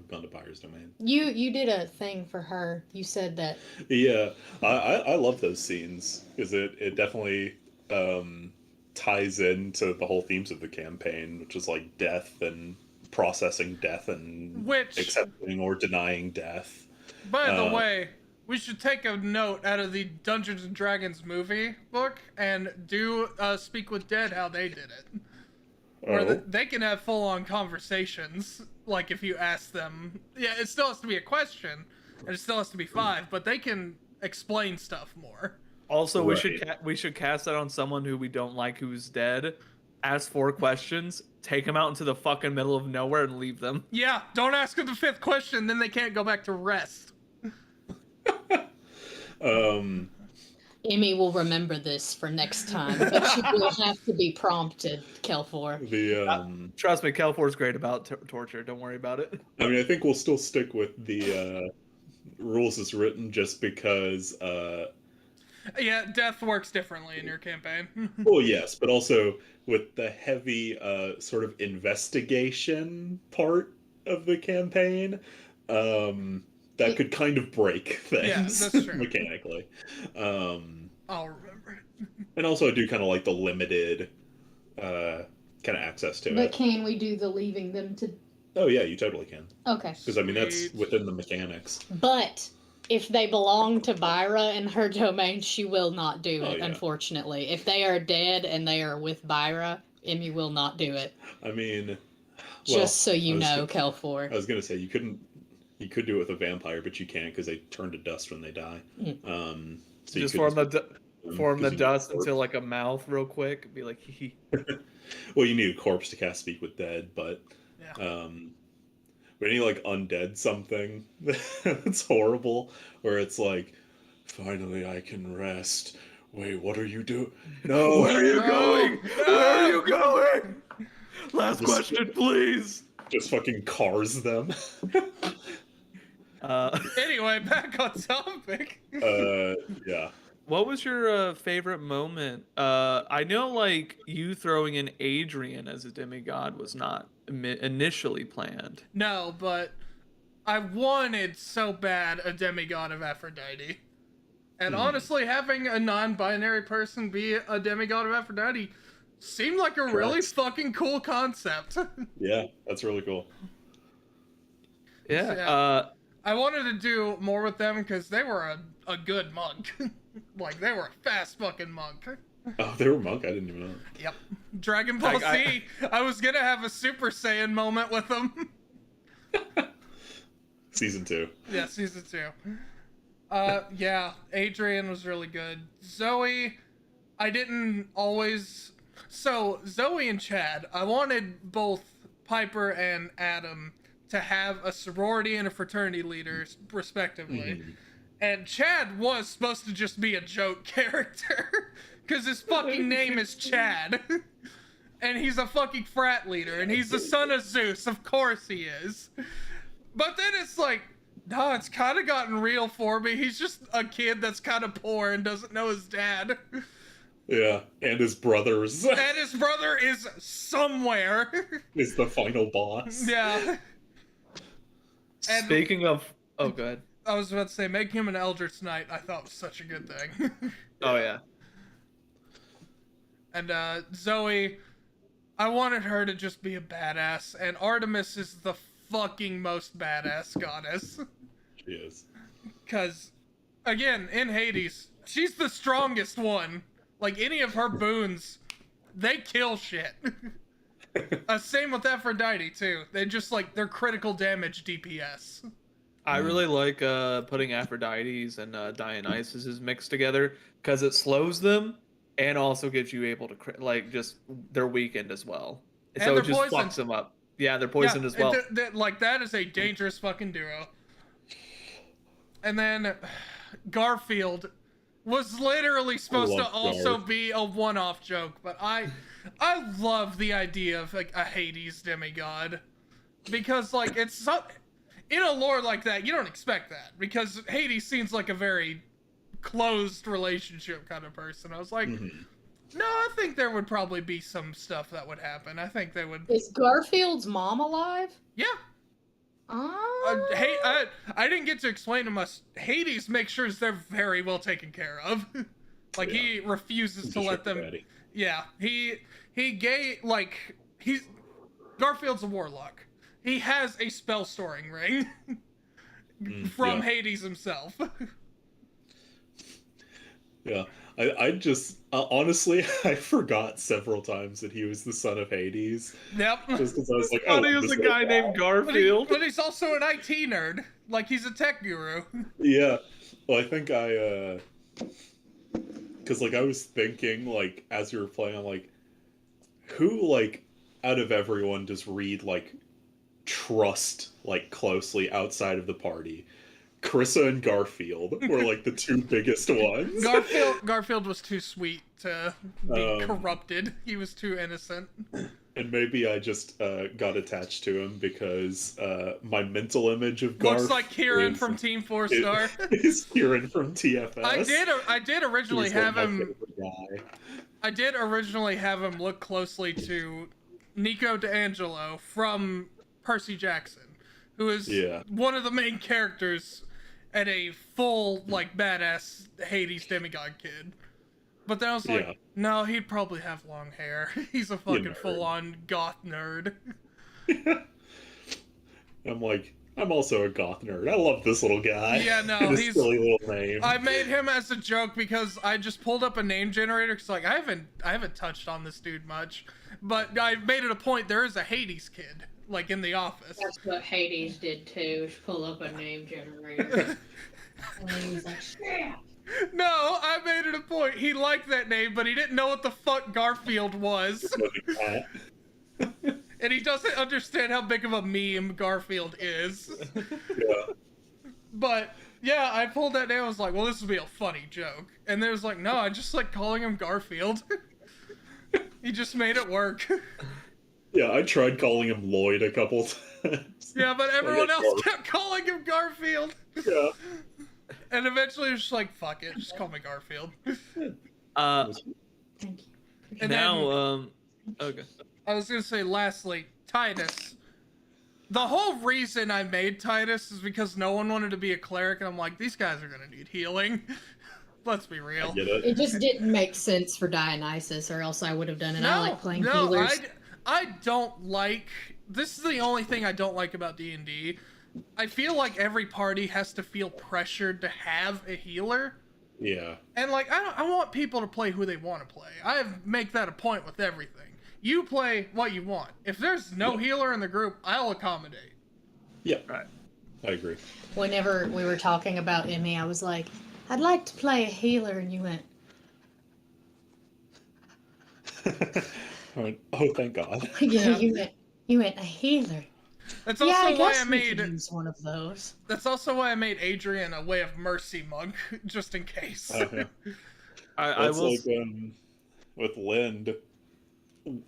gone to Buyer's Domain. You did a thing for her. You said that. Yeah, I love those scenes because it definitely ties into the whole themes of the campaign, which is like death and processing death and Which- accepting or denying death. By the way, we should take a note out of the Dungeons and Dragons movie book and do Speak with Dead how they did it. Where Oh, they can have full-on conversations, like if you ask them. Yeah, it still has to be a question, and it still has to be 5, but they can explain stuff more. Also, Right. we should cast that on someone who we don't like who's dead. Ask 4 questions, take them out into the fucking middle of nowhere, and leave them. Yeah, don't ask them the 5th question, then they can't go back to rest. Emmy will remember this for next time, but she will have to be prompted, Kelfor. the Trust me, Kelfor's great about torture. Don't worry about it. I mean, I think we'll still stick with the rules as written, just because. Yeah, death works differently in your campaign. Well, yes, but also with the heavy sort of investigation part of the campaign, that could kind of break things that's true. mechanically. I'll remember. And also I do kind of like the limited kind of access to But it. can we do the leaving them to? Oh yeah, you totally can. Okay. Because I mean that's Sweet. within the mechanics. But if they belong to Byra and her domain, she will not do Oh, it, yeah. unfortunately. If they are dead and they are with Byra, Emmy will not do it. I mean, Just so you I was know, gonna- Kelfor. I was gonna say you could do it with a vampire, but you can't because they turn to dust when they die. So you Just could form the 'cause you need a dust corpse. into like a mouth real quick. Be like, hee hee. Well, you need a corpse to cast Speak with Dead, but Yeah. when you like undead something, it's horrible. Where it's like, finally I can rest. Wait, what are you doing? No, Where are you No! going? No! Where are you going? Last Just- question, please. just fucking cars them. Anyway, back on topic. Yeah. What was your favorite moment? I know, like, you throwing in Adrian as a demigod was not initially planned. No, but I wanted so bad a demigod of Aphrodite. And honestly, having a non-binary person be a demigod of Aphrodite seemed like a really Correct. fucking cool concept. Yeah, that's really cool. Yeah. Yeah. I wanted to do more with them because they were a good monk. Like, they were a fast fucking monk. Oh, they were monk. I didn't even know. Yep. Dragon Ball I- Z. I was gonna have a Super Saiyan moment with them. Season 2. Yeah, season 2. Yeah, Adrian was really good. Zoe, I didn't always. So, Zoe and Chad, I wanted both Piper and Adam to have a sorority and a fraternity leader, respectively. And Chad was supposed to just be a joke character, because his fucking name is Chad. And he's a fucking frat leader, and he's the son of Zeus, of course he is. But then it's like, No, it's kind of gotten real for me. He's just a kid that's kind of poor and doesn't know his dad. Yeah, and his brothers And his brother is somewhere. is the final boss. Yeah. And Speaking of, oh, go ahead. I was about to say, making him an Eldritch Knight, I thought was such a good thing. Oh yeah. And Zoe, I wanted her to just be a badass, and Artemis is the fucking most badass goddess. She is. Because, again, in Hades, she's the strongest one. Like, any of her boons, they kill shit. Same with Aphrodite, too. They just, like, they're critical damage DPS. I really like putting Aphrodite's and Dionysus's mixed together because it slows them and also gives you able to like just they're weakened as well. And So they're it just poisoned. fucks them up. Yeah, they're poisoned as well. Like, that is a dangerous fucking duo. And then Garfield was literally supposed to love also Garf. be a one-off joke, but I love the idea of like a Hades demigod. Because like it's so in a lore like that, you don't expect that because Hades seems like a very closed relationship kind of person. I was like, no, I think there would probably be some stuff that would happen. I think they would. Is Garfield's mom alive? Yeah. Oh. Hey, I didn't get to explain to us. Hades makes sure they're very well taken care of. Like he refuses to let them. Daddy. Yeah, he he's Garfield's a warlock. He has a spell storing ring from yeah. Hades himself. Yeah, I just honestly I forgot several times that he was the son of Hades. Yep. Just because I was like, Thought oh, he was this a guy named Garfield. But he's also an IT nerd. Like he's a tech guru. Yeah. Well, I think because like I was thinking like as you were playing, I'm like, who like out of everyone does Reed like trust like closely outside of the party? Carissa and Garfield were like the two biggest ones. Garfield was too sweet to be corrupted. He was too innocent. And maybe I just got attached to him because my mental image of Garf Looks like Kieran is- from Team 4-Star. is Kieran from TFS. I did originally He's, like, have my him. favorite guy. I did originally have him look closely to Nico D'Angelo from Percy Jackson, who is Yeah. one of the main characters and a full like badass Hades demigod kid. But then I was like, Yeah. no, he'd probably have long hair. He's a fucking nerd. full-on goth nerd. I'm like, I'm also a goth nerd. I love this little guy. Yeah, no, And his he's- silly little name. I made him as a joke because I just pulled up a name generator because like I haven't touched on this dude much, but I made it a point there is a Hades kid like in the office. That's what Hades did too, is pull up a name generator. And he was like, snap! No, I made it a point. He liked that name, but he didn't know what the fuck Garfield was, and he doesn't understand how big of a meme Garfield is. Yeah. But yeah, I pulled that name. I was like, well, this would be a funny joke, and there's like, no, I just like calling him Garfield. He just made it work. Yeah, I tried calling him Lloyd a couple times. Yeah, but everyone Like, else kept calling him Garfield. Yeah. And eventually it was just like, fuck it, just call me Garfield. Thank you. And Now, okay. I was gonna say lastly, Titus. The whole reason I made Titus is because no one wanted to be a cleric, and I'm like, these guys are gonna need healing. Let's be I real. get it. It just didn't make sense for Dionysus, or else I would have done it. I like playing healers. I don't like. This is the only thing I don't like about D&D. I feel like every party has to feel pressured to have a healer. Yeah. And like I want people to play who they want to play. I make that a point with everything. You play what you want. If there's no healer in the group, I'll accommodate. Yeah. Right. I agree. Whenever we were talking about Emmy, I was like, I'd like to play a healer, and you went, I went, oh, thank God. yeah, you went a healer. That's Yeah, also I why guess I we could made. use one of those. That's also why I made Adrian a Way of Mercy monk, just in case. Yeah. I That's will. like with Lind,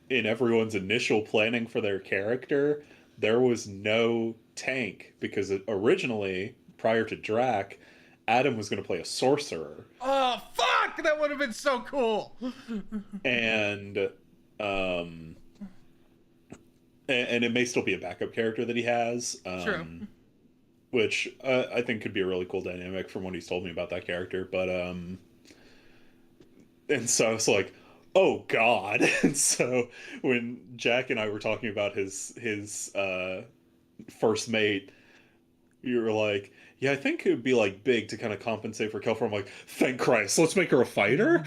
in everyone's initial planning for their character, there was no tank because originally prior to Drac, Adam was going to play a sorcerer. Oh fuck! That would have been so cool. And and it may still be a backup character that he has. True. Which I think could be a really cool dynamic from what he's told me about that character. But and so I was like, oh god. And so when Jack and I were talking about his first mate, you were like, yeah, I think it would be like big to kind of compensate for Kelfor. I'm like, thank Christ, let's make her a fighter.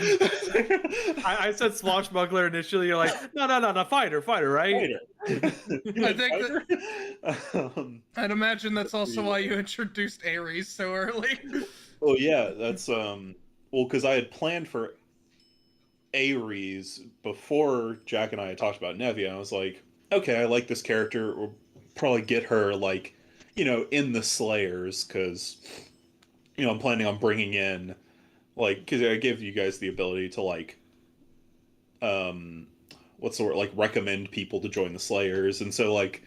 I said swashbuckler initially. You're like, no, fighter, right? Fighter. I think I'd imagine that's also why you introduced Ares so early. Well, yeah, that's well, because I had planned for Ares before Jack and I had talked about Nevia. I was like, okay, I like this character. We'll probably get her like, you know, in the Slayers, because, you know, I'm planning on bringing in, like, because I give you guys the ability to, like, what's the word, like, recommend people to join the Slayers, and so, like,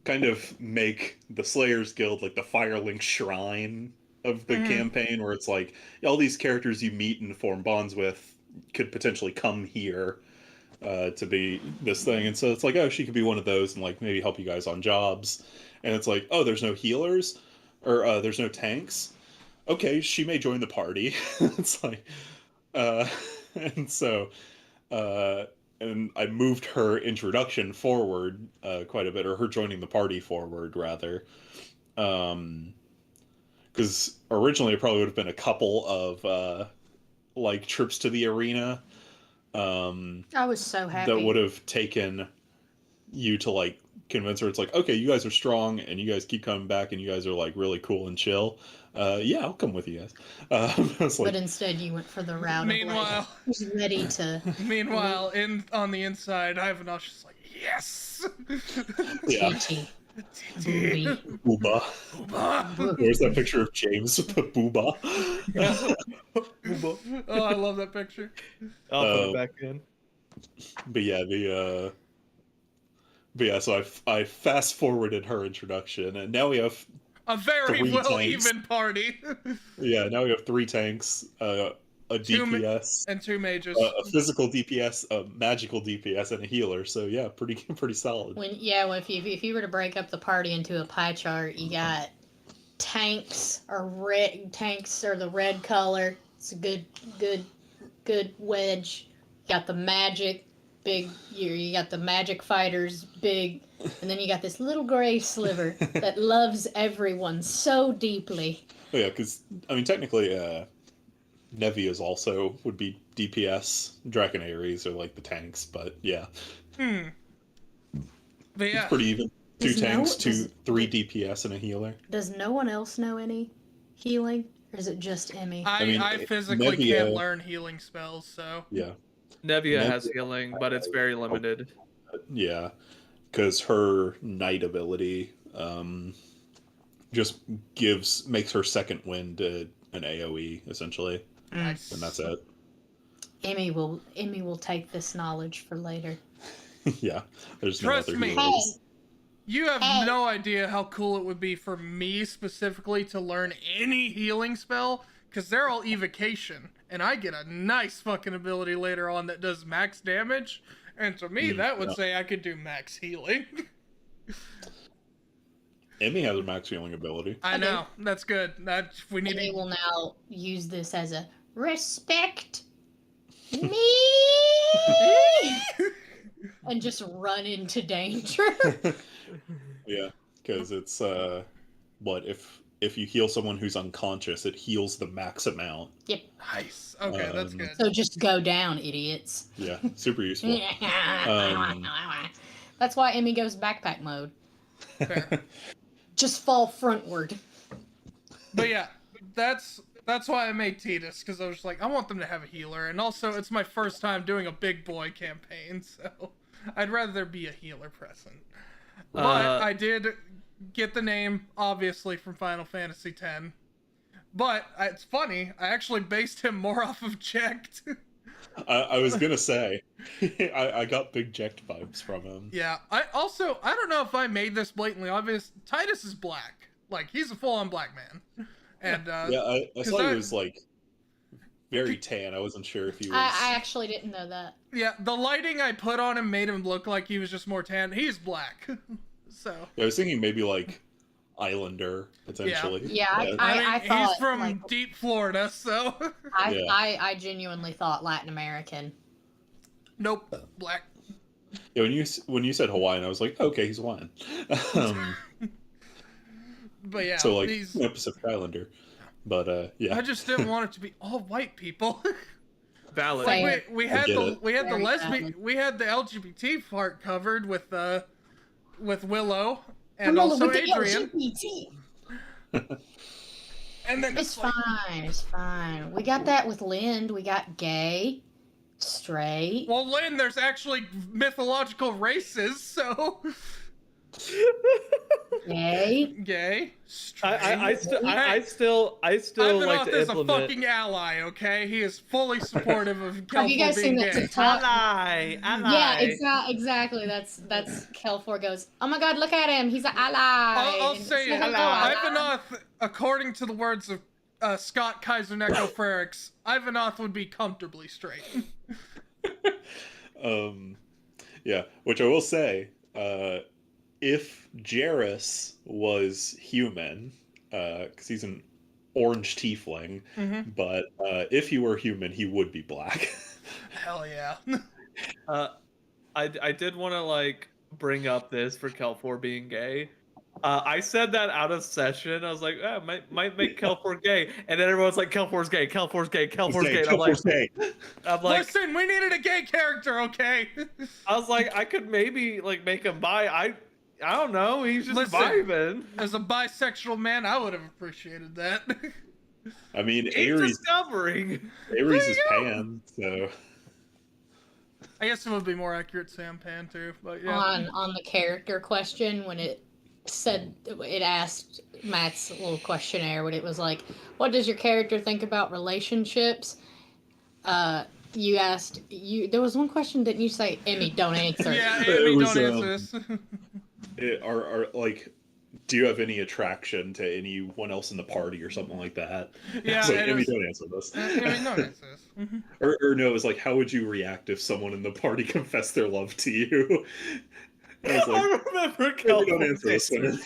kind of make the Slayers Guild, like, the Firelink shrine of the campaign, where it's like, all these characters you meet and form bonds with could potentially come here to be this thing, and so it's like, oh, she could be one of those and, like, maybe help you guys on jobs. And it's like, oh, there's no healers, or there's no tanks. Okay, she may join the party. It's like, and so, and I moved her introduction forward quite a bit, or her joining the party forward, rather. Because originally it probably would have been a couple of, like, trips to the arena. I was so happy. That would have taken you to, like, convince her. It's like, okay, you guys are strong and you guys keep coming back and you guys are like really cool and chill. Yeah, I'll come with you guys. But instead you went for the route Meanwhile, of like, ready to meanwhile, on the inside, Ivanhoe's just like, yes. Yeah. TT. Booba. There's that picture of James with the Booba. Booba. Oh, I love that picture. I'll put it back in. But yeah, so I fast forwarded her introduction, and now we have A very 3 well tanks. even party. Yeah, now we have 3 tanks, a DPS, And 2 mages. a physical DPS, a magical DPS, and a healer. So yeah, pretty solid. Well, if you were to break up the party into a pie chart, you got tanks are the red color. It's a good wedge. You got the magic big. You got the magic fighters big, and then you got this little gray sliver that loves everyone so deeply. Oh yeah, because I mean technically, Nevia's also would be DPS. Drac and Ares are like the tanks, but yeah, But yeah, it's pretty even. 2 Does tanks, does- 3 DPS, and a healer. Does no one else know any healing, or is it just Emmy? I mean, physically Nevia- can't learn healing spells, so Yeah, Nevia Nevia- has healing, but it's very limited. yeah, because her knight ability just makes her second wind an AOE essentially, nice. and that's it. Emmy will take this knowledge for later. Yeah, there's Trust no other me. healers. You have no idea how cool it would be for me specifically to learn any healing spell, because they're all evocation, and I get a nice fucking ability later on that does max damage, and to me that would say I could do max healing. Emmy has a max healing ability. I know, that's good. We need Emmy to... will now use this as a respect me and just run into danger. Yeah, because it's what if you heal someone who's unconscious, it heals the max amount. Yep. Nice. Okay, that's good. So just go down, idiots. Yeah, super useful. That's why Emmy goes backpack mode. Fair. Just fall frontward. But yeah, that's why I made Titus, because I was just like, I want them to have a healer, and also it's my first time doing a big boy campaign, so I'd rather there be a healer present. But I did get the name, obviously, from Final Fantasy X. But it's funny, I actually based him more off of Checked. I was gonna say, I got big Jekt vibes from him. Yeah, I don't know if I made this blatantly obvious. Titus is black. Like he's a full-on black man. And Yeah, I 'cause saw he was like very tan. I wasn't sure if he was. I actually didn't know that. yeah, the lighting I put on him made him look like he was just more tan. He's black. So I was thinking maybe like Islander potentially. Yeah, I mean, I he's thought, from like- deep Florida, so Yeah. I genuinely thought Latin American. nope, black. Yeah, when you said Hawaiian, I was like, okay, he's Hawaiian. um, But yeah, so like these. Pacific Islander. But yeah, I just didn't want it to be all white people. Valid. Same. Like we had get the it. we had the Very lesbian valid. we had the LGBT part covered with Willow and also Adrian. And then It's fine. It's fine. We got that with Lind. We got gay, straight. Well, Lynn, there's actually mythological races, so Gay. gay, straight. I still Ivanoff like to is a implement. fucking ally, okay? He is fully supportive of Have you Kelfor guys being seen that gay. TikTok? Ally. Yeah, exactly. That's Kelfor goes, oh my god, look at him. He's an ally. I'll And say it's it. like, "Oh, ally." Ivanoff, according to the words of Scott Kaiser Neko Frericks, Ivanoff would be comfortably straight. yeah. Which I will say, if Jarrus was human, because he's an orange tiefling, Mhm. but if he were human, he would be black. Hell yeah. I did want to like bring up this for Kelfor being gay. I said that out of session. I was like, might make Kelfor gay, and then everyone's like, Kelfor's gay, Kelfor's gay, Kelfor's gay. And I'm like, Listen, we needed a gay character, okay? I was like, I could maybe like make him bi. I don't know. He's just Listen. vibing. As a bisexual man, I would have appreciated that. I mean, He's Ares discovering. is Pan, so I guess it would be more accurate Sam Pan too, but yeah. On the character question, when it asked Matt's little questionnaire, when it was like, what does your character think about relationships? You asked, there was one question, didn't you say, Emmy, don't answer? Yeah, It Amy, was, don't answer this. are like, do you have any attraction to anyone else in the party or something like that? Yeah, It's like, it Amy, was- don't answer this. Amy, don't answer this. Mhm. Or no, it was like, how would you react if someone in the party confessed their love to you? And I was like, I remember Amy, don't Kelfor. answer this one.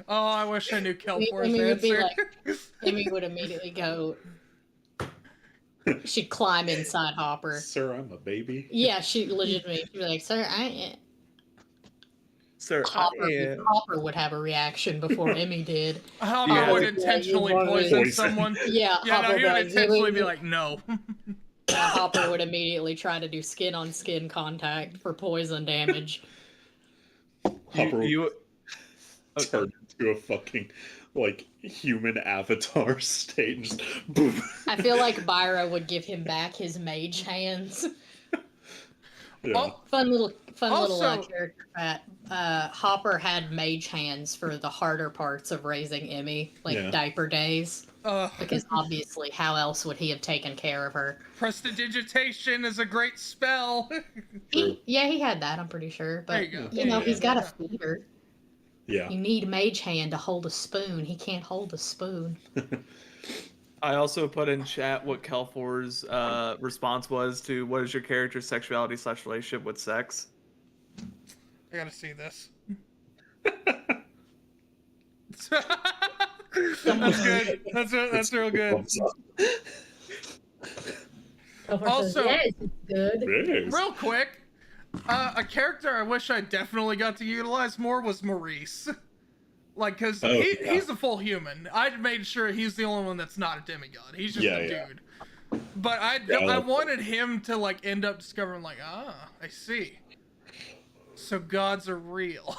Oh, I wish I knew Kelfor's Amy would be answer. like, Emmy would immediately go, she'd climb inside Hopper. Sir, I'm a baby. Yeah, she legitimately, she'd be like, sir, Sir, Hopper would have a reaction before Emmy did. Hopper Yeah. would Yeah, intentionally you wanted- poison Poison. someone. Yeah, Yeah, no, Hopper he would would intentionally be like, no. Hopper would immediately try to do skin-on-skin contact for poison damage. Hopper you turned into a fucking like human avatar state and just boom. I feel like Byra would give him back his mage hands. Yeah. Oh, Fun little Also- character fact. Hopper had mage hands for the harder parts of raising Emmy, like Yeah. diaper days, because obviously, how else would he have taken care of her? prestidigitation is a great spell. Yeah, he had that. I'm pretty sure, There but you go. you Yeah, know, yeah, he's got yeah. a feeder. Yeah. You need mage hand to hold a spoon. He can't hold a spoon. I also put in chat what Kelfor's response was to what is your character's sexuality / relationship with sex. I gotta see this. That's good. That's real good. Also- yes, it's good. Yes. Real quick, a character I wish I definitely got to utilize more was Maurice. Like, because Oh, yeah. he's a full human. I made sure he's the only one that's not a demigod. He's just a Yeah. dude. But I like wanted him to, like, end up discovering, like, I see. So gods are real.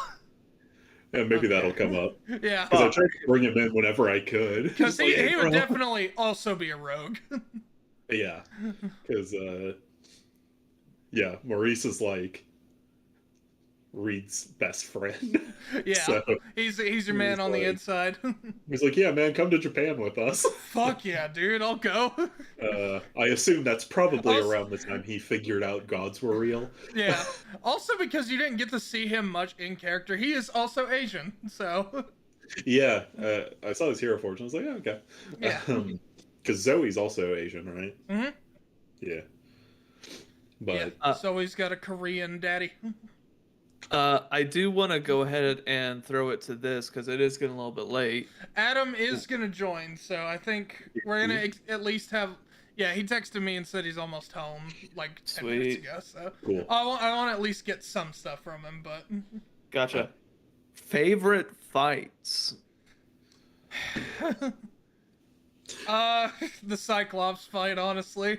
Yeah, maybe that'll come up. Yeah. Because I tried to bring him in whenever I could. Because Just like, he would bro. definitely also be a rogue. Yeah. Because, yeah, Maurice is like Reed's best friend. Yeah. So He's your man he's on the like- inside. he's like, yeah, man, come to Japan with us. Fuck yeah, dude. I'll go. I assume that's probably Also- around the time he figured out gods were real. Yeah. Also, because you didn't get to see him much in character, he is also Asian. So, Yeah, I saw his Hero Forge and I was like, oh, okay. Yeah. Because Zoe's also Asian, right? Mhm. Yeah. Yeah. But So he's got a Korean daddy. I do want to go ahead and throw it to this because it is getting a little bit late. Adam is gonna join, so I think we're gonna at least have. Yeah, he texted me and said he's almost home, like 10 minutes Sweet. ago. So cool. I want to at least get some stuff from him. But Gotcha. Favorite fights? the Cyclops fight, honestly,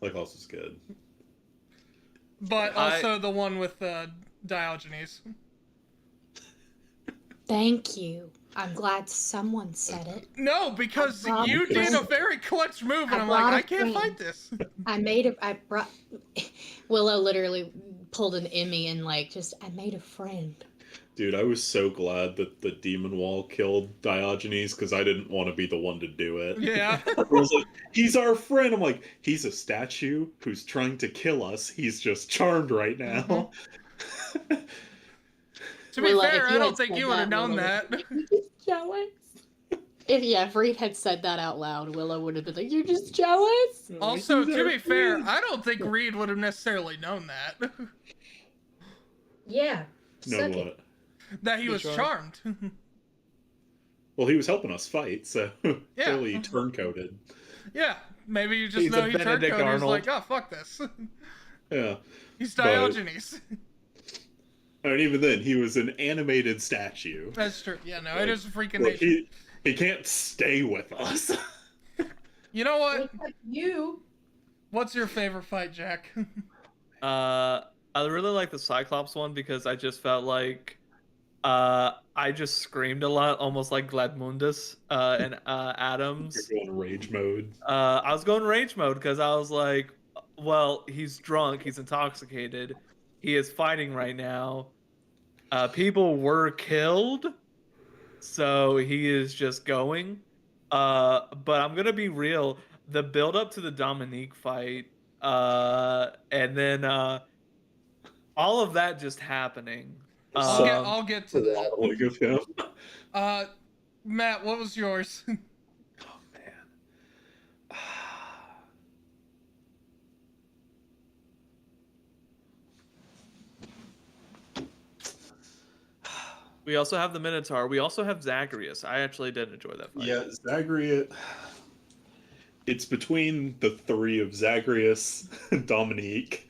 Cyclops is good. but also the one with Diogenes. Thank you. I'm glad someone said it. No, because I you brought did a a very clutch move, and I I'm like, brought a I can't friend. fight this. I brought Willow literally pulled an Emmy and like just I made a friend. Dude, I was so glad that the demon wall killed Diogenes because I didn't want to be the one to do it. Yeah. I was like, he's our friend. I'm like, he's a statue who's trying to kill us. He's just charmed right now. To be Willow, fair, if I you don't had think said you would have that, known Willow that. would be like, "You're just jealous." If Reed had said that out loud, Willow would have been like, "You're just jealous." Also, to be fair, I don't think Reed would have necessarily known that. Yeah. No, Suck it. what? That he was charmed. Well, he was helping us fight, so Yeah. clearly he turncoated. Yeah, maybe you just He's know a he turned Benedict code and he's Arnold. like, oh, fuck this. Yeah. He's But- Diogenes. And even then, he was an animated statue. That's true. Yeah, no, it Like, is a freaking Look, nation. he can't stay with us. You know what? Except you. What's your favorite fight, Jack? I really like the Cyclops one because I just felt like I just screamed a lot, almost like Gladmundus and Adams. You're going rage mode. I was going rage mode because I was like, well, he's drunk, he's intoxicated, he is fighting right now. People were killed, so he is just going. But I'm gonna be real. The build up to the Dominique fight, and then all of that just happening. I'll get to that. Like of him. Matt, what was yours? Oh man. We also have the Minotaur. We also have Zagreus. I actually did enjoy that fight. Yeah, Zagreus. It's between the three of Zagreus, Dominique,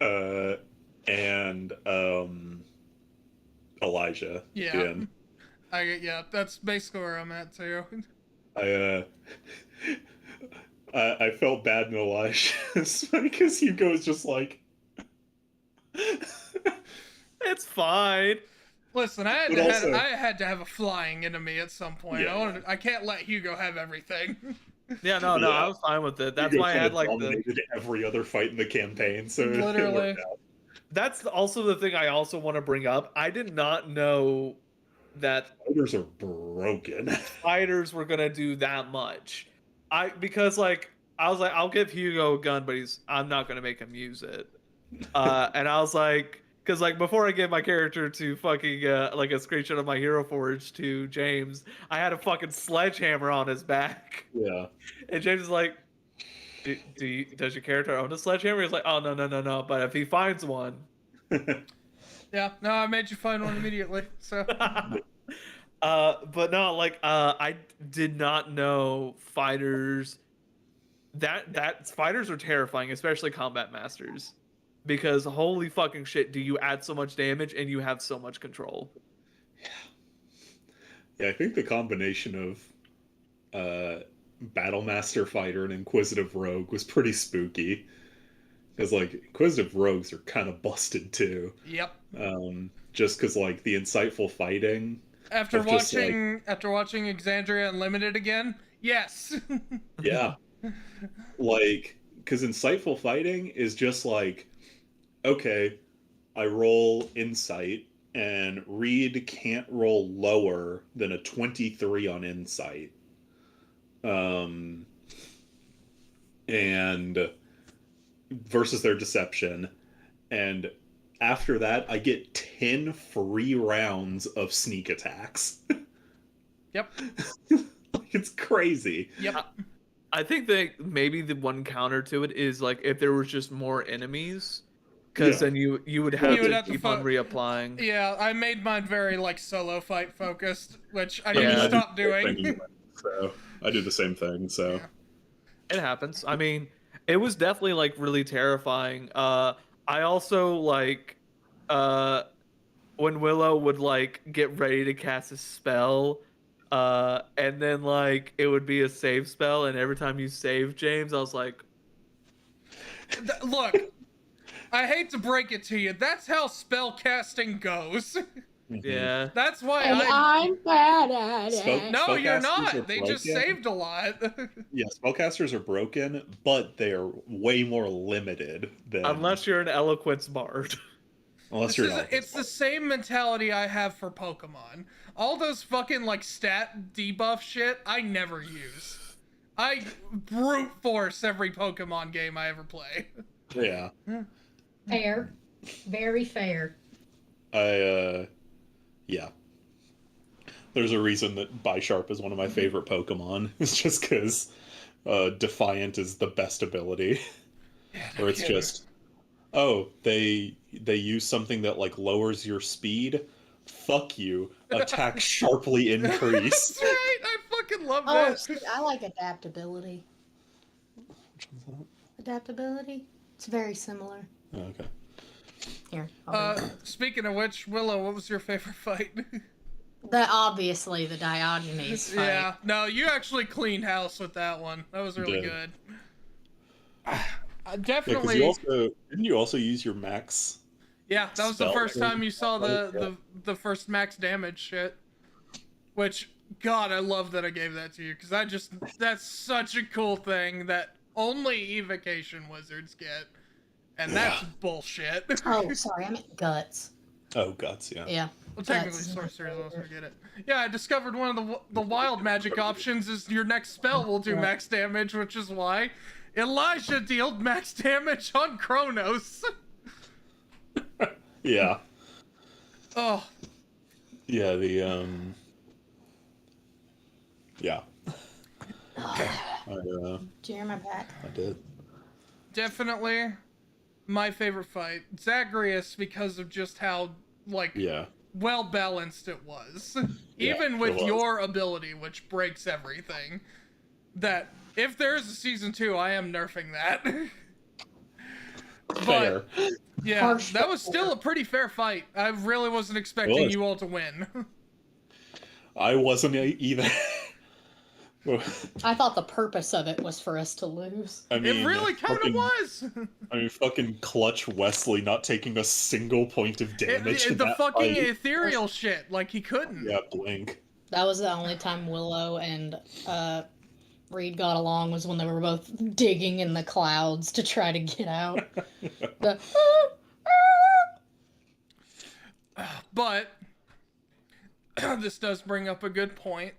and Elijah. Yeah. again. Yeah, that's basically where I'm at too. I felt bad in Elijah's because Hugo's just like. It's fine. Listen, I But also- had to have a flying enemy at some point. Yeah. I can't let Hugo have everything. Yeah, no, Yeah. I was fine with it. That's Hugo why I kinda had like the. dominated every other fight in the campaign, so it Literally. worked out. That's also the thing I also want to bring up. I did not know that Fighters are broken. fighters were gonna do that much. Because like I was like, I'll give Hugo a gun, but I'm not gonna make him use it. And I was like, because like before I gave my character to fucking like a screenshot of my Hero Forge to James, I had a fucking sledgehammer on his back, Yeah. and James is like, does your character own a sledgehammer? He's like, oh no, but if he finds one. Yeah, no, I made you find one immediately. So But no, like I did not know fighters that fighters are terrifying, especially combat masters, because holy fucking shit, do you add so much damage and you have so much control. Yeah, I think the combination of Battlemaster Fighter and Inquisitive Rogue was pretty spooky. Because, like, Inquisitive Rogues are kind of busted, too. yep. Just because, like, the insightful fighting... After of just, watching Exandria Unlimited again, yes. Yeah. Like, because insightful fighting is just like, okay, I roll insight, and Reed can't roll lower than a 23 on insight. And versus their deception. And after that, I get 10 free rounds of sneak attacks. Yep. It's crazy. Yep. I think that maybe the one counter to it is like if there was just more enemies, because Yeah. then you would have You would to have to keep on fo- reapplying. Yeah, I made mine very like solo fight focused, which I Yeah. need I to do stop the same doing. thing anyway, so I do the same thing. So It happens. I mean, it was definitely like really terrifying. I also like when Willow would like get ready to cast a spell, and then like it would be a save spell, and every time you save James, I was like, Look, I hate to break it to you, that's how spell casting goes. yeah. That's why And I'm bad at Spell- it. No, you're Spellcasters are not. They just broken. saved a lot. yeah, spellcasters are broken, but they are way more limited than Unless you're an eloquence bard. unless you're not. It's the same mentality I have for Pokemon. All those fucking like stat debuff shit, I never use. I brute force every Pokemon game I ever play. Yeah, Fair. Very fair. yeah. There's a reason that Bisharp is one of my favorite Pokemon. It's just because Defiant is the best ability. Where it's just, oh, they use something that like lowers your speed. Fuck you. Attack sharply increase. That's right. I fucking love Oh, that. see, I like adaptability. Adaptability? It's very similar. Oh, okay. Here. I'll read it. Speaking of which, Willow, what was your favorite fight? Obviously the Diogenes fight. Yeah, no, you actually cleaned house with that one. That was really Did. good. Yeah, Definitely. didn't you also use your max? Yeah, that was the spell first thing. time you saw Yeah. the first max damage shit. Which, God, I love that I gave that to you because that's such a cool thing that only evocation wizards get, and that's bullshit. Oh, sorry, I meant guts. Oh, guts, yeah. Yeah. Well, technically, Guts. sorcerers also get it. Yeah, I discovered one of the wild magic options is your next spell will do max damage, which is why Elijah dealt max damage on Kronos. Yeah. Oh, Yeah, yeah. Do you hear my back? I did. definitely my favorite fight, Zagreus, because of just how like Yeah. well balanced it was. Yeah, Even it with was. your ability, which breaks everything. That if there's a season 2, I am nerfing that. Fair. Yeah, Harsh that was but still fair. a pretty fair fight. I really wasn't expecting was. you all to win. I wasn't either. I thought the purpose of it was for us to lose. I mean, It really kind of fucking- was. I mean, fucking Clutch Wesley not taking a single point of damage in The that fucking fight. ethereal shit, like he couldn't. Yeah, Blink. That was the only time Willow and Reed got along was when they were both digging in the clouds to try to get out. The But this does bring up a good point.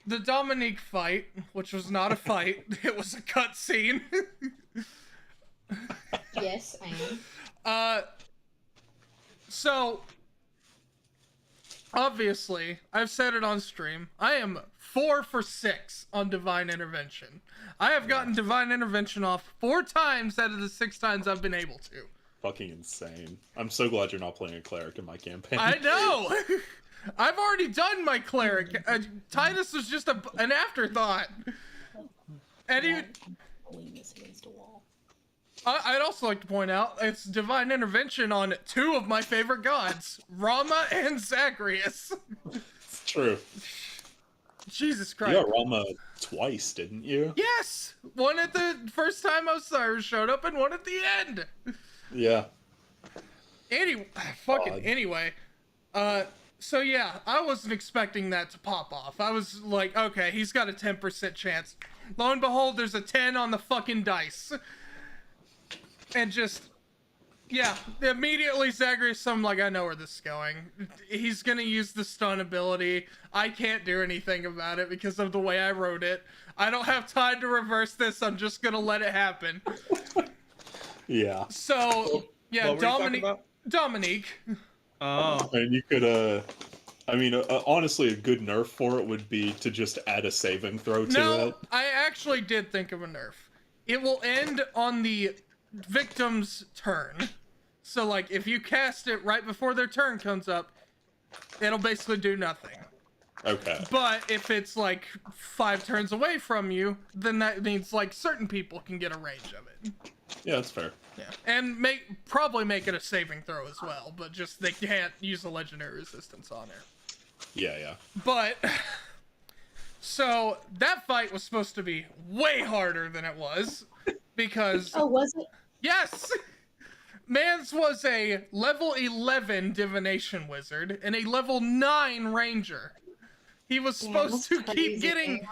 The Dominique fight, which was not a fight, it was a cutscene. yes, and So obviously, I've said it on stream. I am 4 for 6 on Divine Intervention. I have gotten Divine Intervention off 4 times out of the 6 times I've been able to. Fucking insane. I'm so glad you're not playing a cleric in my campaign. I know. I've already done my cleric. Titus was just an afterthought. And he, lean this against a wall. I'd also like to point out it's Divine Intervention on 2 of my favorite gods, Rama and Zagreus. It's true. Jesus You Christ. got Rama twice, didn't you? Yes! One at the first time Osiris showed up and one at the end. Yeah. Anyway, so yeah, I wasn't expecting that to pop off. I was like, okay, he's got a 10% chance. Lo and behold, there's a 10 on the fucking dice. And just, yeah, immediately Zagreus, I'm like, I know where this is going. He's gonna use the stun ability. I can't do anything about it because of the way I wrote it. I don't have time to reverse this. I'm just gonna let it happen. Yeah. So, yeah, What were you talking about? Dominique. Oh, And you could I mean, honestly, a good nerf for it would be to just add a saving throw to No, it. I actually did think of a nerf. It will end on the victim's turn. So, like, if you cast it right before their turn comes up, it'll basically do nothing. Okay. But if it's, like, 5 turns away from you, then that means, like, certain people can get a range of it. Yeah, that's fair. Yeah. And probably make it a saving throw as well, but just they can't use a legendary resistance on it. Yeah, yeah. But, so, that fight was supposed to be way harder than it was, because... Oh, was it? Yes! Mans was a level 11 divination wizard and a level 9 ranger. He was supposed to keep getting...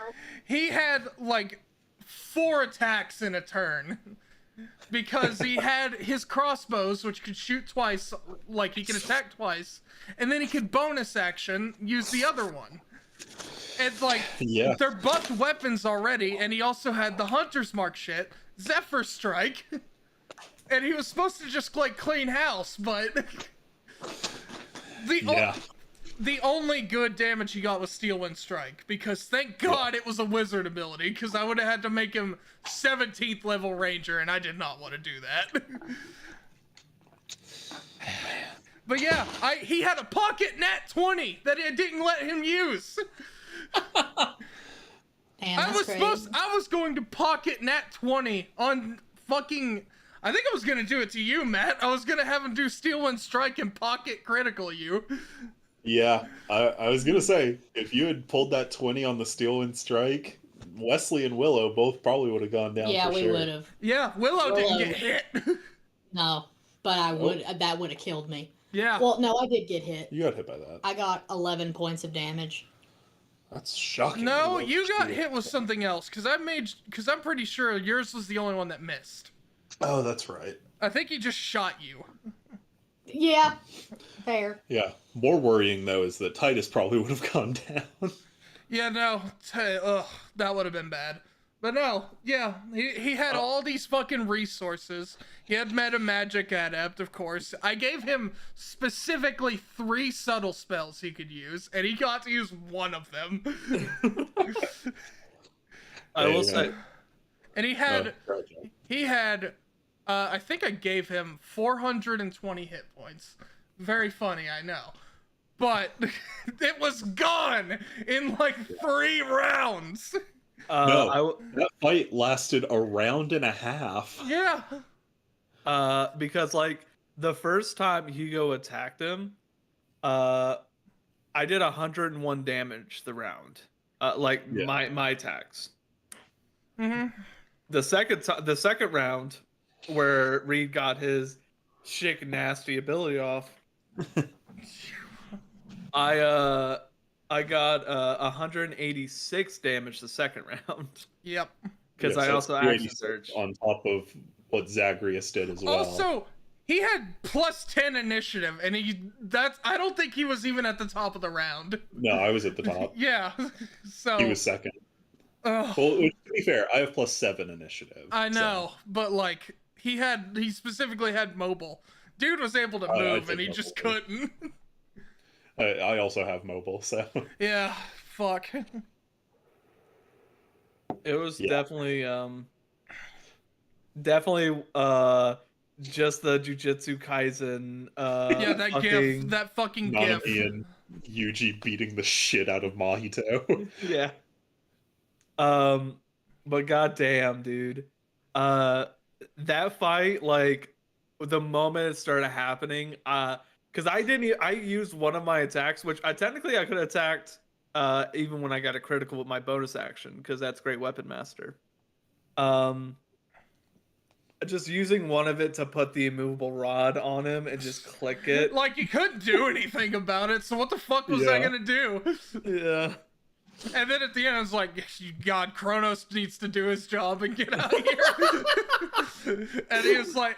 He had, like, 4 attacks in a turn. Because he had his crossbows, which could shoot twice, like, he could attack twice, and then he could bonus action use the other one. And, like, Yeah. they're buffed weapons already, and he also had the Hunter's Mark shit, Zephyr Strike, and he was supposed to just, like, clean house, but... The only good damage he got was Steel Wind Strike, because thank God it was a wizard ability, because I would have had to make him 17th level ranger, and I did not want to do that. But yeah, he had a pocket nat 20 that it didn't let him use. Damn, I that's was going to pocket nat 20 on fucking... I think I was going to do it to you, Matt. I was going to have him do Steel Wind Strike and pocket critical you. Yeah, I was gonna say, if you had pulled that 20 on the Steel Wind Strike, Wesley and Willow both probably would have gone down. Yeah, for we sure. would have. Yeah, Willow didn't get hit. No, but I would. That would have killed me. Yeah. Well, no, I did get hit. You got hit by that. I got 11 points of damage. That's shocking. No, Low you got shield. hit with something else, because I'm pretty sure yours was the only one that missed. Oh, that's right. I think he just shot you. Yeah, fair. Yeah. More worrying though is that Titus probably would have gone down. Yeah, no, that would have been bad. But no, yeah, he had all these fucking resources. He had Meta Magic Adept, of course. I gave him specifically 3 subtle spells he could use, and he got to use one of them. I will say, And he had, I think I gave him 420 hit points. Very funny, I know. But it was gone in like 3 rounds. That fight lasted a round and a half. Yeah. because like the first time Hugo attacked him, I did 101 damage the round. My attacks. Mm-hmm. The second round, where Reed got his chick nasty ability off, I got 186 damage the second round. Yep. Because I also action search on top of what Zagreus did as well. Also, he had plus 10 initiative, and I don't think he was even at the top of the round. No, I was at the top. Yeah. So He was second. Ugh. Well, to be fair, I have plus 7 initiative. I know, but like he specifically had mobile. Dude was able to move, and he just couldn't. I also have mobile, so Yeah, fuck. It was definitely just the Jujutsu Kaisen Yeah, that gif, that fucking gif. Nanami and Yuji beating the shit out of Mahito. Yeah. But goddamn, dude. That fight, like the moment it started happening, because I used one of my attacks, which I could have attacked even when I got a critical with my bonus action, because that's Great Weapon Master. Just using one of it to put the immovable rod on him and just click it. Like you couldn't do anything about it, so what the fuck was I gonna do? Yeah. And then at the end, I was like, God, Kronos needs to do his job and get out of here. And he was like,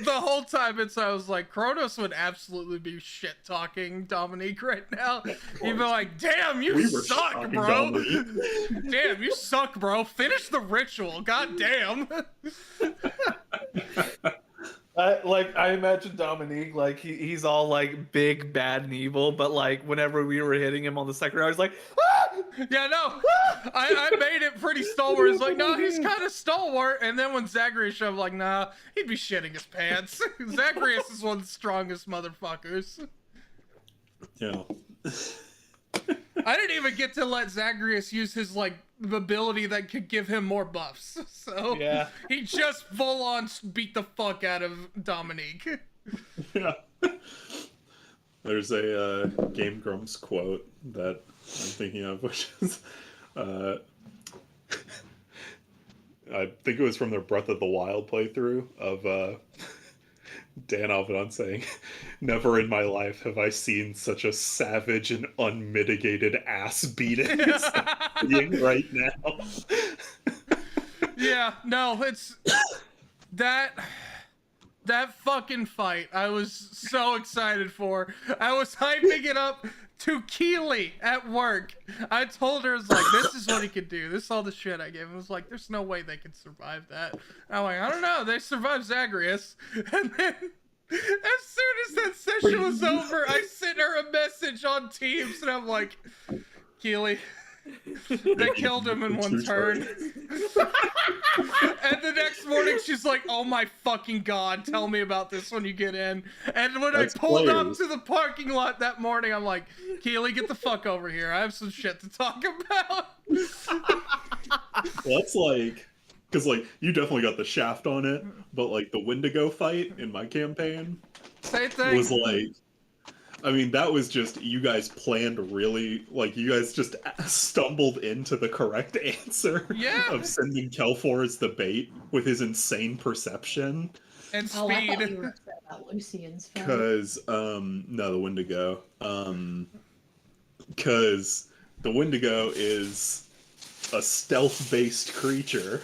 the whole time I was like, Kronos would absolutely be shit-talking Dominique right now. He'd be like, damn, you suck, bro. Damn, you suck, bro. Finish the ritual. God damn. I imagine Dominique like he's all like big, bad, and evil, but like whenever we were hitting him on the second round, he's like, ah! Yeah, no, I made it pretty stalwart. It's like, no, he's kind of stalwart. And then when Zagreus showed up, like, nah, he'd be shitting his pants. Zagreus is one of the strongest motherfuckers. Yeah. I didn't even get to let Zagreus use his, like, ability that could give him more buffs. So Yeah. he just full on beat the fuck out of Dominique. Yeah. There's a Game Grumps quote that I'm thinking of, which is, I think it was from their Breath of the Wild playthrough of Dan Alvedon saying, "Never in my life have I seen such a savage and unmitigated ass beating as I'm seeing right now." Yeah, no, it's that fucking fight I was so excited for. I was hyping it up to Keely at work. I told her, I was like, this is what he could do. This is all the shit I gave him. I was like, there's no way they could survive that. I'm like, I don't know. They survived Zagreus. And then as soon as that session was over, I sent her a message on Teams and I'm like, Keely, they killed him in one turn. And the next morning she's like, oh my fucking god, tell me about this when you get in. And when That's I pulled up players. to the parking lot that morning, I'm like, Keely, get the fuck over here. I have some shit to talk about. Well, that's like, because like you definitely got the shaft on it, but like the Wendigo fight in my campaign Same thing. was like, I mean, that was just you guys planned really, like you guys just stumbled into the correct answer Yeah. of sending Kelfor as the bait with his insane perception. And Oh, I thought you speed. were upset about Lucian's fight. Because no, the Wendigo. Because the Wendigo is a stealth-based creature,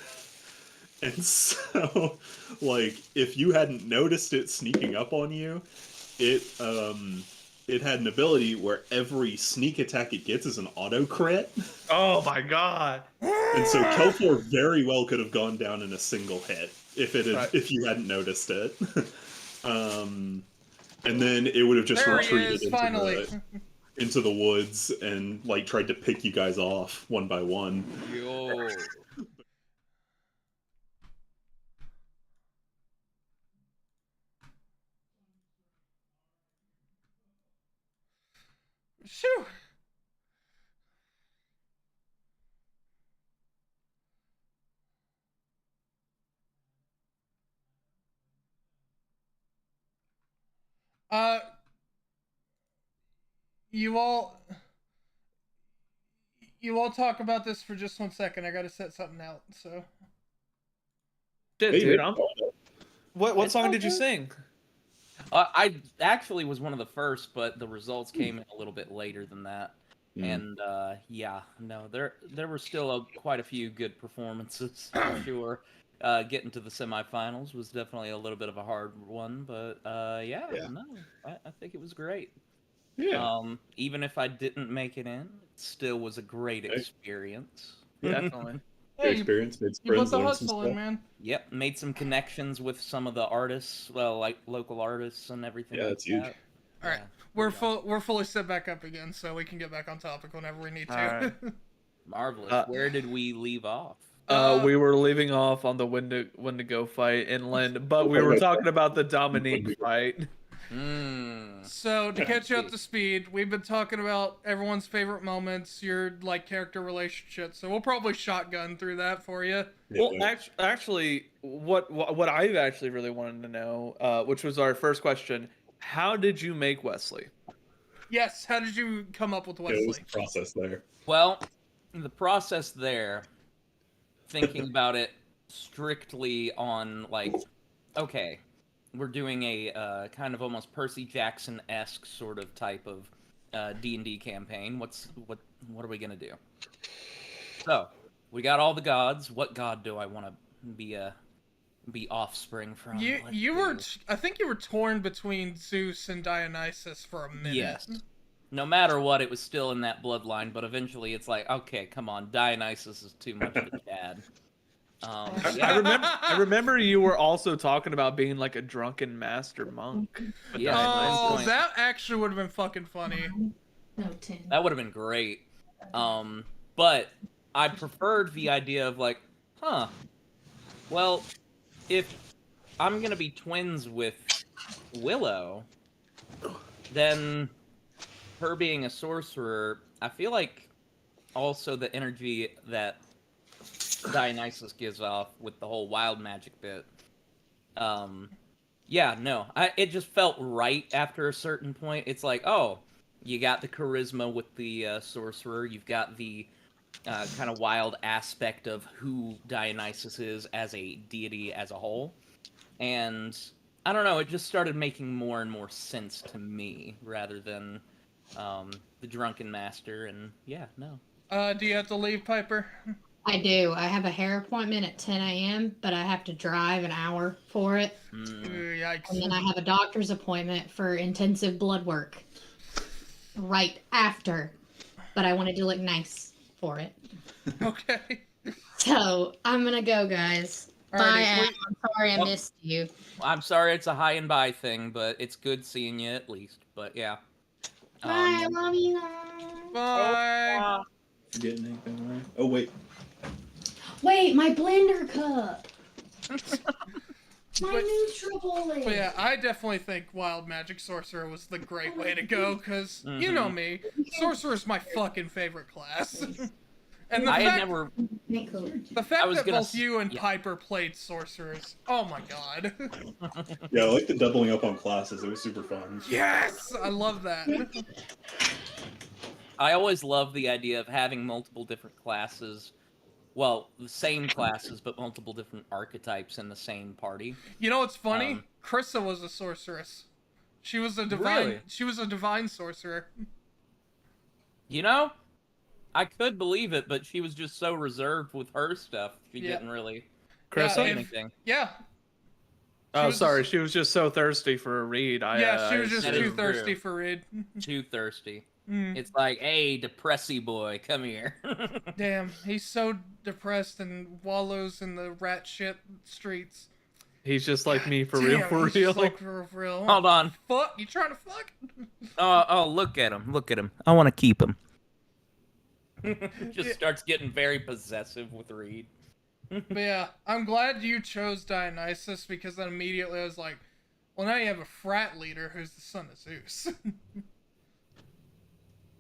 and so like if you hadn't noticed it sneaking up on you, it had an ability where every sneak attack it gets is an auto crit, oh my god. and so Kelfor very well could have gone down in a single hit if it had, Right. if you hadn't noticed it. And then it would have just There he retreated is, finally. into the woods and like tried to pick you guys off one by one. Yo. Shoo. Uh, you all talk about this for just 1 second. I gotta set something out. So Shit, Hey, dude. man. What It's song did you okay. sing? I actually was one of the first, but the results came in a little bit later than that. And yeah, no, there were still quite a few good performances for sure. Getting to the semifinals was definitely a little bit of a hard one, but yeah. No, I think it was great. Yeah. Even if I didn't make it in, it still was a great experience. Definitely. Good experience, made you put friends, the learned some hustle stuff. in, man. Yep, made some connections with some of the artists, well, like local artists and everything. Yeah, like that's huge. that. All right, Yeah, we're fully set back up again, so we can get back on topic whenever we need to. All right. marvelous. Where did we leave off? We were leaving off on the Wendigo fight inland, but we were talking about the Dominique fight. So to catch you up to speed, we've been talking about everyone's favorite moments, your like character relationships. So we'll probably shotgun through that for you. Well, actually, what I actually really wanted to know, which was our first question, how did you make Wesley? Yes. How did you come up with Yeah, what was Wesley? the process there? Well, the process there, thinking about it strictly on like, okay, we're doing a kind of almost Percy Jackson-esque sort of type of D&D campaign. What are we gonna do? So we got all the gods. What god do I want to be offspring from? You were I think you were torn between Zeus and Dionysus for a minute. Yes. No matter what, it was still in that bloodline, but eventually it's like, okay, come on, Dionysus is too much of a Chad. Yeah. I remember you were also talking about being like a drunken master monk. But Yeah, that's nice Oh, point. that actually would have been fucking funny. No, 10. That would have been great. But I preferred the idea of like, well, if I'm gonna be twins with Willow, then her being a sorcerer, I feel like also the energy that Dionysus gives off with the whole wild magic bit. Yeah, no, it just felt right after a certain point. It's like, oh, you got the charisma with the sorcerer, you've got the kind of wild aspect of who Dionysus is as a deity as a whole, and I don't know, it just started making more and more sense to me rather than the drunken master. And yeah, no. Do you have to leave, Piper? I do. I have a hair appointment at 10 a.m., but I have to drive an hour for it. Ooh, Mm. yikes. And then I have a doctor's appointment for intensive blood work right after. But I wanted to look nice for it. Okay. So I'm going to go, guys. Alrighty, Bye, Adam. wait. I'm sorry I Well- missed you. I'm sorry it's a high and bye thing, but it's good seeing you at least. But yeah. Bye. I love you guys. Bye. Forgetting anything, right? Oh wait. Wait, my blender cup. My But- NutriBullet. But yeah, I definitely think Wild Magic Sorcerer was the great way to go, because you know me, Sorcerer's my fucking favorite class. And the I had fact, never. the fact was that gonna both you and yeah. Piper played Sorcerers, oh my god. Yeah, I like the doubling up on classes. It was super fun. Yes! I love that. I always love the idea of having multiple different classes. Well, the same classes, but multiple different archetypes in the same party. You know what's funny? Um, Krissa was a sorceress. She was a divine. Really? She was a divine sorcerer. You know, I could believe it, but she was just so reserved with her stuff. She Yeah. didn't really Chris, say if- anything. Yeah. oh, was- sorry, she was just so thirsty for a read. Yeah, she was I just that too is thirsty true. for Reed. Too thirsty. Mm. It's like, hey, depressy boy, come here. Damn, he's so depressed and wallows in the rat shit streets. He's just like me, for Damn, real, for he's real. just like, for real. Hold on. Fuck, you trying to fuck? Oh, look at him. Look at him. I want to keep him. Just starts getting very possessive with Reed. But yeah, I'm glad you chose Dionysus, because then immediately I was like, well, now you have a frat leader who's the son of Zeus.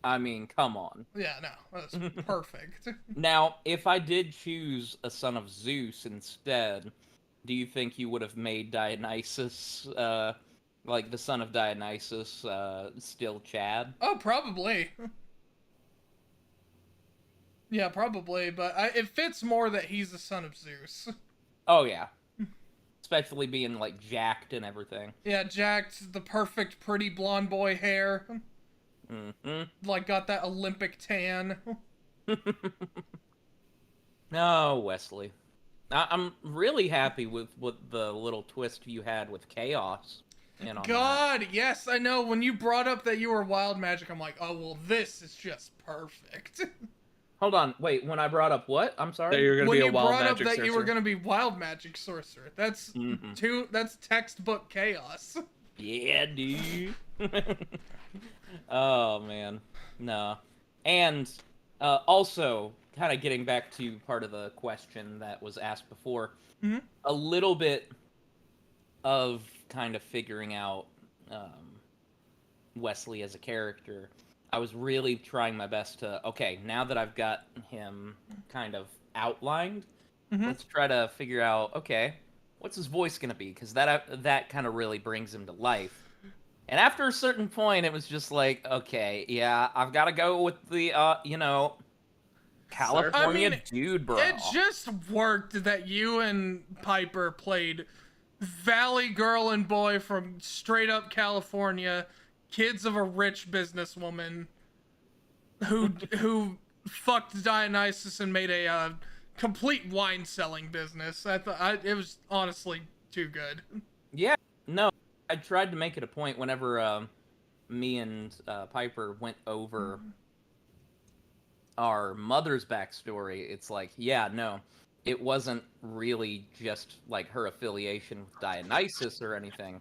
I mean, come on. Yeah, no, that's perfect. Now, if I did choose a son of Zeus instead, do you think you would have made Dionysus, like the son of Dionysus, still Chad? Oh, probably. Yeah, probably, but it fits more that he's the son of Zeus. Oh, yeah. Especially being, like, jacked and everything. Yeah, jacked, the perfect pretty blonde boy hair. Mm-hmm. Like, got that Olympic tan. No, Wesley. I'm really happy with what the little twist you had with Chaos. In on that. God, yes, I know. When you brought up that you were wild magic, I'm like, oh, well, this is just perfect. Hold on, wait. When I brought up what? I'm That sorry. you're gonna When be a you wild brought up magic that you were sorcerer. going to be wild magic sorcerer, that's Mhm. that's textbook chaos. Yeah, dude. Oh man, no. And also, kind of getting back to part of the question that was asked before, Mhm. a little bit of kind of figuring out Wesley as a character. I was really trying my best to, okay, now that I've got him kind of outlined, Mhm. let's try to figure out, okay, what's his voice going to be? Because that kind of really brings him to life. And after a certain point, it was just like, okay, yeah, I've got to go with the, California I mean, dude, bro. It just worked that you and Piper played Valley girl and boy from straight up California, kids of a rich businesswoman who fucked Dionysus and made a complete wine selling business. I thought it was honestly too good. Yeah, no, I tried to make it a point whenever me and Piper went over our mother's backstory. It's like, yeah, no, it wasn't really just like her affiliation with Dionysus or anything.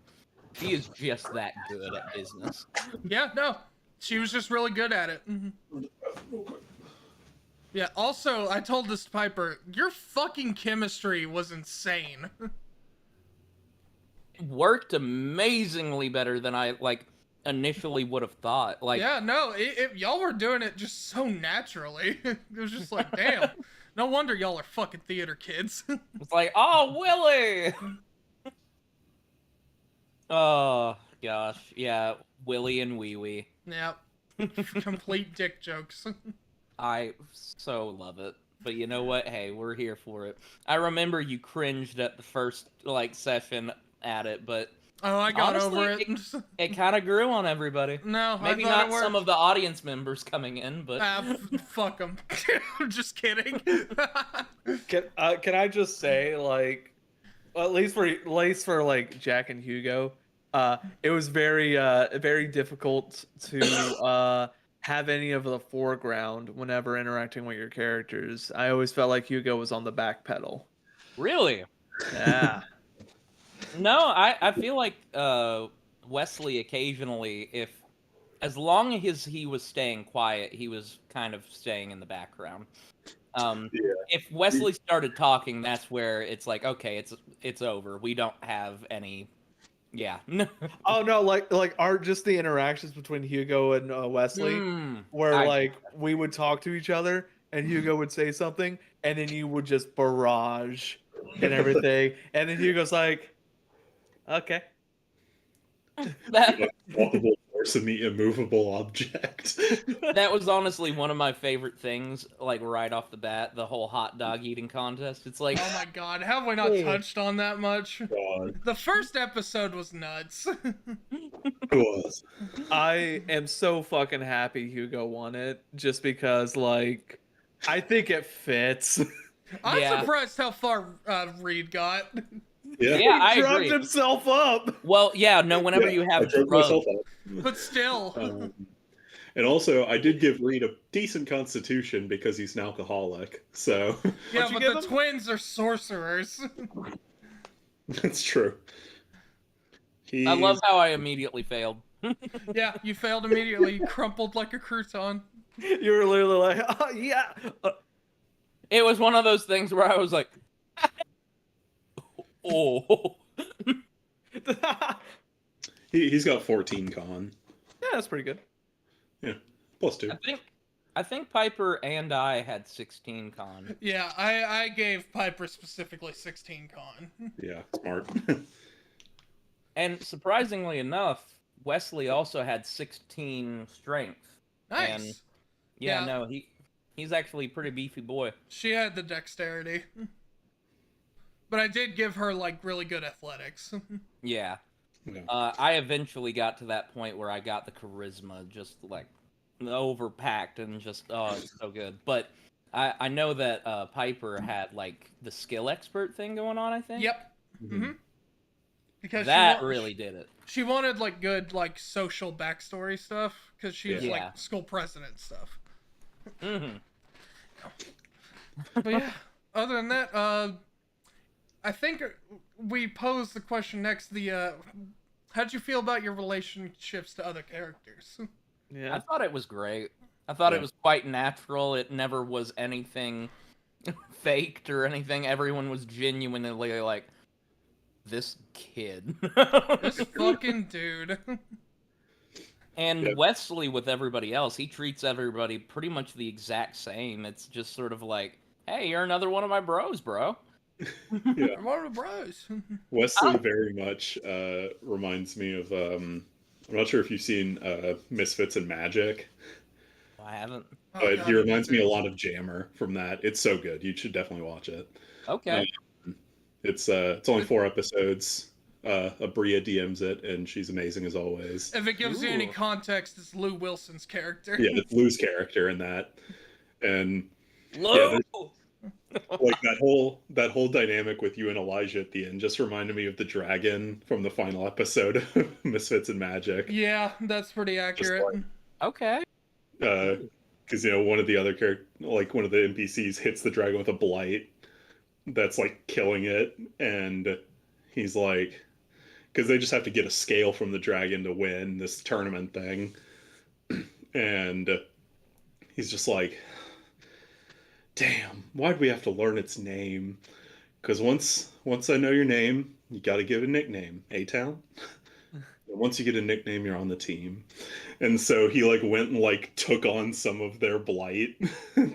She is just that good at business. Yeah, no, she was just really good at it. Yeah. Also, I told this to Piper, your fucking chemistry was insane. Worked amazingly better than I initially would have thought. Like, yeah, no, y'all were doing it just so naturally. It was just like, damn. No wonder y'all are fucking theater kids. it's like, oh, Willie. Oh gosh, yeah, Willie and Wee Wee. Yeah. Complete dick jokes. I so love it. But you know what? Hey, we're here for it. I remember you cringed at the first session at it, but Oh, I got honestly, over it. It kind of grew on everybody. No, maybe I thought not it worked. some of the audience members coming in, but Fuck them. I'm just kidding. Can I just say, like, at least for like Jack and Hugo, it was very difficult to have any of the foreground whenever interacting with your characters. I always felt like Hugo was on the back pedal. really, Yeah. no, I feel like Wesley occasionally, as long as he was staying quiet, he was kind of staying in the background. If Wesley started talking, that's where it's like, okay, it's over. We don't have any. Yeah. Oh no, like just the interactions between Hugo and Wesley, where we would talk to each other, and Hugo would say something, and then you would just barrage and everything, and then Hugo's like, okay. Walkable force in the immovable object. That was honestly one of my favorite things, like right off the bat, the whole hot dog eating contest. It's like, Oh my god, have we not touched on that much? God, The first episode was nuts. it was. I am so fucking happy Hugo won it, just because I think it fits. I'm Yeah. surprised how far Reed got. Yeah. yeah, I He drugged agree. himself up. Well, yeah, no, whenever Yeah, you I have drove drugs, myself up. But still. And also, I did give Reed a decent constitution because he's an alcoholic. So Yeah, What'd you but give the him? twins are sorcerers. that's true. I love how I immediately failed. Yeah, you failed immediately. You crumpled like a crouton. You were literally like, oh, yeah. It was one of those things where I was like, oh. He's got 14 con. Yeah, that's pretty good. Yeah, plus 2. I think Piper and I had 16 con. Yeah, I gave Piper specifically 16 con. Yeah, smart. And surprisingly enough, Wesley also had 16 strength. Nice. And yeah, Yeah. no, he's actually a pretty beefy boy. She had the dexterity. But I did give her, really good athletics. Yeah. Yeah. I eventually got to that point where I got the charisma just overpacked and just it's so good. But I know that Piper had the skill expert thing going on, I think. Yep. Mm-hmm. Because That really did it. she wanted, good, social backstory stuff. Because she's, Yeah. school president stuff. Hmm. But yeah, other than that, I think we posed the question next. How'd you feel about your relationships to other characters? I Yeah. thought it was great. I thought Yeah. it was quite natural. It never was anything faked or anything. Everyone was genuinely like, this kid. This fucking dude. And Yep. Wesley with everybody else, he treats everybody pretty much the exact same. It's just sort of like, hey, you're another one of my bros, bro. Yeah. One of the bros. Wesley very much reminds me of. I'm not sure if you've seen Misfits and Magic, I haven't. Oh, but God, he reminds me a dude. lot of Jammer from that. It's so good. You should definitely watch it. Okay. It's only 4 episodes. Abria DMs it, and she's amazing as always. If it gives you any Ooh. context, it's Lou Wilson's character. Yeah, it's Lou's character in that, and Lou! that whole dynamic with you and Elijah at the end just reminded me of the dragon from the final episode of Misfits and Magic. Yeah, that's pretty accurate. Okay. Because one of the other one of the NPCs hits the dragon with a blight, that's like killing it, and he's like, because they just have to get a scale from the dragon to win this tournament thing, and he's just like, damn, why'd we have to learn its name? Because once I know your name, you got to give a nickname. A-Town. Once you get a nickname, you're on the team. And so he like went and like took on some of their blight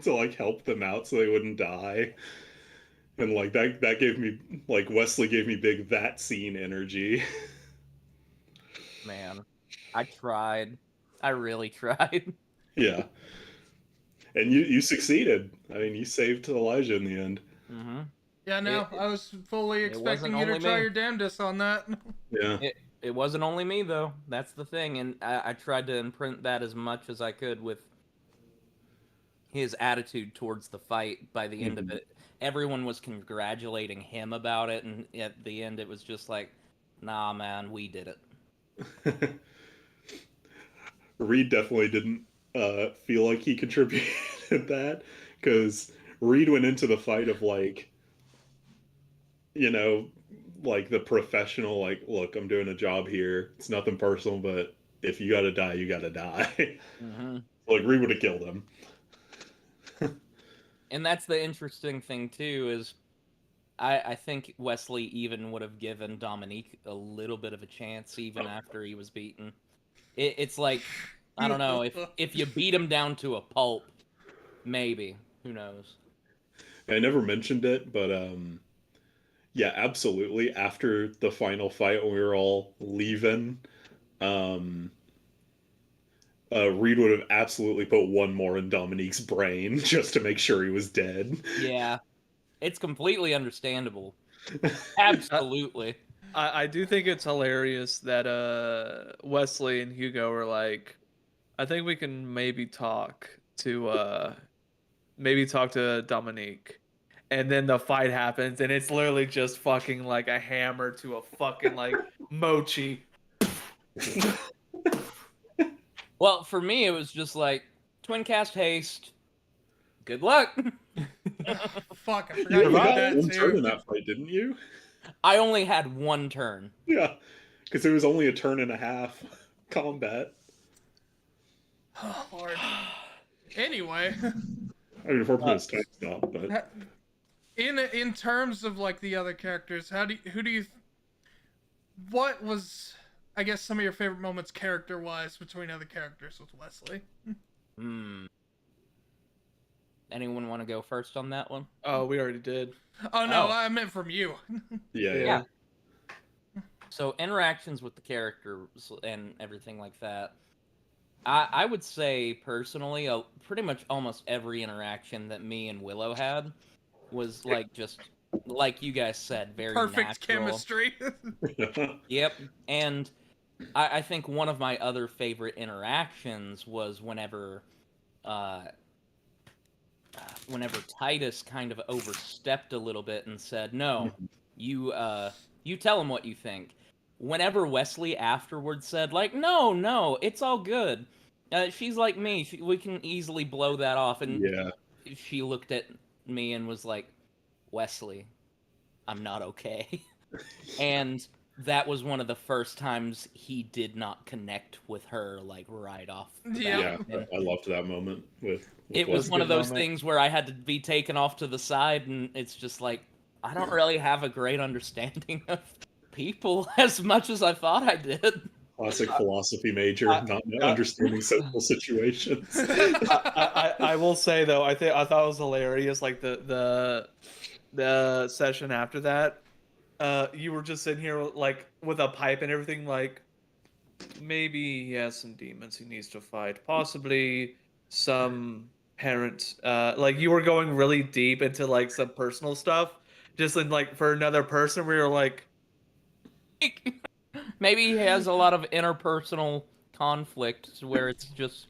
to like help them out so they wouldn't die. And like that gave me, like, Wesley gave me big that scene energy. Man, I tried. I really tried. Yeah. And you succeeded. I mean, you saved Elijah in the end. Mm-hmm. Yeah, no, I was fully expecting you to only try me. your damnedest on that. Yeah. It wasn't only me, though. That's the thing. And I tried to imprint that as much as I could with his attitude towards the fight by the end of it. Everyone was congratulating him about it. And at the end, it was just like, nah, man, we did it. Reed definitely didn't feel like he contributed that, because Reed went into the fight of like, you know, like the professional, like, look, I'm doing a job here. It's nothing personal, but if you gotta die, you gotta die. Mm-hmm. Like, Reed would have killed him. And that's the interesting thing, too, is I think Wesley even would have given Dominique a little bit of a chance even after he was beaten. It's like, I don't know, if you beat him down to a pulp, maybe. Who knows? I never mentioned it, but yeah, absolutely. After the final fight, when we were all leaving, Reed would have absolutely put one more in Dominique's brain just to make sure he was dead. Yeah. It's completely understandable. Absolutely. I do think it's hilarious that Wesley and Hugo were like, I think we can maybe talk to Dominique. And then the fight happens, and it's literally just fucking like a hammer to a fucking like mochi. Well, for me, it was just like, twin cast haste. Good luck. Fuck, I You forgot you did had that one turn in too. that fight, didn't you? I only had one turn. Yeah, because it was only a turn and a half combat. Oh, Lord. Anyway, I mean, unfortunately, it's time stop, but in terms of like the other characters, what was, I guess, some of your favorite moments character-wise between other characters with Wesley? Anyone want to go first on that one? Oh, we already did. Oh no, Oh. I meant from you. yeah. So interactions with the characters and everything like that. I would say personally, pretty much almost every interaction that me and Willow had was like just like you guys said, very Perfect natural. chemistry. Yep, and I think one of my other favorite interactions was whenever Titus kind of overstepped a little bit and said, "No, you tell him what you think." Whenever Wesley afterwards said, like, "No, it's all good. She's like me. We can easily blow that off." And Yeah. she looked at me and was like, "Wesley, I'm not okay." And that was one of the first times he did not connect with her, like, right off the bat. Yeah, I loved that moment with It was Wesley. one of those moment. things where I had to be taken off to the side, and it's just like, I don't really have a great understanding of people as much as I thought I did. Classic philosophy major, not understanding simple situations. I will say though, I thought it was hilarious. Like the session after that, you were just sitting here like with a pipe and everything. Like maybe he has some demons he needs to fight, possibly some parent. Like you were going really deep into like some personal stuff, just in like for another person. We were like, Maybe he has a lot of interpersonal conflict where it's just,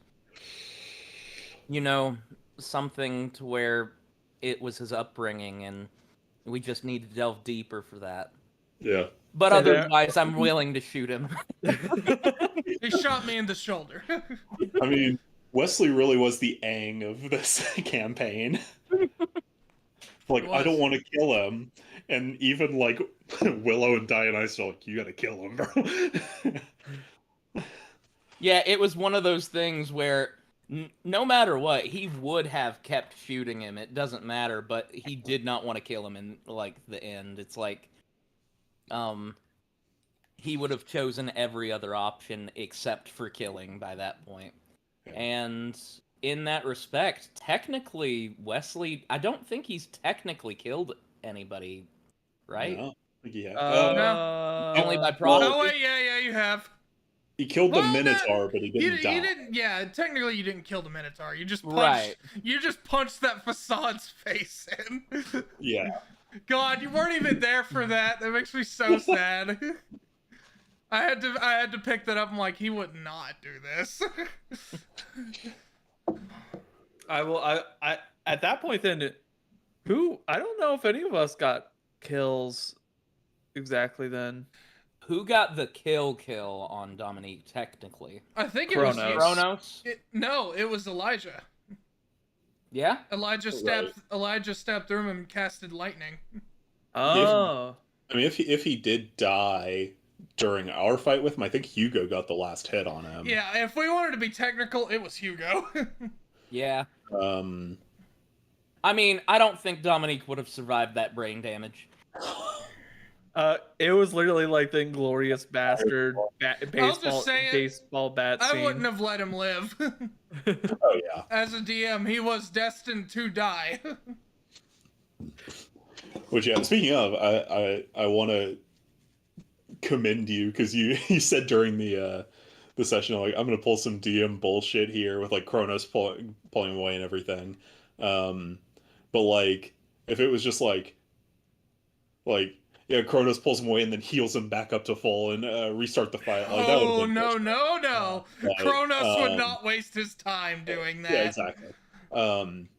something to where it was his upbringing, and we just need to delve deeper for that. Yeah. But So there- otherwise, I'm willing to shoot him. He shot me in the shoulder. I mean, Wesley really was the Aang of this campaign. Like, It I don't was. want to kill him. And even like Willow and Dionysus are like, you gotta kill him, bro. Yeah, it was one of those things where no matter what, he would have kept shooting him. It doesn't matter, but he did not want to kill him in like the end. It's like he would have chosen every other option except for killing by that point. And in that respect, technically Wesley, I don't think he's technically killed anybody, right? No, I think he had. Only by well, proxy. Oh wait, yeah, you have. He killed the Well, no, Minotaur, but he didn't die. You didn't. Yeah, technically you didn't kill the Minotaur. You just punched. Right. You just punched that facade's face in. Yeah. God, you weren't even there for that. That makes me so sad. I had to pick that up. I'm like, he would not do this. I at that point then, I don't know if any of us got kills exactly then. Who got the kill on Dominique technically? I think it Kronos. was you. Kronos? No, it was Elijah. Yeah? Elijah stepped through him and casted lightning. Oh. I mean, if he did die during our fight with him, I think Hugo got the last hit on him. Yeah, if we wanted to be technical, it was Hugo. Yeah. Um. I mean, I don't think Dominique would have survived that brain damage. It was literally like the Inglorious Bastard saying, baseball bat scene. I wouldn't have let him live. Oh yeah. As a DM, he was destined to die. Which, yeah. Speaking of, I want to commend you because you said during the session, like, I'm gonna pull some DM bullshit here with like Kronos pulling away and everything. But like, if it was just like yeah, Kronos pulls him away and then heals him back up to full and restart the fight. Like, that Oh, been no. Right, Kronos would not waste his time doing that. Yeah, exactly.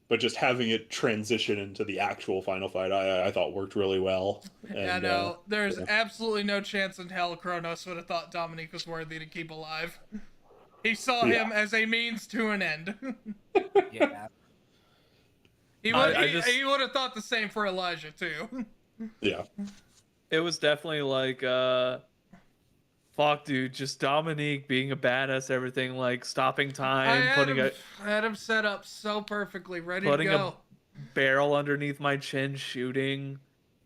But just having it transition into the actual final fight, I thought worked really well. And, Yeah, no, there's absolutely no chance in hell Kronos would have thought Dominique was worthy to keep alive. He saw him as a means to an end. Yeah. He would have thought the same for Elijah, too. Yeah. It was definitely like, fuck, dude, just Dominique being a badass, everything, like stopping time, I had him set up so perfectly, ready to putting go. a barrel underneath my chin, shooting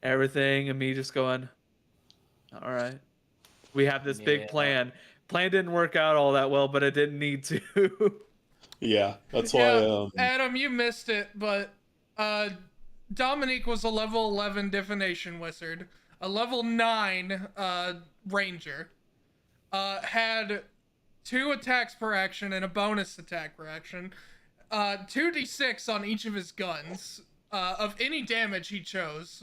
everything, and me just going, all right, we have this big plan. Plan didn't work out all that well, but it didn't need to. Yeah, that's why. Adam, you missed it, but Dominique was a level 11 divination wizard, a level 9 ranger, had 2 attacks per action and a bonus attack per action, 2d6 on each of his guns, of any damage he chose.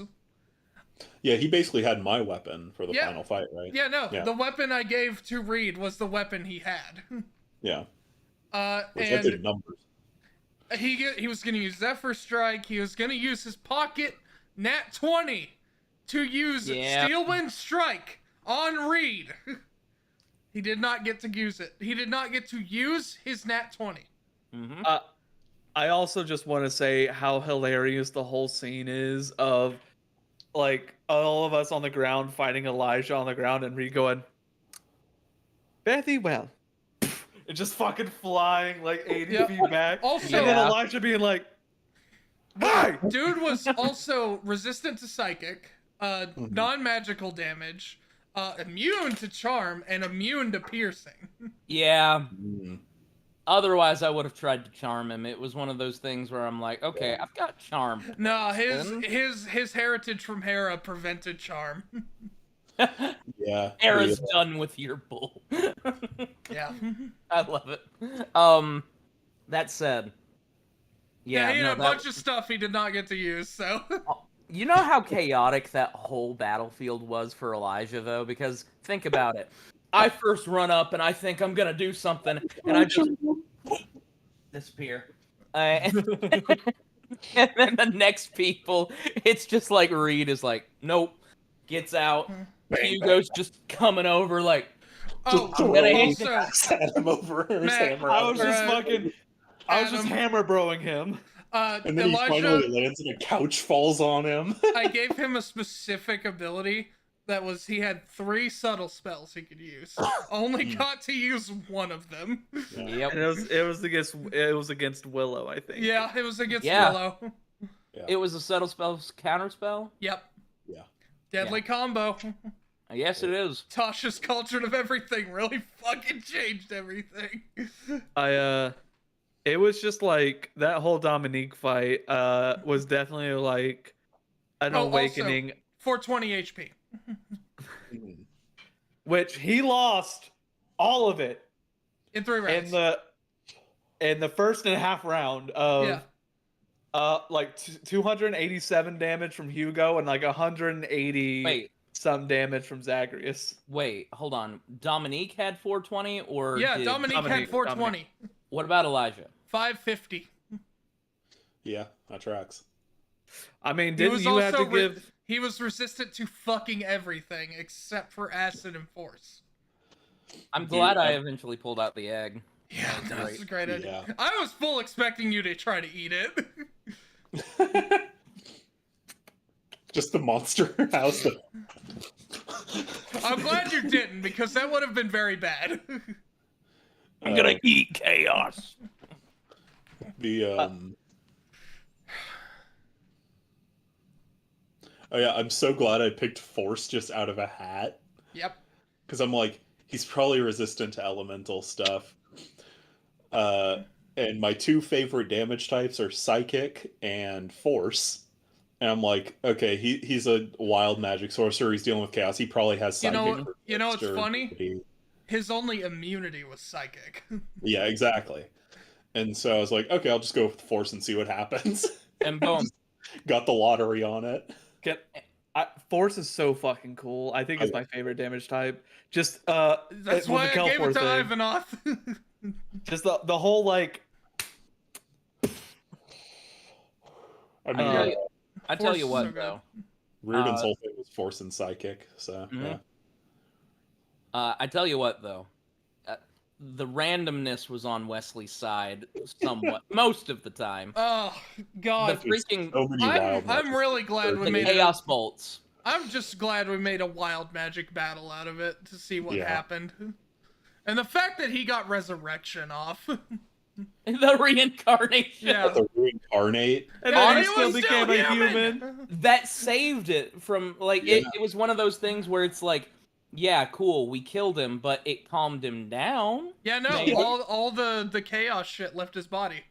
Yeah, he basically had my weapon for the Yeah. final fight, right? Yeah, no, Yeah. the weapon I gave to Reed was the weapon he had. Yeah. Which And that did numbers. he was going to use Zephyr Strike. He was going to use his pocket Nat 20 to use Steelwind Strike on Reed. He did not get to use it. He did not get to use his Nat 20. Mm-hmm. I also just want to say how hilarious the whole scene is of, like, all of us on the ground fighting Elijah on the ground and Reed going, "Bethy, well." It just fucking flying like 80 feet back. Also, and then Elijah being like, "Hi!" Dude was also resistant to psychic, non-magical damage, immune to charm, and immune to piercing. Yeah. Mm. Otherwise, I would have tried to charm him. It was one of those things where I'm like, okay, I've got charm. No, his heritage from Hera prevented charm. Yeah. Hera's done with your bull. Yeah. I love it. That said, Yeah, he had a that- bunch of stuff he did not get to use, so. You know how chaotic that whole battlefield was for Elijah, though? Because think about it. I first run up and I think I'm gonna do something, and I just disappear. And then the next people, it's just like Reed is like, nope, gets out. Hugo's just coming over like, Oh, I'm gonna also, Sat him over his Matt, hammer. I was just Adam, hammer broing him. And then he finally lands and a couch falls on him. I gave him a specific ability that was he had 3 subtle spells he could use. Only got to use one of them. Yep. And it was against Willow, I think. Yeah, it was against Yeah. Willow. Yeah. It was a subtle spell's counter spell. Yep. Yeah. Deadly combo. Yes, it is. Tasha's Cauldron of Everything really fucking changed everything. It was just like that whole Dominique fight was definitely like an awakening, Also, 420 HP. which he lost all of it In 3 rounds. in the first and a half round of Yeah. like 287 damage from Hugo and like 180 Wait, some damage from Zagreus. hold on. Dominique had 420, or Yeah, did... Dominique had Dominique, 420. What about Elijah? 550. Yeah, that tracks. I mean, He didn't was you have to also give? he was resistant to fucking everything except for acid and force. I'm Dude, glad I eventually pulled out the egg. Yeah, That's that's a great idea. Yeah. I was full expecting you to try to eat it. Just the monster house. I'm glad you didn't, because that would have been very bad. I'm gonna eat chaos. The Oh yeah, I'm so glad I picked Force just out of a hat. Yep. Because I'm like, he's probably resistant to elemental stuff. And my 2 favorite damage types are Psychic and Force. And I'm like, okay, he's a wild magic sorcerer. He's dealing with chaos. He probably has You Psychic. know what's or- funny? His only immunity was psychic. Yeah, exactly. And so I was like, okay, I'll just go with Force and see what happens. And boom. Got the lottery on it. Force is so fucking cool. I think it's my favorite damage type. Just That's with why the I gave it to Kelfor thing. Ivanov. Just the whole like. I mean, I tell Force you is what, so good. though. Ruden's whole thing was Force and Psychic. So Mhm. yeah. I tell you what, though. The randomness was on Wesley's side somewhat, most of the time. Oh God! The freaking So many wild I'm magic. really glad we the made chaos bolts. I'm just glad we made a wild magic battle out of it to see what Yeah. happened, and the fact that he got resurrection off. The reincarnation. Yeah. The reincarnate. And Yeah, then he he still was became still a human. That saved it from like Yeah. it was one of those things where it's like, yeah, cool, we killed him, but it calmed him down. Yeah, no, Yeah. all the chaos shit left his body.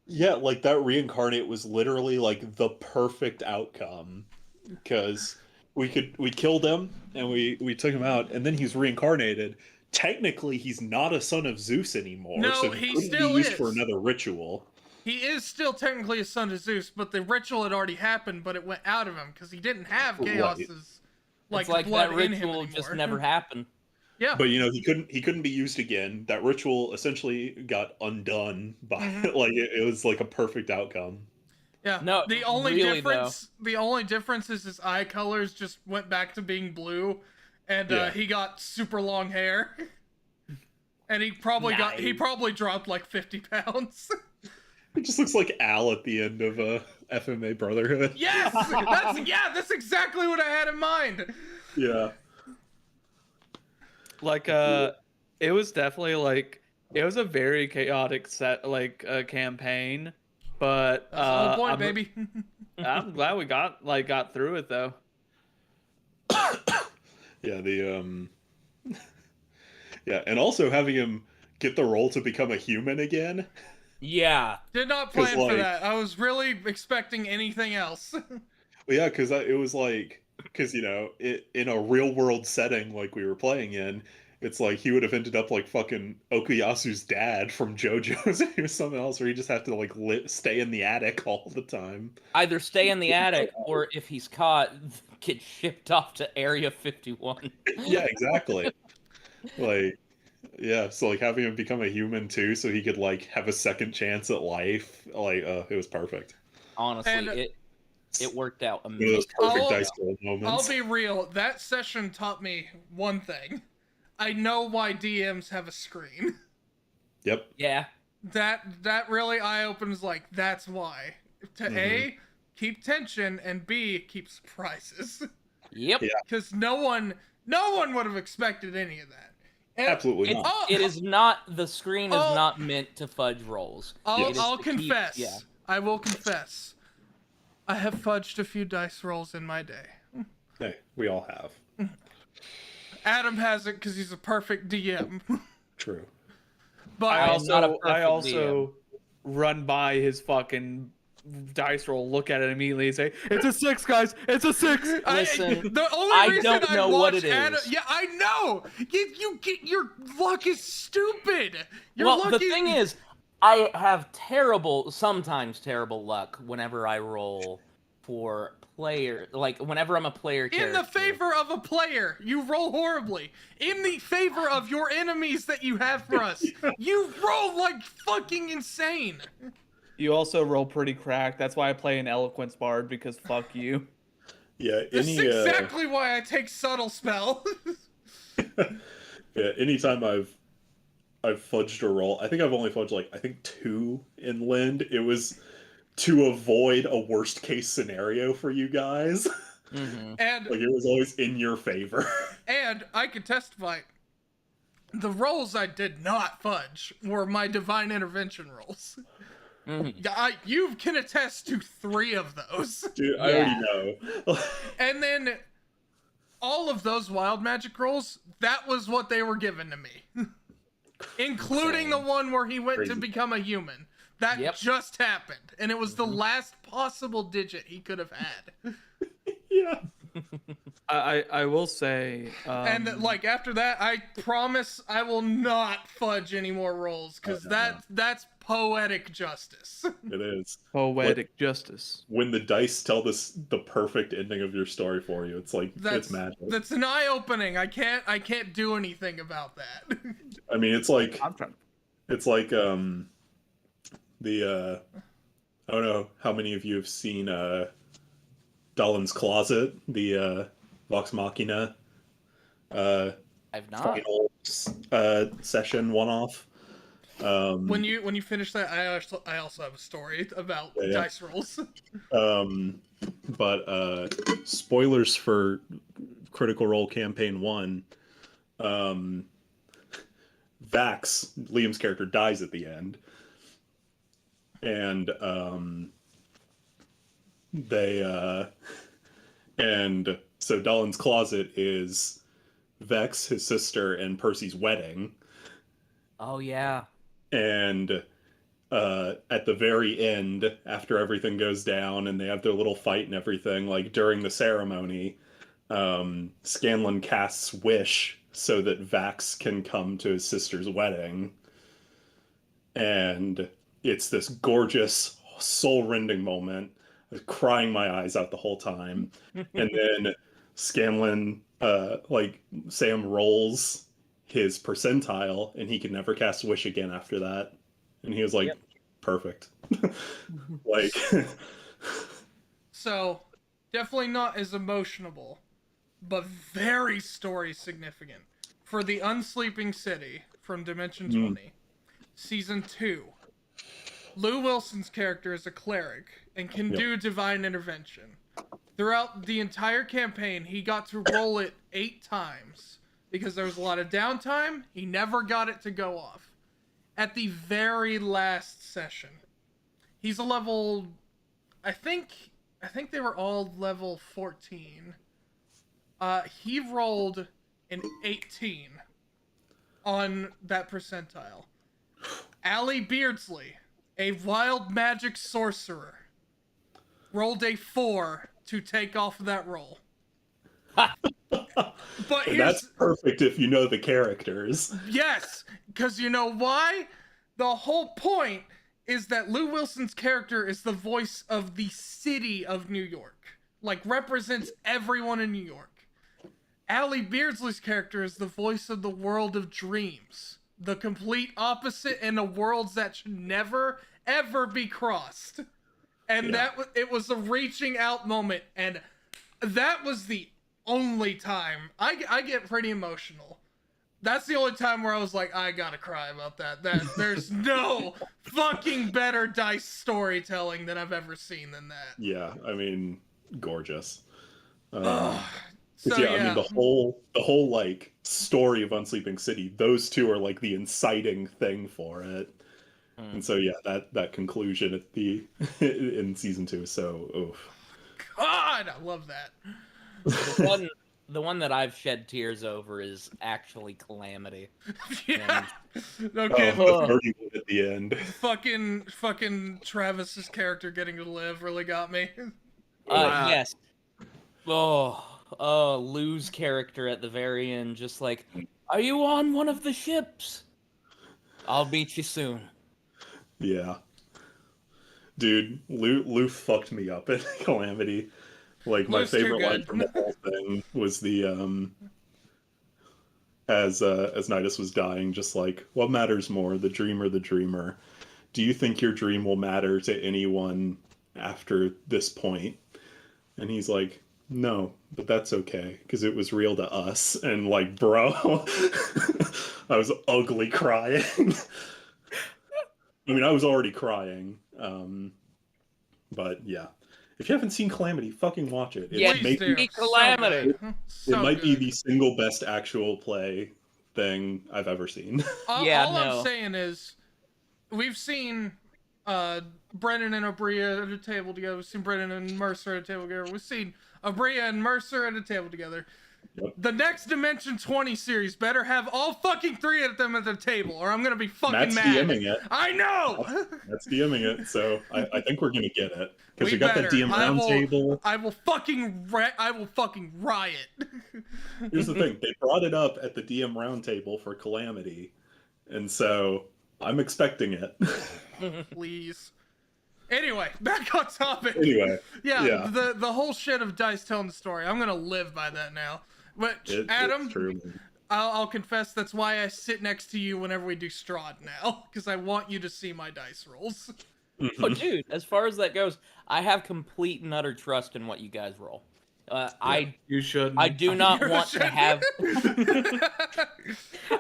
Yeah, like that reincarnate was literally like the perfect outcome. Because we killed him and we took him out, and then he's reincarnated. Technically, he's not a son of Zeus anymore, No, so he couldn't still be used is. for another ritual. He is still technically a son of Zeus, but the ritual had already happened, but it went out of him because he didn't have Right. Chaos's It's like blood that in him ritual anymore. just never happened. Yeah. But he couldn't be used again. That ritual essentially got undone by like it was like a perfect outcome. Yeah. No, the only really, difference is his eye colors just went back to being blue, and Yeah. he got super long hair, and he probably dropped like 50 pounds. It just looks like Al at the end of FMA Brotherhood. Yes, that's exactly what I had in mind. Yeah. Like it was definitely like it was a very chaotic campaign, but That's the whole point, I'm, baby. I'm glad we got through it though. Yeah, yeah, and also having him get the role to become a human again. Yeah. Did not 'Cause, plan for like- that. I was really expecting anything else. Well, yeah, because it was like, because in a real world setting like we were playing in, it's like he would have ended up like fucking Okuyasu's dad from JoJo's or something else, where he just have to like stay in the attic all the time. Either stay in the attic, or if he's caught, get shipped off to Area 51. Yeah, exactly. Like, yeah, so like having him become a human too, so he could like have a second chance at life, like it was perfect. Honestly, And- it worked out One of those amazing. perfect I'll- dice roll I'll moments. be real. That session taught me one thing. I know why DMs have a screen. Yep. Yeah. That really eye opens. Like that's why. to A, keep tension, and B, keep surprises. Yep. Yeah. Because no one would have expected any of that. And Absolutely It's, not. it is not, the screen is Oh. not meant to fudge rolls. I'll, It is I'll to keep- confess. yeah. I will confess. I have fudged a few dice rolls in my day. Hey, we all have. Adam hasn't because he's a perfect DM. True. But I am not a also perfect run by his fucking dice roll, look at it immediately, and say, "It's a 6, guys. It's a 6." Listen, the only I reason don't know watch what it Adam, is. yeah, I know. You get your luck is stupid. Your Well, luck the thing is, I have sometimes terrible luck whenever I roll for player, like whenever I'm a player in character. the favor of a player, you roll horribly. In the favor of your enemies that you have for us, you roll like fucking insane. You also roll pretty cracked. That's why I play an eloquence bard, because fuck you. Yeah. This is exactly why I take subtle spell. Yeah. Anytime I've fudged a roll, I think I've only fudged 2 in Lind. It was to avoid a worst case scenario for you guys. Mhm. And Like, it was always in your favor. And I can testify, the rolls I did not fudge were my divine intervention rolls. Mhm. You can attest to 3 of those. Dude, I already know. And then all of those wild magic rolls, that was what they were given to me. Including the one where he went to Crazy. become a human. That Yep. just happened. And it was the last possible digit he could have had. Yeah. I will say, And after that, I promise I will not fudge any more rolls because that's poetic justice. It is. poetic justice. When the dice tell the perfect ending of your story for you, it's That's it's magic. That's an eye opening. I can't do anything about that. I mean, it's like I'm trying. the I don't know how many of you have seen Dalin's Closet, the Vox Machina I've not. final session one-off. When you finish that, I also have a story about Yeah. dice rolls. But spoilers for Critical Role Campaign 1. Vax, Liam's character, dies at the end. And and so Dalin's Closet is Vex, his sister, and Percy's wedding. Oh yeah. And at the very end, after everything goes down and they have their little fight and everything, like during the ceremony, Scanlan casts Wish so that Vax can come to his sister's wedding. And it's this gorgeous, soul-rending moment. I was crying my eyes out the whole time. And then Scanlan, Sam rolls his percentile and he can never cast Wish again after that. And he was like, Yep. perfect. Like, So definitely not as emotional, but very story significant. For the Unsleeping City from Dimension 20, Season 2, Lou Wilson's character is a cleric and can do divine intervention. Throughout the entire campaign, he got to roll it 8 times. Because there was a lot of downtime, he never got it to go off. At the very last session, he's a level, I think they were all level 14. He rolled an 18 on that percentile. Allie Beardsley, a wild magic sorcerer, rolled a 4 to take off that roll. But and that's perfect if you know the characters. yes, because you know why? The whole point is that Lou Wilson's character is the voice of the city of New York. Like, represents everyone in New York. Allie Beardsley's character is the voice of the world of dreams. The complete opposite in the worlds that should never, ever be crossed. And it was a reaching out moment, and that was the only time I get pretty emotional. That's the only time where I was like, I gotta cry about that. There's no fucking better dice storytelling that I've ever seen than that. Yeah, I mean, gorgeous. So I mean, the whole like story of Unsleeping City, those two are like the inciting thing for it. And so yeah, that conclusion at the in season 2 is so oof. God, I love that. The one that I've shed tears over is actually Calamity. Yeah. And- Okay. The dirty one at the end. Fucking Travis's character getting to live really got me. Yes. Oh, Lou's character at the very end, just like, are you on one of the ships? I'll meet you soon. Yeah. Dude, Lou fucked me up in Calamity. Like, my Lou's too favorite line good. from the whole thing was the, as Nidus was dying, just like, what matters more, the dream or the dreamer? Do you think your dream will matter to anyone after this point? And he's like, no, but that's okay, because it was real to us. And like, bro, I was ugly crying. I mean, I was already crying. But yeah. If you haven't seen Calamity, fucking watch it. Yeah, Please do. see Calamity. So good. So it might be good. the single best actual play thing I've ever seen. All Yeah, I'm no. saying is, we've seen Brennan and Abria at a table together. We've seen Brennan and Mercer at a table together. We've seen Abria and Mercer at a table together. Yep. The next Dimension 20 series better have all fucking 3 of them at the table, or I'm gonna be fucking Matt's mad. DMing it. I know. That's DMing it, so I think we're gonna get it. Because We we got better. that DM roundtable. I will fucking riot. Here's the thing, they brought it up at the DM roundtable for Calamity, and so I'm expecting it. Please. Anyway, back on topic. Anyway, Yeah, yeah. the whole shit of Dice telling the story. I'm gonna live by that now. But Adam, it's true. I'll confess that's why I sit next to you whenever we do Strahd now, because I want you to see my dice rolls. Oh, dude, as far as that goes, I have complete and utter trust in what you guys roll. You should. I do not You want to shouldn't. have.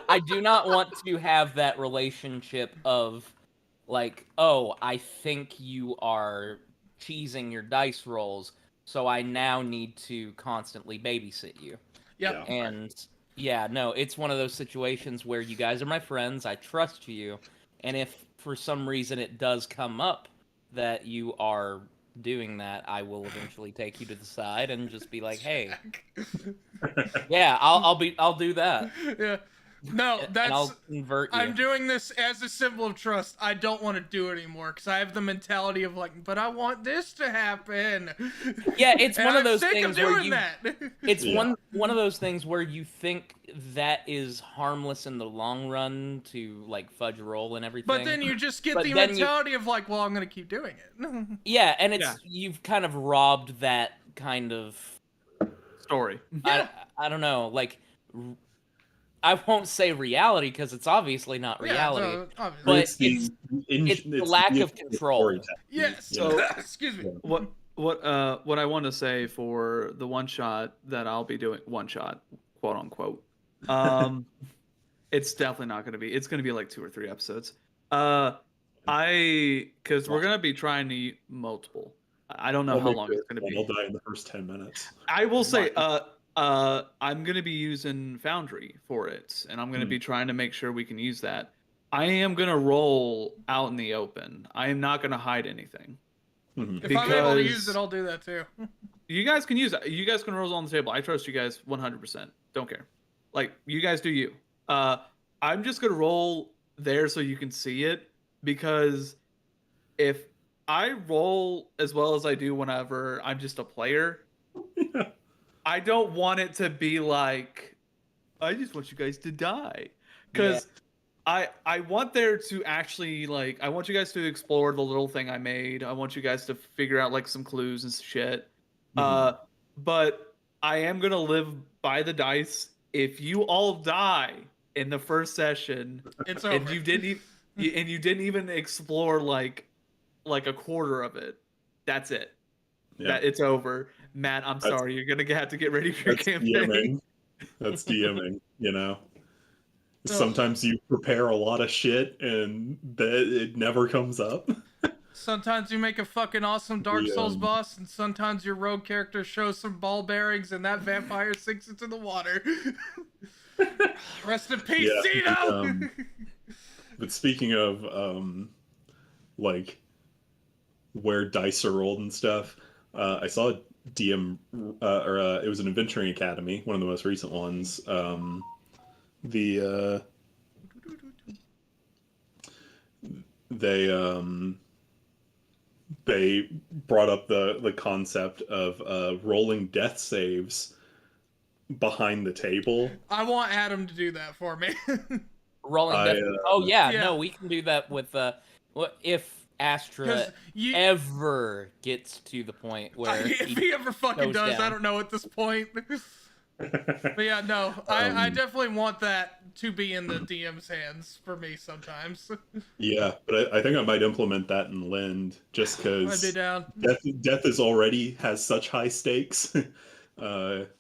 I do not want to have that relationship of, like, oh, I think you are cheesing your dice rolls, so I now need to constantly babysit you. Yep. Yeah. And yeah, no, it's one of those situations where you guys are my friends, I trust you, and if for some reason it does come up that you are doing that, I will eventually take you to the side and just be like, "Hey, yeah, I'll do that." Yeah. No, And that's I'll convert you. I'm doing this as a symbol of trust. I don't want to do it anymore because I have the mentality of like, but I want this to happen. Yeah, it's And one of I'm those sick things of where doing you that. it's Yeah. one of those things where you think that is harmless in the long run to like fudge roll and everything. But then you just get But the then you- mentality of like, well, I'm gonna keep doing it. yeah, and it's Yeah. you've kind of robbed that kind of story. Yeah. I don't know, like I won't say reality because it's obviously not reality. Yeah, no, obviously. But it's the lack of gift control. storytelling, Yes. you know? Excuse me. What I want to say for the one shot that I'll be doing, one shot, quote unquote. It's definitely not going to be. It's going to be like 2 or 3 episodes. Because we're going to be trying to eat multiple. I don't know how long it's going to be. I'll die in the first 10 minutes. I will say, I'm going to be using Foundry for it, and I'm going to be trying to make sure we can use that. I am going to roll out in the open. I am not going to hide anything. Mhm. If I'm able to Because- use it, I'll do that too. You guys can use it. You guys can roll on the table. I trust you guys 100%. Don't care. Like, you guys do you. I'm just going to roll there so you can see it, because if I roll as well as I do whenever I'm just a player, I don't want it to be like, I just want you guys to die. Because I want there to actually, like, I want you guys to explore the little thing I made. I want you guys to figure out, like, some clues and shit. But I am going to live by the dice. If you all die in the first session, It's and over. you didn't even explore, like a quarter of it, that's it. Yeah. It's over. Matt, I'm sorry. You're going to have to get ready for your That's campaign. DMing. That's DMing, you know? Sometimes you prepare a lot of shit and it never comes up. Sometimes you make a fucking awesome Dark Souls um, boss, and sometimes your rogue character shows some ball bearings, and that vampire sinks into the water. Rest in peace, Yeah, Zeno! but speaking of like where dice are rolled and stuff, I saw a DM it was an Adventuring Academy, one of the most recent ones. The they they brought up the concept of rolling death saves behind the table. I want Adam to do that for me. Rolling I, death. Oh yeah, yeah. no, we can do that with if Astra 'Cause you- ever gets to the point where if he ever fucking goes does, I down. don't know at this point. But yeah, no, I definitely want that to be in the DM's hands for me sometimes. Yeah, but I think I might implement that in Lind just I'd because be down. death is already has such high stakes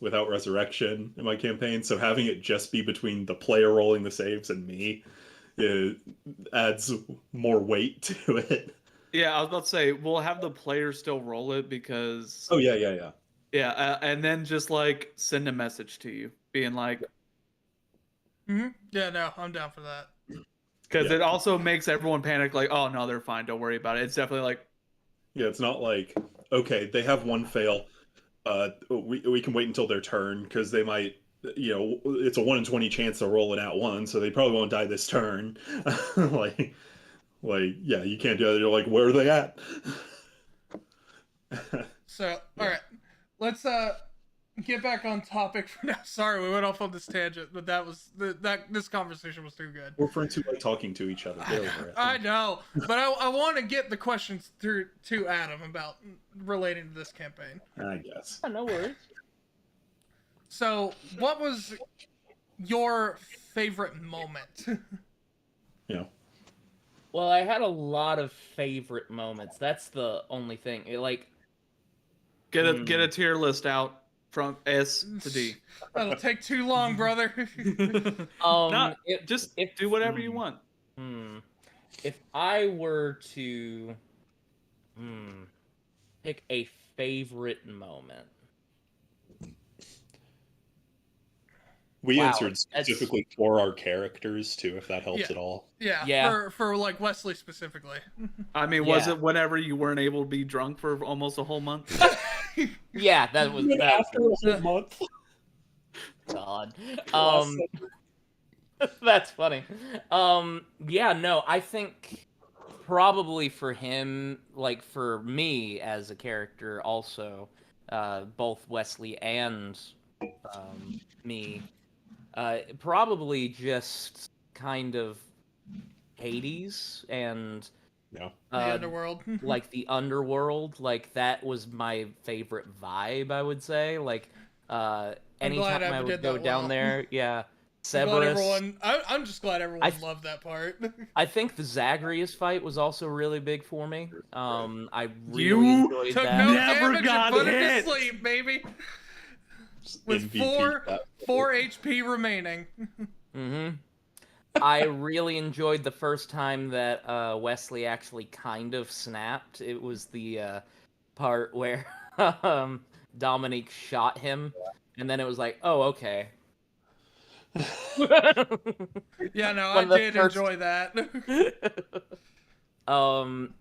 without resurrection in my campaign. So having it just be between the player rolling the saves and me, it adds more weight to it. Yeah, I was about to say we'll have the player still roll it because Oh yeah. yeah, and then just like send a message to you being like, Yeah, no, I'm down for that. because Yeah. it also makes everyone panic. Like, oh no, they're fine. Don't worry about it. It's definitely like, Yeah, it's not like, okay, they have one fail. We can wait until their turn because they might, it's a 1 in 20 chance they'll roll it out one, so they probably won't die this turn. like, yeah, you can't do that. You're like, where are they at? So, all right, let's get back on topic for now. Sorry, we went off on this tangent, but that was this conversation was too good. We're friends who like talking to each other. Get over it. I know, but I want to get the questions through to Adam about relating to this campaign. I guess. Oh, no worries. So, what was your favorite moment? Well, I had a lot of favorite moments. That's the only thing. get a tier list out from S to D. That'll take too long, brother. Not if just do whatever you want. if I were to pick a favorite moment. We Wow, answered that's- specifically for our characters too, if that helps Yeah. at all. Yeah. For like Wesley specifically. I mean, was Yeah. it whenever you weren't able to be drunk for almost a whole month? Yeah, that was that. After a whole month. God. That's funny. Yeah, no, I think probably for him, like for me as a character also, both Wesley and me, probably just kind of Hades and Yeah. The underworld. like the underworld, like that was my favorite vibe, I would say. Like anytime Adam I did would go that down well. there, yeah. I'm glad Cerberus. I'm just glad everyone I- loved that part. I think the Zagreus fight was also really big for me. I really You enjoyed Took that. no Never damage got and put him hit. to sleep, baby. Just With MVP. four HP remaining. I really enjoyed the first time that Wesley actually kind of snapped. It was the part where Dominique shot him, and then it was like, oh, okay. Yeah, no, One I of the did first- enjoy that.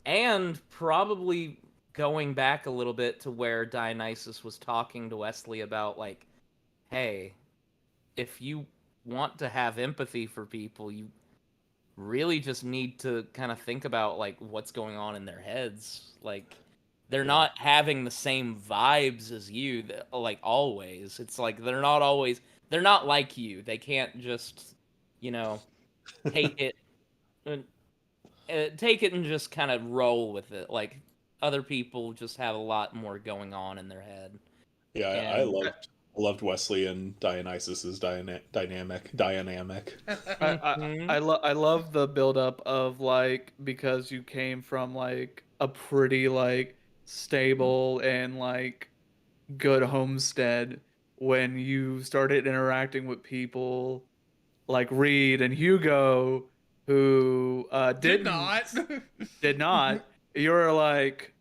And probably going back a little bit to where Dionysus was talking to Wesley about, like, hey, if you want to have empathy for people, you really just need to kind of think about, like, what's going on in their heads. Like, they're not having the same vibes as you, like, always. It's like they're not like you. They can't just, take it and just kind of roll with it. Like, other people just have a lot more going on in their head. Yeah, I And- loved Wesley and Dionysus's dynamic. I love the buildup of, like, because you came from like a pretty like stable and like good homestead, when you started interacting with people like Reed and Hugo, who Did not. did not, you're like,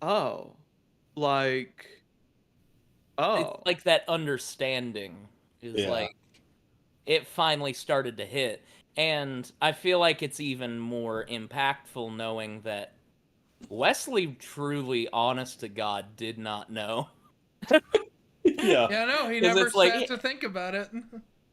oh, like, oh, It's like that understanding is Yeah. like it finally started to hit. And I feel like it's even more impactful knowing that Wesley truly, honest to God, did not know. Yeah. Yeah, no, he 'Cause never it's like- sat to think about it.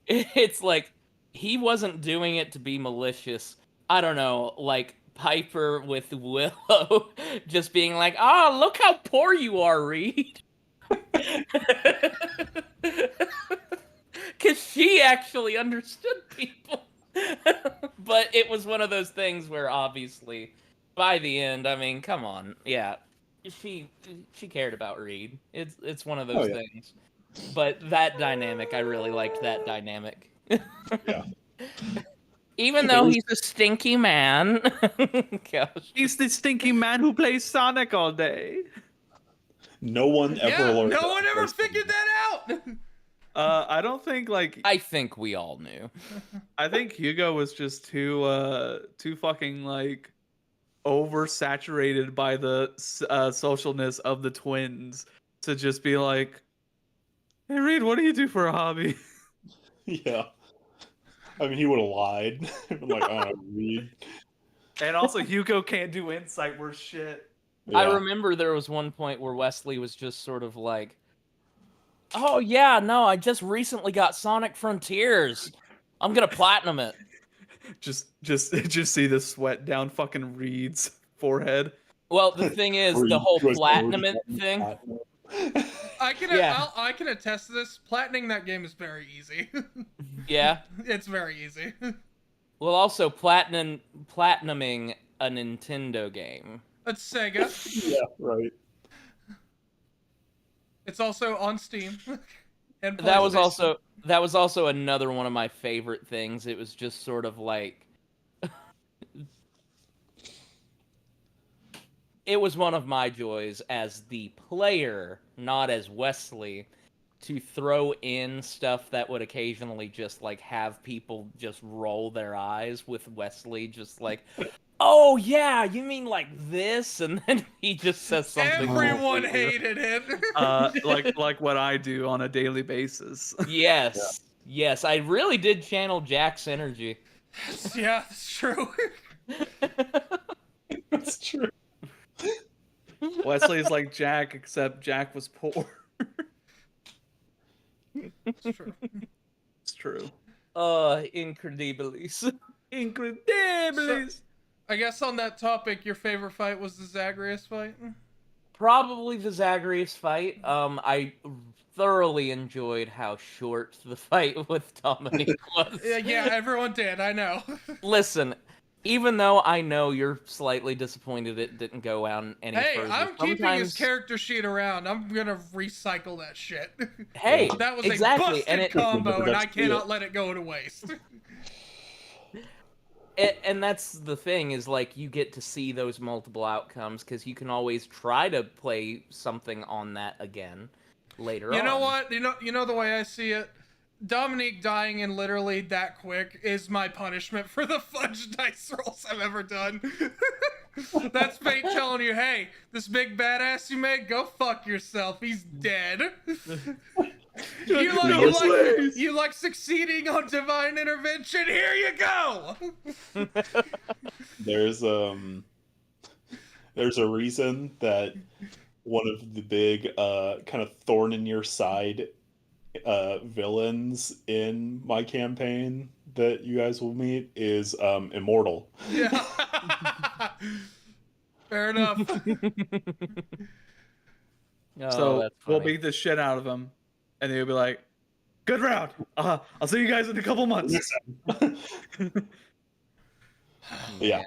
It's like he wasn't doing it to be malicious. I don't know, like Piper with Willow just being like, "Oh, look how poor you are, Reed." Because she actually understood people. But it was one of those things where obviously by the end, I mean, come on, yeah, she cared about Reed. It's one of those yeah. things. But that dynamic, I really liked that dynamic. Yeah. Even though he's a stinky man. Gosh. he's the stinky man who plays Sonic all day. No one ever Yeah, learned. no that one ever first time. figured that out. I don't think like I think we all knew. I think Hugo was just too fucking like oversaturated by the socialness of the twins to just be like, "Hey Reed, what do you do for a hobby?" Yeah. I mean, he would have lied. I'm like, I don't read. And also Hugo can't do insight worth shit. Yeah. I remember there was one point where Wesley was just sort of like, "Oh yeah, no, I just recently got Sonic Frontiers. I'm gonna platinum it." Just see the sweat down fucking Reed's forehead. Well, the thing is, the whole platinum it thing. I can Yeah. I can attest to this. Platinum that game is very easy. Yeah. It's very easy. Well, also platinuming a Nintendo game. That's Sega. Yeah, right. It's also on Steam. And That was PlayStation. also another one of my favorite things. It was just sort of like it was one of my joys as the player, not as Wesley, to throw in stuff that would occasionally just like have people just roll their eyes with Wesley just like, "Oh yeah, you mean like this?" And then he just says something. Everyone hated it. Like what I do on a daily basis. Yes. Yes, I really did channel Jack's energy. Yeah, that's true. That's true. Wesley is like Jack, except Jack was poor. It's true. It's true. Incredibilis. Incredibilis. I guess on that topic, your favorite fight was the Zagreus fight? Probably the Zagreus fight. I thoroughly enjoyed how short the fight with Dominique was. Yeah, everyone did, I know. Listen, even though I know you're slightly disappointed it didn't go on any Hey, further. I'm keeping his sometimes- character sheet around. I'm gonna recycle that shit. Hey, That was exactly, a busted and it- combo, and I That's cannot it. let it go to waste. And that's the thing is like you get to see those multiple outcomes because you can always try to play something on that again later on. You know what? You know the way I see it? Dominique dying in literally that quick is my punishment for the fudge dice rolls I've ever done. That's fate telling you, hey, this big badass you made, go fuck yourself. He's dead. You like succeeding on divine intervention? Here you go. There's a reason that one of the big kind of thorn in your side villains in my campaign that you guys will meet is Immortal. Yeah. Fair enough. Oh, So that's we'll funny. beat the shit out of him, and they'll be like, "Good round. I'll see you guys in a couple months." Yeah.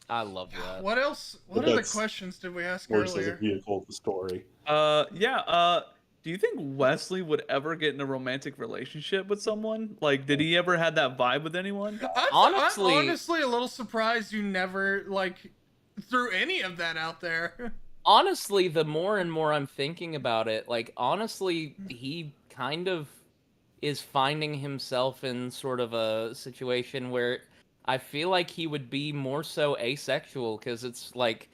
I love that. What else? What But other that's questions did we ask Worse as a earlier? vehicle of the story. Yeah. Do you think Wesley would ever get in a romantic relationship with someone? Like, did he ever had that vibe with anyone? Honestly- I'm honestly a little surprised you never threw any of that out there. Honestly, the more and more I'm thinking about it, like honestly, he kind of is finding himself in sort of a situation where I feel like he would be more so asexual, because it's like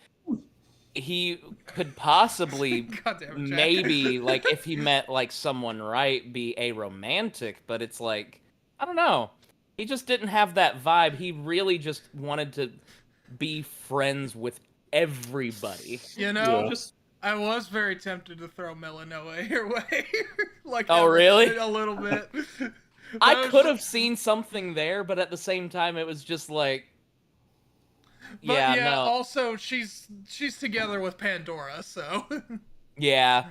he could possibly Goddamn, Jack. maybe like if he met like someone right be aromantic, but it's like I don't know. He just didn't have that vibe. He really just wanted to be friends with everybody. You know, Yeah. Just I was very tempted to throw Melanoa your way. Like, Oh, really? A little bit. I But could have seen something there, but at the same time, it was just like, But yeah, yeah, no, also she's together with Pandora, so yeah,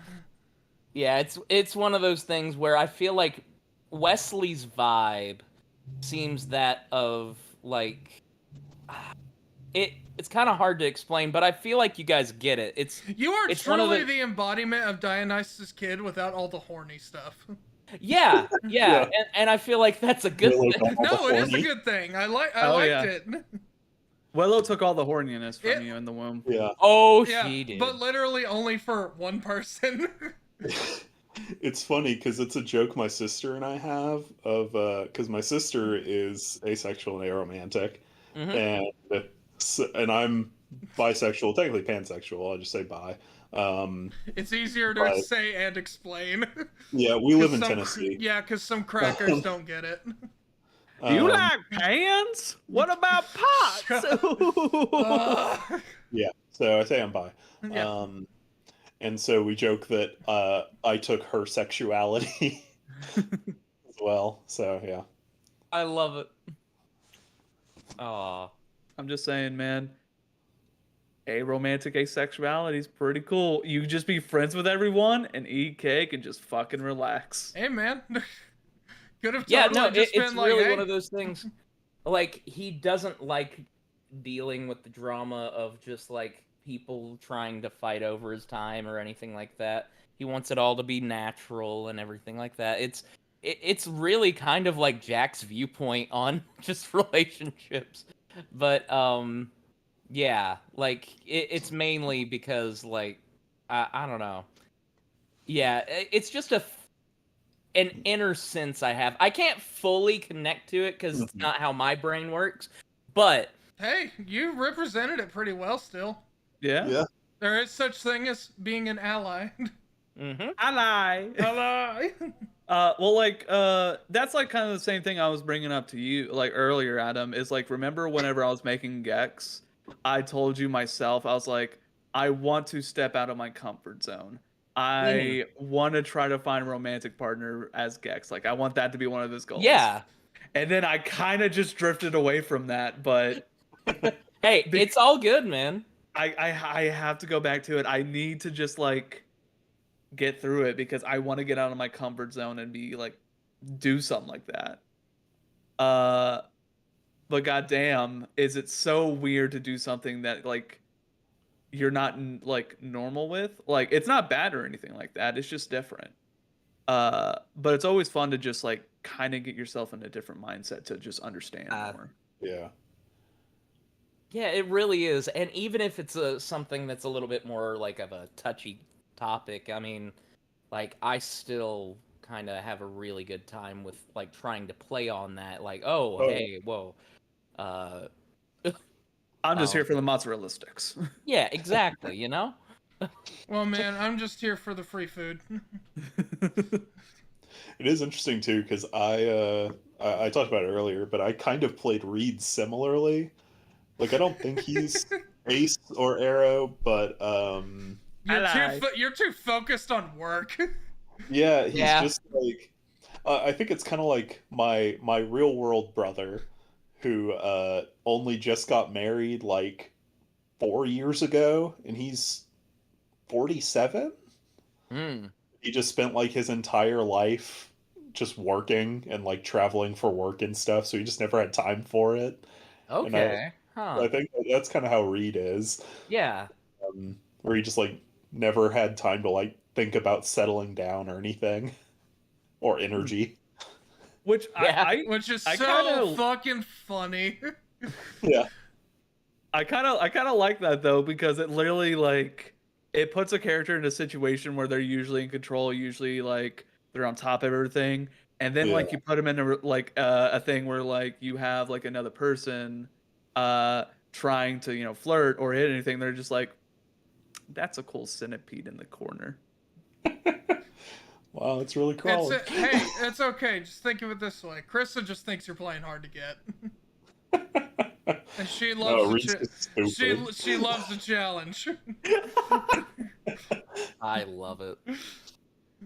It's one of those things where I feel like Wesley's vibe seems that of like it's kind of hard to explain, but I feel like you guys get it. you are It's one of truly the- the embodiment of Dionysus Kid without all the horny stuff. yeah, Yeah. and I feel like that's a good Willow thing. got all No, the it is a horny. good thing. I Oh, liked yeah. it. Willow took all the horniness from It- you in the womb. Yeah. Oh, Yeah, she did. but literally only for one person. It's funny because it's a joke my sister and I have of because my sister is asexual and aromantic, Mhm. and I'm bisexual, technically pansexual. I'll just say bi. It's easier to But- say and explain. Yeah, we live 'Cause in some- Tennessee. Yeah, because some crackers don't get it. Do you Um, like pans? What about pots? Yeah, so I say I'm bi. Yeah. And so we joke that I took her sexuality as well. So yeah. I love it. Aw. I'm just saying, man. Aromantic asexuality is pretty cool. You just be friends with everyone and eat cake and just fucking relax. Hey, man. Could have Yeah, totally no, just it's been like, really hey, one of those things. Like, he doesn't like dealing with the drama of just like people trying to fight over his time or anything like that. He wants it all to be natural and everything like that. It's really kind of like Jack's viewpoint on just relationships. But yeah, like it's mainly because like I don't know. Yeah, it's just an inner sense I have. I can't fully connect to it because it's not how my brain works, but hey, you represented it pretty well still. Yeah? Yeah. There is such thing as being an ally. I lie. Ally. Well, like, that's like kind of the same thing I was bringing up to you, like earlier, Adam, is like, remember whenever I was making Gex, I told you myself, I was like, I want to step out of my comfort zone. I want to try to find a romantic partner as Gex. Like, I want that to be one of those goals. yeah. And then I kind of just drifted away from that, but Hey, it's all good, man. I have to go back to it. I need to just like get through it because I want to get out of my comfort zone and be like do something like that. But goddamn, is it so weird to do something that like you're not like normal with? Like it's not bad or anything like that. It's just different. But it's always fun to just like kind of get yourself in a different mindset to just understand more. Yeah. Yeah, it really is. And even if it's something that's a little bit more like of a touchy topic, I mean, like I still kind of have a really good time with like trying to play on that. Like, oh, hey, whoa. I'm just here Oh. for the mozzarella sticks. Yeah, exactly, you know? Well, man, I'm just here for the free food. It is interesting too because I talked about it earlier, but I kind of played Reed similarly. Like I don't think he's Ace or Arrow, but You're too focused on work. yeah, he's Yeah. just like I think it's kind of like my real world brother who only just got married like 4 years ago, and he's 47. Hmm. He just spent like his entire life just working and like traveling for work and stuff, so he just never had time for it. Okay. I Huh. think that's kind of how Reed is, Yeah. where he just like never had time to like think about settling down or anything, or energy. Which Yeah. Which is I so kinda- fucking funny. Yeah, I kind of like that though because it literally like it puts a character in a situation where they're usually in control, usually like they're on top of everything, and then Yeah. like you put him in a thing where like you have like another person trying to flirt or hit anything. They're just like, that's a cool centipede in the corner. Wow, it's really crawling. Hey, it's okay. Just think of it this way. Krista just thinks you're playing hard to get. And she loves Reese is stupid. she loves the challenge. I love it.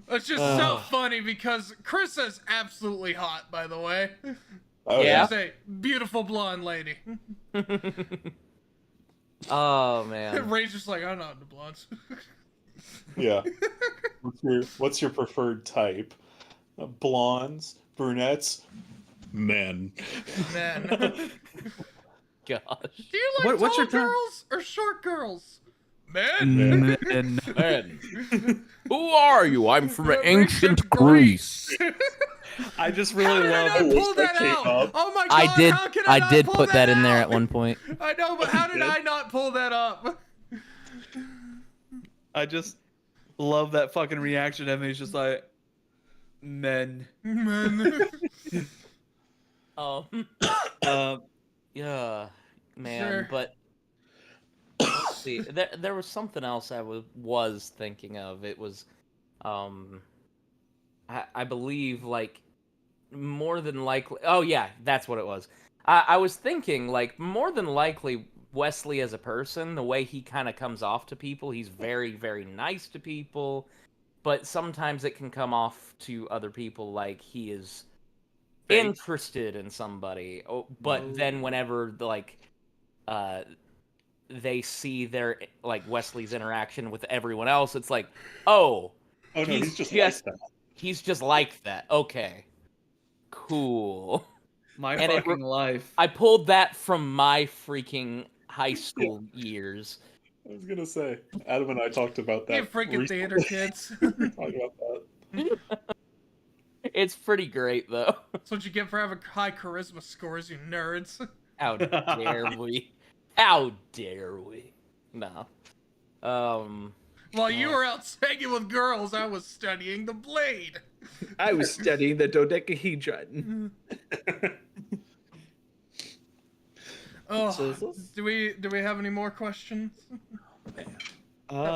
It's just so funny because Krista's absolutely hot, by the way. Oh, Yeah. She's a beautiful blonde lady. Oh man. Ray's just like, I'm not into blondes. Yeah. What's your preferred type? Blondes, brunettes, men. Men. Gosh. Do you like What's tall your term? girls or short girls? Men. Men. Who are you? I'm from Ancient Greece. I just How really did I love. not pull that that came out? up. Oh my god! I did. How can I not did pull put that in there out? at one point. I know, but how did I not pull that up? I just love that fucking reaction. And he's just like, men. Men. Um. Um, Yeah, man. Sure. But let's see. There was something else I was thinking of. It was, I believe like more than likely. Oh yeah, that's what it was. I was thinking like more than likely Wesley as a person, the way he kind of comes off to people, he's very very nice to people, but sometimes it can come off to other people like he is Fake. interested in somebody. But then whenever they see their like Wesley's interaction with everyone else, it's like, oh Oh no, he's just yes, like that. he's just like that. Okay, cool. my And it fucking life. I pulled that from my freaking high school years. I was gonna say, Adam and I talked about that. You freaking recently. theater kids. We were talking about that. It's pretty great though. That's what you get for having high charisma scores, you nerds. How dare we? How dare we? No. While you were out hanging with girls, I was studying the blade. I was studying the dodecahedron. Oh, So- do we have any more questions that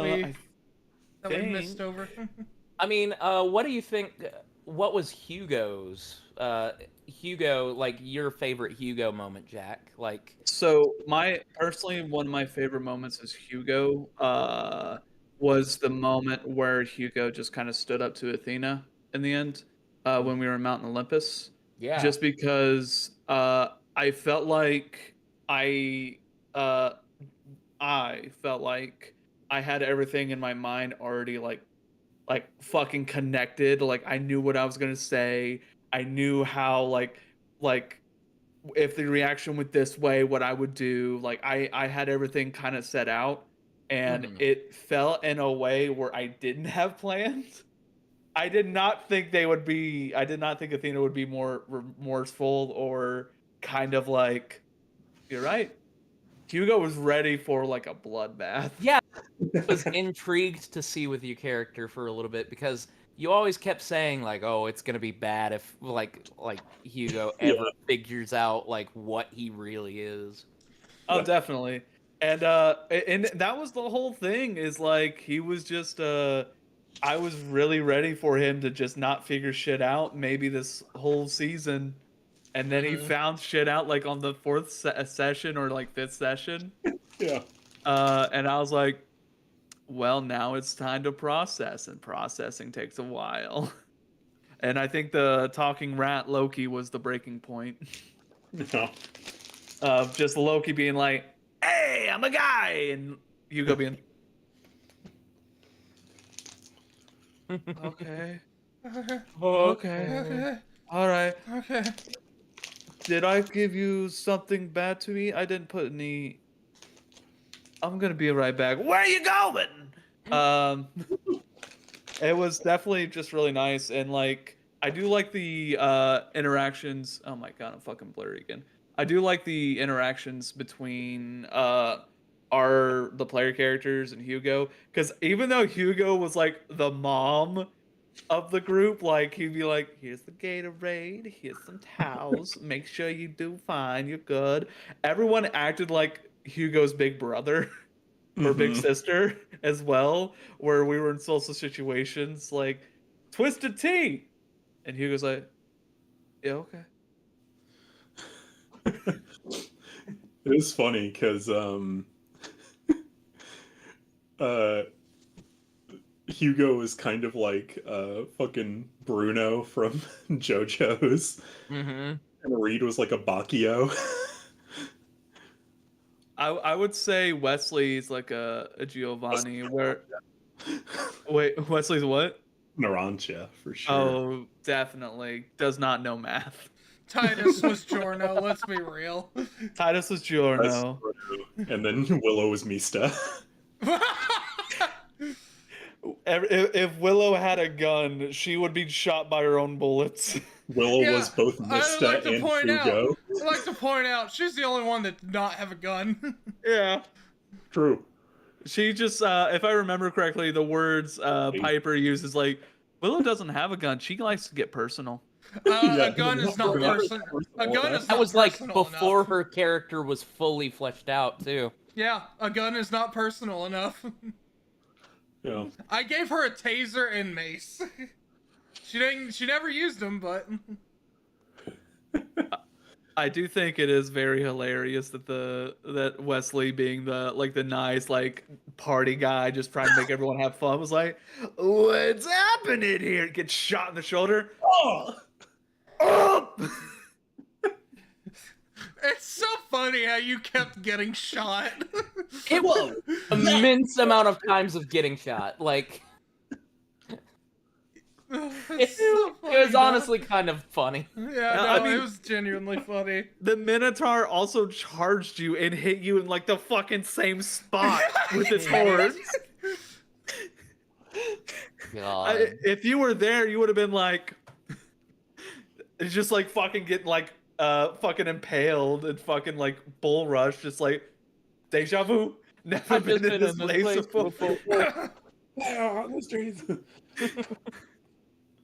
we think- missed over? I mean, what do you think? What was Hugo's? Hugo, like your favorite Hugo moment, Jack? Like, So personally, one of my favorite moments as Hugo was the moment where Hugo just kind of stood up to Athena in the end when we were in Mount Olympus. yeah, Just because I felt like I felt like I had everything in my mind already like fucking connected. Like I knew what I was gonna say. I knew how like if the reaction went this way, what I would do. Like I had everything kind of set out, and it felt in a way where I didn't have plans. I did not think Athena would be more remorseful or kind of like, you're right. Hugo was ready for like a bloodbath. yeah. I was intrigued to see with your character for a little bit because you always kept saying like, "Oh, it's gonna be bad if like Hugo ever figures out like what he really is." Oh, definitely. And that was the whole thing. Is like he was just I was really ready for him to just not figure shit out. Maybe this whole season, and then he found shit out like on the fourth session or like fifth session. Yeah. And I was like, well, now it's time to process, and processing takes a while. And I think the talking rat Loki was the breaking point. No. Of just Loki being like, "Hey, I'm a guy," and Hugo being, "Okay, okay, all right. Okay. Did I give you something bad to eat? I didn't put any. I'm gonna be right back. Where are you going?" It was definitely just really nice, and like I do like the interactions. Oh my god, I'm fucking blurry again. I do like the interactions between the player characters and Hugo, because even though Hugo was like the mom, of the group. Like he'd be like, "Here's the Gatorade. Here's some towels. Make sure you do fine. You're good." Everyone acted like Hugo's big brother or big sister as well, where we were in social situations like Twisted Tea, and Hugo's like, "Yeah, okay." It was funny because Hugo is kind of like fucking Bruno from JoJo's, Mm-hmm. and Reed was like a Bacchio. I would say Wesley's like a Giovanni. Where wait, Wesley's what? Narancia for sure. Oh, definitely does not know math. Titus was Giorno. Let's be real. Titus was That's Giorno. true. And then Willow was Mista. If Willow had a gun, she would be shot by her own bullets. Willow Yeah, was both Mista like to and point out- Hugo. I'd like to point out she's the only one that did not have a gun. Yeah. True. She just, if I remember correctly, the words Piper uses like, Willow doesn't have a gun. She likes to get personal. A gun is not personal. A gun is That not was like personal before enough. her character was fully fleshed out too. Yeah, a gun is not personal enough. Yeah. I gave her a taser and mace. She never used them, but I do think it is very hilarious that Wesley, being the nice party guy, just trying to make everyone have fun, was like, "What's happening here?" Gets shot in the shoulder. Oh. it's so funny how you kept getting shot. It was immense amount of times of getting shot. Like It's so funny, it was man. honestly kind of funny. Yeah, No, no, I mean- it was genuinely funny. The Minotaur also charged you and hit you in like the fucking same spot with its horns. God. If you were there, you would have been like, it's just like fucking getting like fucking impaled and fucking like bull rush, just like deja vu. Never I've been just in this place before. On the streets.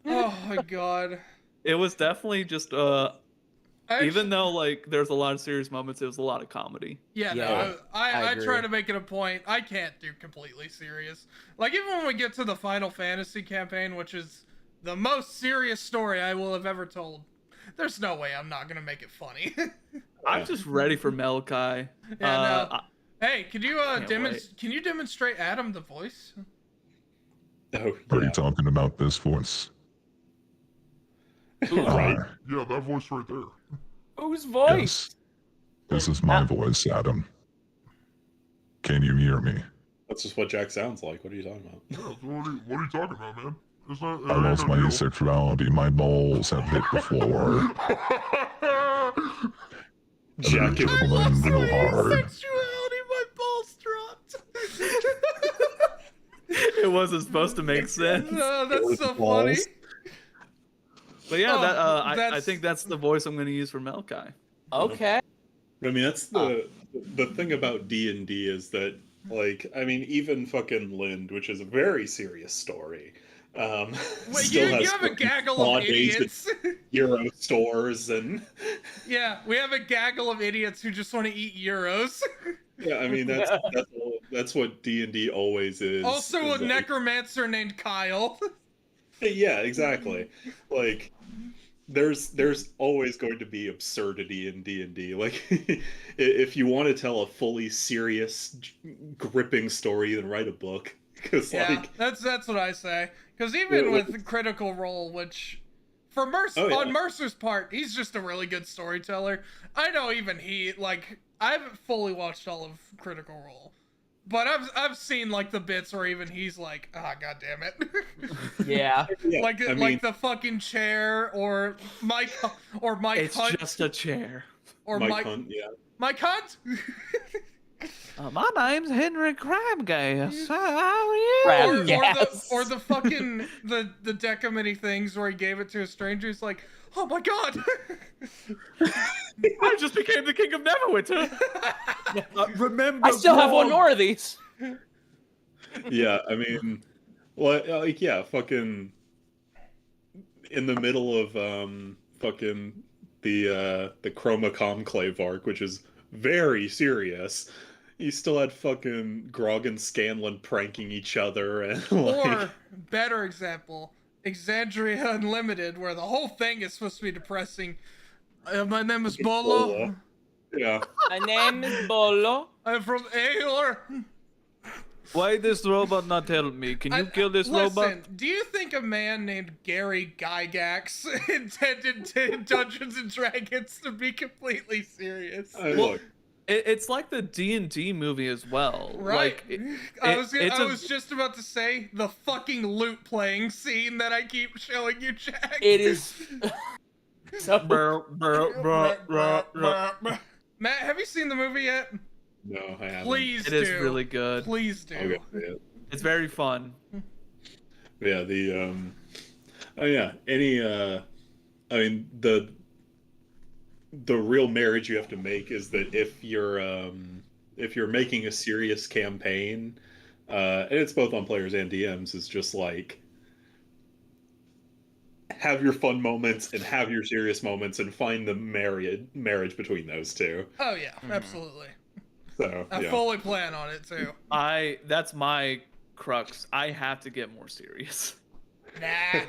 Oh my god. It was definitely just even though like there's a lot of serious moments, it was a lot of comedy. Yeah, Yeah, no, I agree. try to make it a point. I can't do completely serious. Like, even when we get to the Final Fantasy campaign, which is the most serious story I will have ever told, there's no way I'm not gonna make it funny. I'm just ready for Melkai. Yeah, no. Hey, can you wait. can you demonstrate Adam the voice? Oh, Are you yeah. talking about this voice? Right. Yeah, that voice right there. Whose voice? Yes. This is my voice, Adam. Can you hear me? That's just what Jack sounds like. What are you talking about? Yeah, what are you talking about, man? It's not, I lost my sexuality. My balls have hit the floor. Jack is Dribbling real hard. Sexuality, my balls dropped. It wasn't supposed to make sense. That's so funny. But yeah, Oh, I that's- think that's the voice I'm going to use for Melkai. Okay. I mean, that's the thing about D&D is that, like, I mean, even fucking Lind, which is a very serious story, Wait, still you has have a fucking gaggle spa of days at idiots. Euro stores and Yeah, we have a gaggle of idiots who just want to eat euros. yeah, I mean that's what D&D always is. Also, is a like- necromancer named Kyle. Yeah, exactly. Like there's always going to be absurdity in D&D. Like if you want to tell a fully serious gripping story, then write a book cuz Yeah, like that's what I say. Because even Yeah, with Critical Role, which for Mercer, Oh, yeah. on Mercer's part, he's just a really good storyteller. I know even he, like, I haven't fully watched all of Critical Role, but I've seen like the bits where even he's like, ah, god damn it. Yeah. yeah, like I mean, like the fucking chair or Mike It's Hunt just a chair. or Mike Mike Hunt, yeah. Mike Hunt. My name's Henry Crabgas. How are you? Crab gas. or the fucking the deck of many things where he gave it to a stranger. He's like, oh my god. I just became the king of Neverwinter. Remember, I still have one Braun. more of these. Yeah, I mean, well, like, yeah, fucking in the middle of fucking the Chroma Conclave arc, which is very serious, you still had fucking Grog and Scanlan pranking each other and like. Or better example, Exandria Unlimited, where the whole thing is supposed to be depressing. My name is Bolo. Yeah. My name is Bolo. I'm from Aor. Why this robot not help me? Can you kill this Listen, robot? do you think a man named Gary Gygax intended Dungeons and Dragons to be completely serious? Look, It's like the D&D movie as well. Right. Like, I was just about to say the fucking lute playing scene that I keep showing you, Jack. It is. So, Matt, have you seen the movie yet? no, I haven't. Please it do. is really good. Please do. Okay, yeah. It's very fun. Yeah, the oh yeah, any I mean the real marriage you have to make is that if you're making a serious campaign, and it's both on players and DMs, is just like have your fun moments and have your serious moments and find the marriage between those two. Oh yeah, absolutely. So I yeah. fully plan on it too. That's my crux. I have to get more serious. Nah.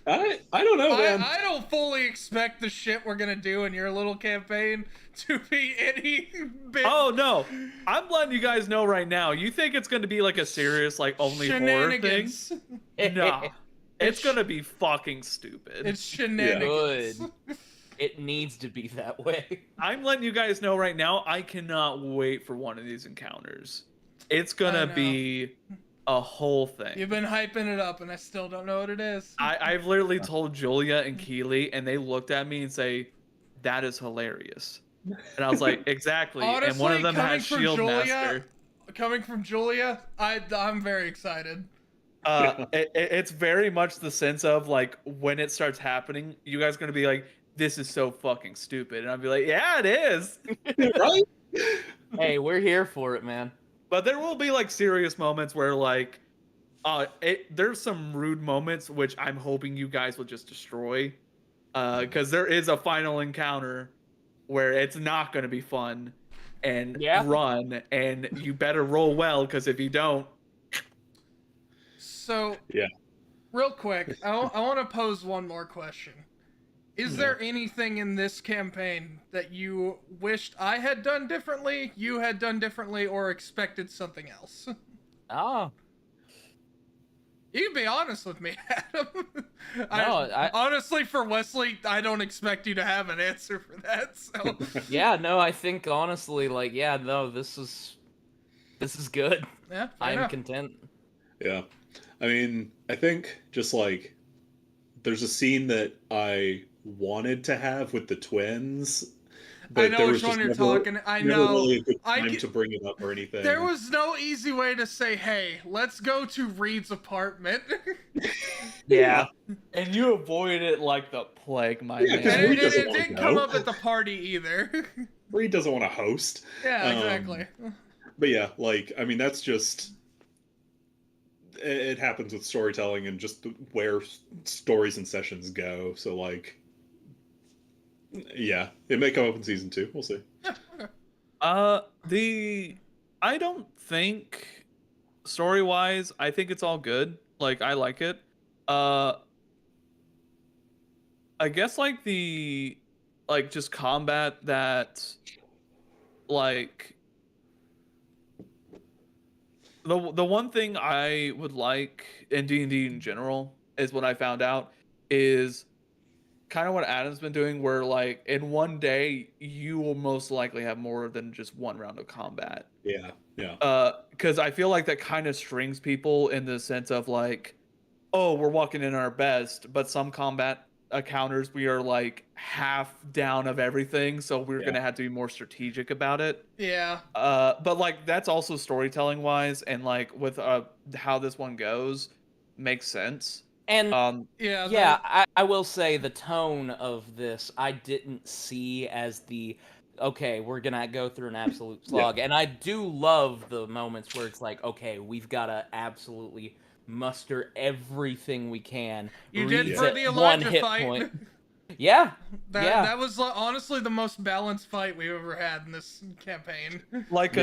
I don't know, man. I don't fully expect the shit we're gonna do in your little campaign to be any bit. Oh no, I'm letting you guys know right now. You think it's going to be like a serious, like only horror thing? Shenanigans. Nah, it's going to be fucking stupid. It's shenanigans. Good. It needs to be that way. I'm letting you guys know right now. I cannot wait for one of these encounters. It's going I to know. be a whole thing. You've been hyping it up, and I still don't know what it is. I've literally told Julia and Keely, and they looked at me and say, "That is hilarious." And I was like, "Exactly." Honestly, and one of them has Shield Master. Coming from Julia, I'm very excited. It's very much the sense of like when it starts happening, you guys are gonna be like, "This is so fucking stupid," and I'll be like, "Yeah, it is." Right? Hey, we're here for it, man. But there will be like serious moments where like, there's some rude moments which I'm hoping you guys will just destroy, because there is a final encounter where it's not gonna be fun and run, and you better roll well, because if you don't. So, Yeah. real quick, I want to pose one more question. Is there anything in this campaign that you wished I had done differently, you had done differently, or expected something else? Oh. You can be honest with me, Adam. No, honestly, for Wesley, I don't expect you to have an answer for that. So Yeah, no, I think honestly, like, yeah, no, this is good. yeah, I'm content. Yeah. I mean, I think just like there's a scene that I wanted to have with the twins. But I know there which was one just you're never- talking. I never know. really a good I time get- to bring it up or anything. There was no easy way to say, "Hey, let's go to Reed's apartment." Yeah. And you avoid it like the plague, my Yeah, 'cause man. And Reed it doesn't wanna didn't come go. up at the party either. Reed doesn't want to host. Yeah, exactly. But yeah, like I mean, that's just it happens with storytelling and just where stories and sessions go. So like, yeah, it may come up in season 2. We'll see. I don't think story-wise, I think it's all good. Like, I like it. I guess like just combat that, like, the one thing I would like in D&D in general is what I found out is kind of what Adam's been doing, where like in one day you will most likely have more than just one round of combat. Yeah, yeah. Because I feel like that kind of strings people in the sense of like, oh, we're walking in our best, but some combat encounters we are like half down of everything, so we're gonna have to be more strategic about it. Yeah. But like that's also storytelling wise, and like with how this one goes, makes sense. And yeah, I will say the tone of this I didn't see as the okay, we're gonna go through an absolute slog. And I do love the moments where it's like, okay, we've gotta absolutely muster everything we can. You did Reed's for at the one Elijah hit fight. point. Yeah. That was honestly the most balanced fight we've ever had in this campaign. Like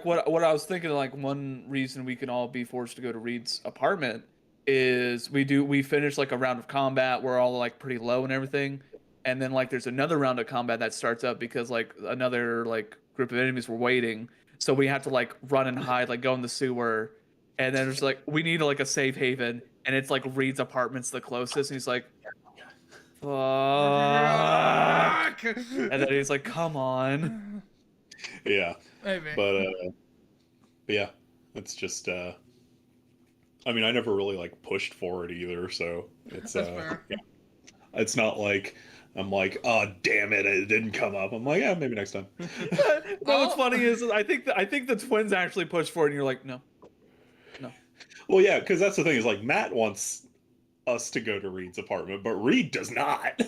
what I was thinking, like one reason we can all be forced to go to Reed's apartment is we finish like a round of combat, we're all like pretty low and everything, and then like there's another round of combat that starts up because like another like group of enemies were waiting, so we have to like run and hide, like go in the sewer, and then there's like we need like a safe haven, and it's like Reed's apartment's the closest, and he's like, fuck. And then he's like, come on. Yeah. Maybe. But yeah, it's just I mean, I never really like pushed for it either, so it's That's fair. yeah. It's not like I'm like, oh damn it, it didn't come up. I'm like, yeah, maybe next time. What's funny is I think the twins actually pushed for it, and you're like, no. Well, yeah, because that's the thing is like Matt wants us to go to Reed's apartment, but Reed does not.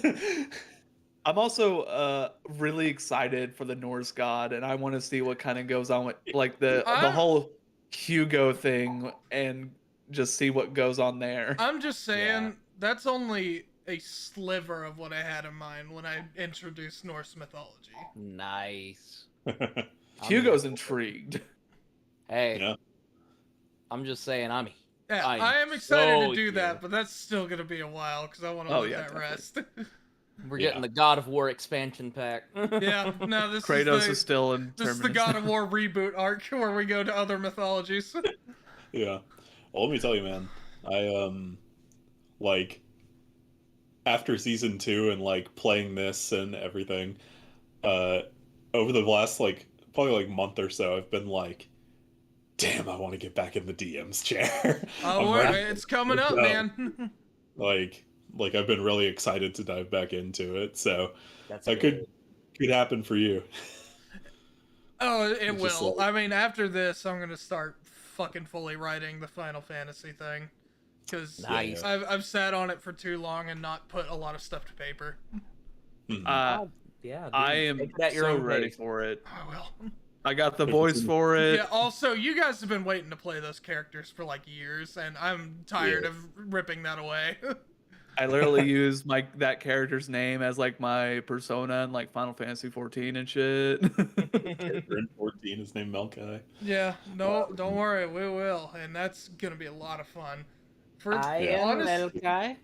I'm also really excited for the Norse god, and I want to see what kind of goes on with like the whole Hugo thing, and just see what goes on there. I'm just saying that's only a sliver of what I had in mind when I introduced Norse mythology. Nice. Hugo's intrigued. Hey, Yeah. I'm just saying, Yeah, I am excited to do that, but that's still gonna be a while because I want to let that rest. We're getting the God of War expansion pack. Yeah, no, this Kratos is still in. This is the God of War reboot arc where we go to other mythologies. Yeah. Well, let me tell you, man. I like after season 2 and like playing this and everything, over the last like probably like month or so, I've been like, damn, I want to get back in the DM's chair. Oh, it's coming up, man. like I've been really excited to dive back into it, so that could happen for you. Oh, it will. I mean, after this, I'm gonna start fucking fully writing the Final Fantasy thing, because I've sat on it for too long and not put a lot of stuff to paper. Yeah, I am so ready for it. I will. I got the voice for it. Yeah. Also, you guys have been waiting to play those characters for like years, and I'm tired of ripping that away. I literally use that character's name as like my persona in like Final Fantasy 14 and shit. Character in 14 is named Melkai. Yeah, no, don't worry, we will, and that's gonna be a lot of fun. Melkai.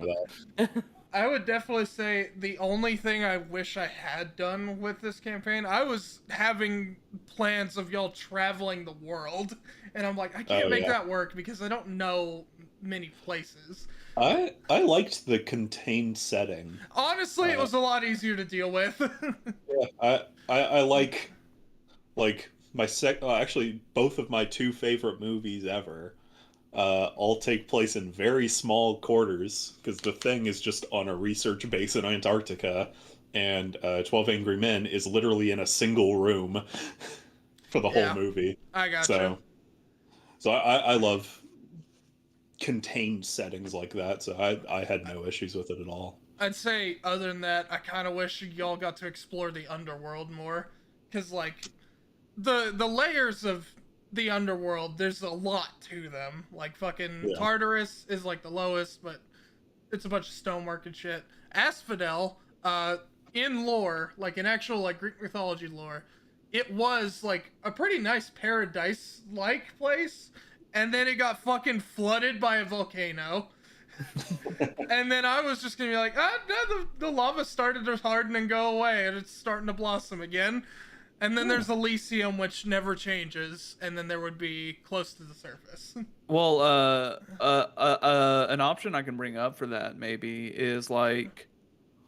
I would definitely say the only thing I wish I had done with this campaign, I was having plans of y'all traveling the world, and I'm like, I can't make that work because I don't know many places. I liked the contained setting. Honestly, it was a lot easier to deal with. Yeah, I like my actually both of my 2 favorite movies ever all take place in very small quarters, because the Thing is just on a research base in Antarctica, and 12 Angry Men is literally in a single room for the whole movie. I gotcha. So I love contained settings like that, so I had no issues with it at all. I'd say other than that, I kind of wish y'all got to explore the underworld more, because like the layers of the underworld, there's a lot to them. Like fucking Tartarus is like the lowest, but it's a bunch of stonework and shit. Asphodel, in lore, like in actual like Greek mythology lore, it was like a pretty nice paradise-like place, and then it got fucking flooded by a volcano. And then I was just gonna be like, no, the lava started to harden and go away, and it's starting to blossom again. And then there's Elysium, which never changes, and then there would be close to the surface. Well, an option I can bring up for that maybe is like,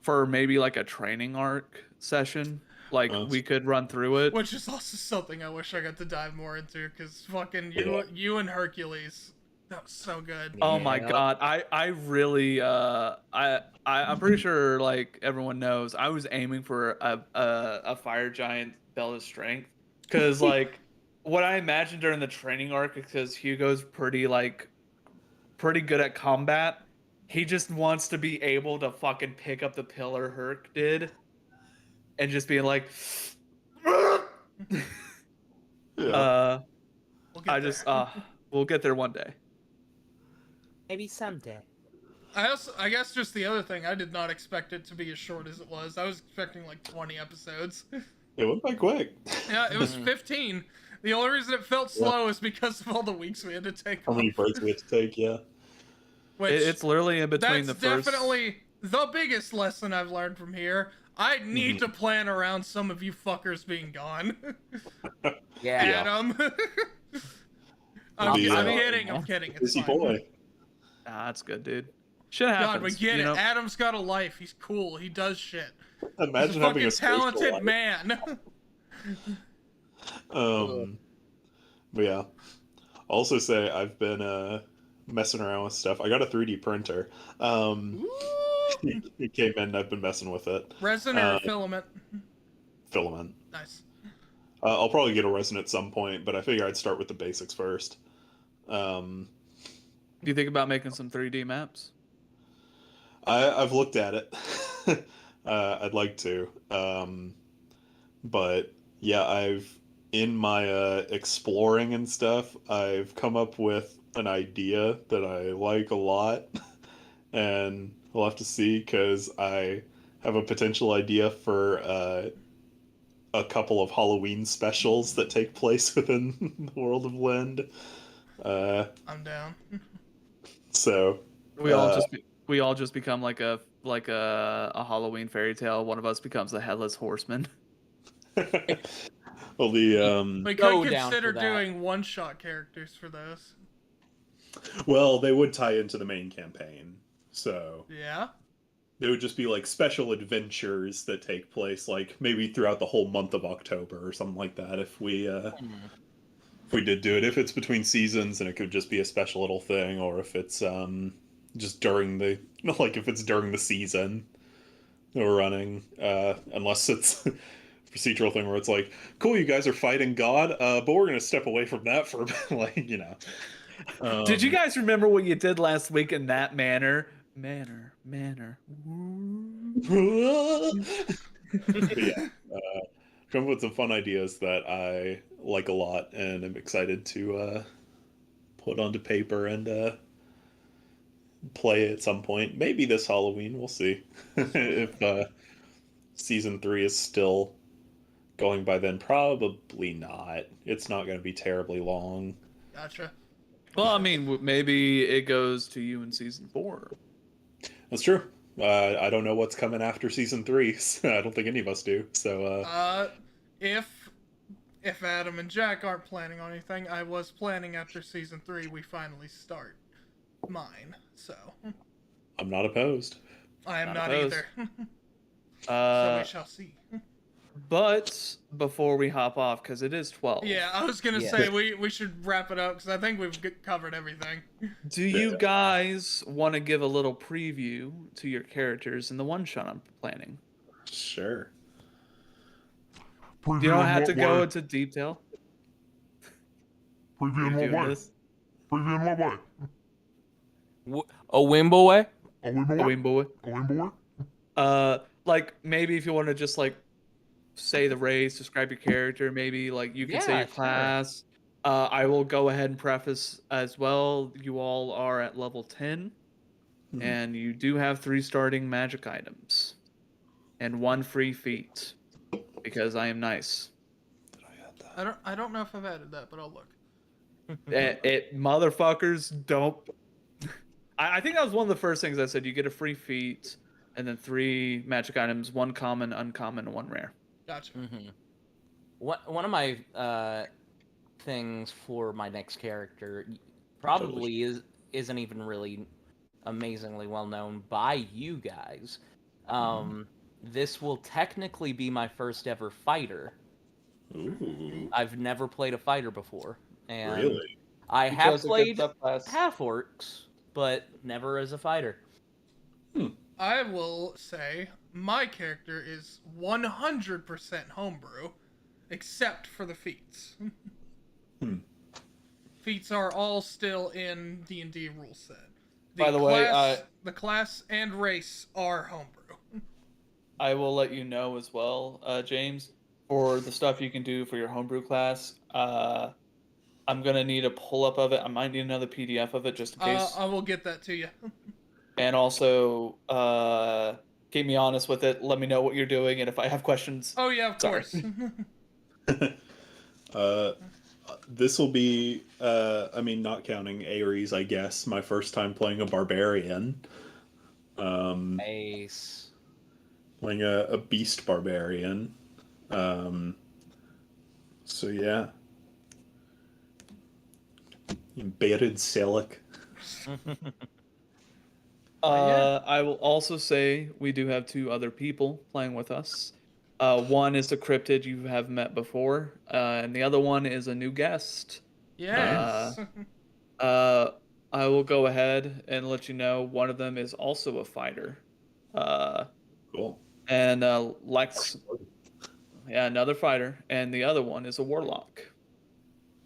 for maybe like a training arc session, like we could run through it. Which is also something I wish I got to dive more into, because fucking you and Hercules, that was so good. Oh my god, I really I'm pretty sure like everyone knows I was aiming for a fire giant belt of strength, because like what I imagined during the training arc, because Hugo's pretty good at combat, he just wants to be able to fucking pick up the pillar Herc did and just be like we'll get there one day. Maybe someday. I guess just the other thing, I did not expect it to be as short as it was. I was expecting like 20 episodes. It went by quick. Yeah, it was 15. The only reason it felt slow is because of all the weeks we had to take How off. many breaks we had to take? Yeah. Which, It's literally in between that's the first. definitely the biggest lesson I've learned from here. I need to plan around some of you fuckers being gone. Yeah. Adam. I'm kidding. I'm kidding. It's Busy fine. boy. Nah, that's good, dude. Shit happens. God, we get you it. know? Adam's got a life. He's cool. He does shit. Imagine He's a having fucking a social talented life. man. But yeah. I'll also say I've been messing around with stuff. I got a 3D printer. It came in. I've been messing with it. Resin or filament? Filament. Nice. I'll probably get a resin at some point, but I figure I'd start with the basics first. Do you think about making some 3D maps? I've looked at it. I'd like to. But yeah, in my exploring and stuff, I've come up with an idea that I like a lot. And we'll have to see, because I have a potential idea for a couple of Halloween specials that take place within the world of Lind. I'm down. So We all just become like a Halloween fairy tale. One of us becomes the headless horseman. well, the We Go could down consider for that. doing one-shot characters for those. well, they would tie into the main campaign, so Yeah. they would just be like special adventures that take place, like maybe throughout the whole month of October or something like that. If we did do it, if it's between seasons, and it could just be a special little thing, or if it's just during the if it's during the season that we're running, unless it's a procedural thing where it's like, cool, you guys are fighting God, but we're gonna step away from that for Did you guys remember what you did last week in that manner? Manner. But yeah, come up with some fun ideas that I like a lot, and I'm excited to put onto paper and play at some point. Maybe this Halloween. We'll see if season 3 is still going by then. Probably not. It's not going to be terribly long. Gotcha. Well, I mean, maybe it goes to you in season 4. That's true. I don't know what's coming after season 3. So I don't think any of us do. So if Adam and Jack aren't planning on anything, I was planning after season 3 we finally start mine. So I'm not opposed. I am Not not opposed. either. So we shall see. But before we hop off, because it is 12. Yeah, I was gonna say we should wrap it up because I think we've covered everything. Do you guys want to give a little preview to your characters in the one shot I'm planning? Sure. Preview You don't in have what to go way? into detail. Preview in Doing what way? this. Preview in what way? A Wimbo way? A win boy? A win boy. A win boy? Like maybe if you want to just like say the race, describe your character, maybe like you can say Yeah, your sure. class. I will go ahead and preface as well. You all are at level 10, and you do have 3 starting magic items and 1 free feat because I am nice. I don't know if I've added that, but I'll look. It motherfuckers don't. I think that was one of the first things I said. You get a free feat, and then 3 magic items: 1 common, uncommon, and 1 rare. Gotcha. One of my things for my next character probably isn't even really amazingly well known by you guys. This will technically be my first ever fighter. Ooh. I've never played a fighter before, and Really? I You have chose a good played subclass. half orcs, but never as a fighter. I will say my character is 100% homebrew, except for the feats. Feats are all still in D&D rule set. By the way, the class and race are homebrew. I will let you know as well, James, for the stuff you can do for your homebrew class. I'm gonna need a pull up of it. I might need another PDF of it just in case. I will get that to you. And also, keep me honest with it. Let me know what you're doing, and if I have questions. Oh yeah, of Sorry. course. This will be, I mean, not counting Ares, I guess, my first time playing a barbarian. Nice. Playing a beast barbarian. So yeah. Bearded Selic. I will also say we do have 2 other people playing with us. One is the cryptid you have met before, and the other one is a new guest. Yes. I will go ahead and let you know one of them is also a fighter. Cool. And Lex, yeah, another fighter, and the other one is a warlock.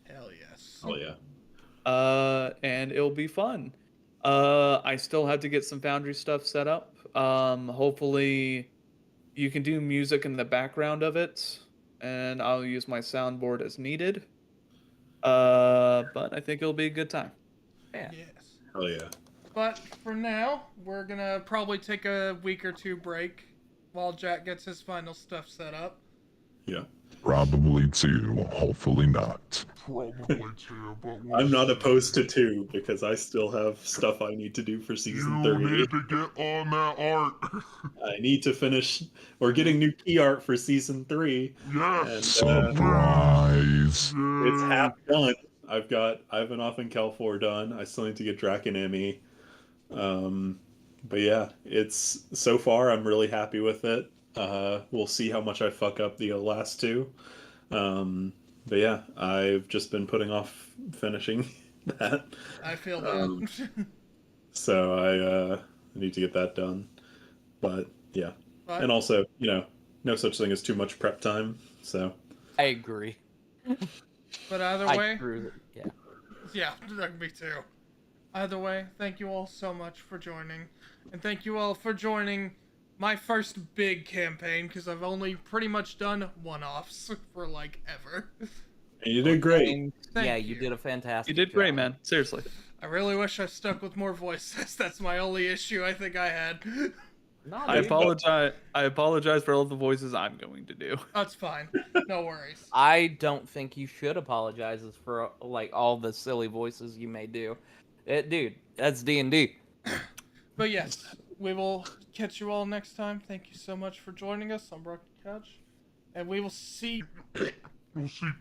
Hell yes. Oh yeah. And it'll be fun. I still have to get some Foundry stuff set up. Hopefully you can do music in the background of it, and I'll use my soundboard as needed. But I think it'll be a good time. Yeah. Yes. Hell yeah. But for now, we're gonna probably take a week or 2 break while Jack gets his final stuff set up. Yeah. Probably 2, hopefully not. Probably 2, but we'll I'm not see. opposed to 2 because I still have stuff I need to do for season You 3. need to get on that art. I need to finish. We're getting new key art for season 3. Yes. And, Surprise. It's half done. I've got Ivanov and Cal4 done. I still need to get Drac and Emmy. But yeah, it's so far I'm really happy with it. We'll see how much I fuck up the last 2. But yeah, I've just been putting off finishing that. I feel that. So I need to get that done. But yeah. But And also, no such thing as too much prep time. So I agree. But either I way, agree. Yeah. yeah, me too. Either way, thank you all so much for joining. And thank you all for joining my first big campaign, because I've only pretty much done one-offs for, like, ever. and you did great. And, Thank yeah, you. you did a fantastic You did great, job. man. Seriously. I really wish I stuck with more voices. That's my only issue I think I had. No, I dude. apologize for all the voices I'm going to do. That's fine. No worries. I don't think you should apologize for like all the silly voices you may do. Dude, that's D&D. But yes, we will catch you all next time. Thank you so much for joining us on Broken Couch. And we will see We'll see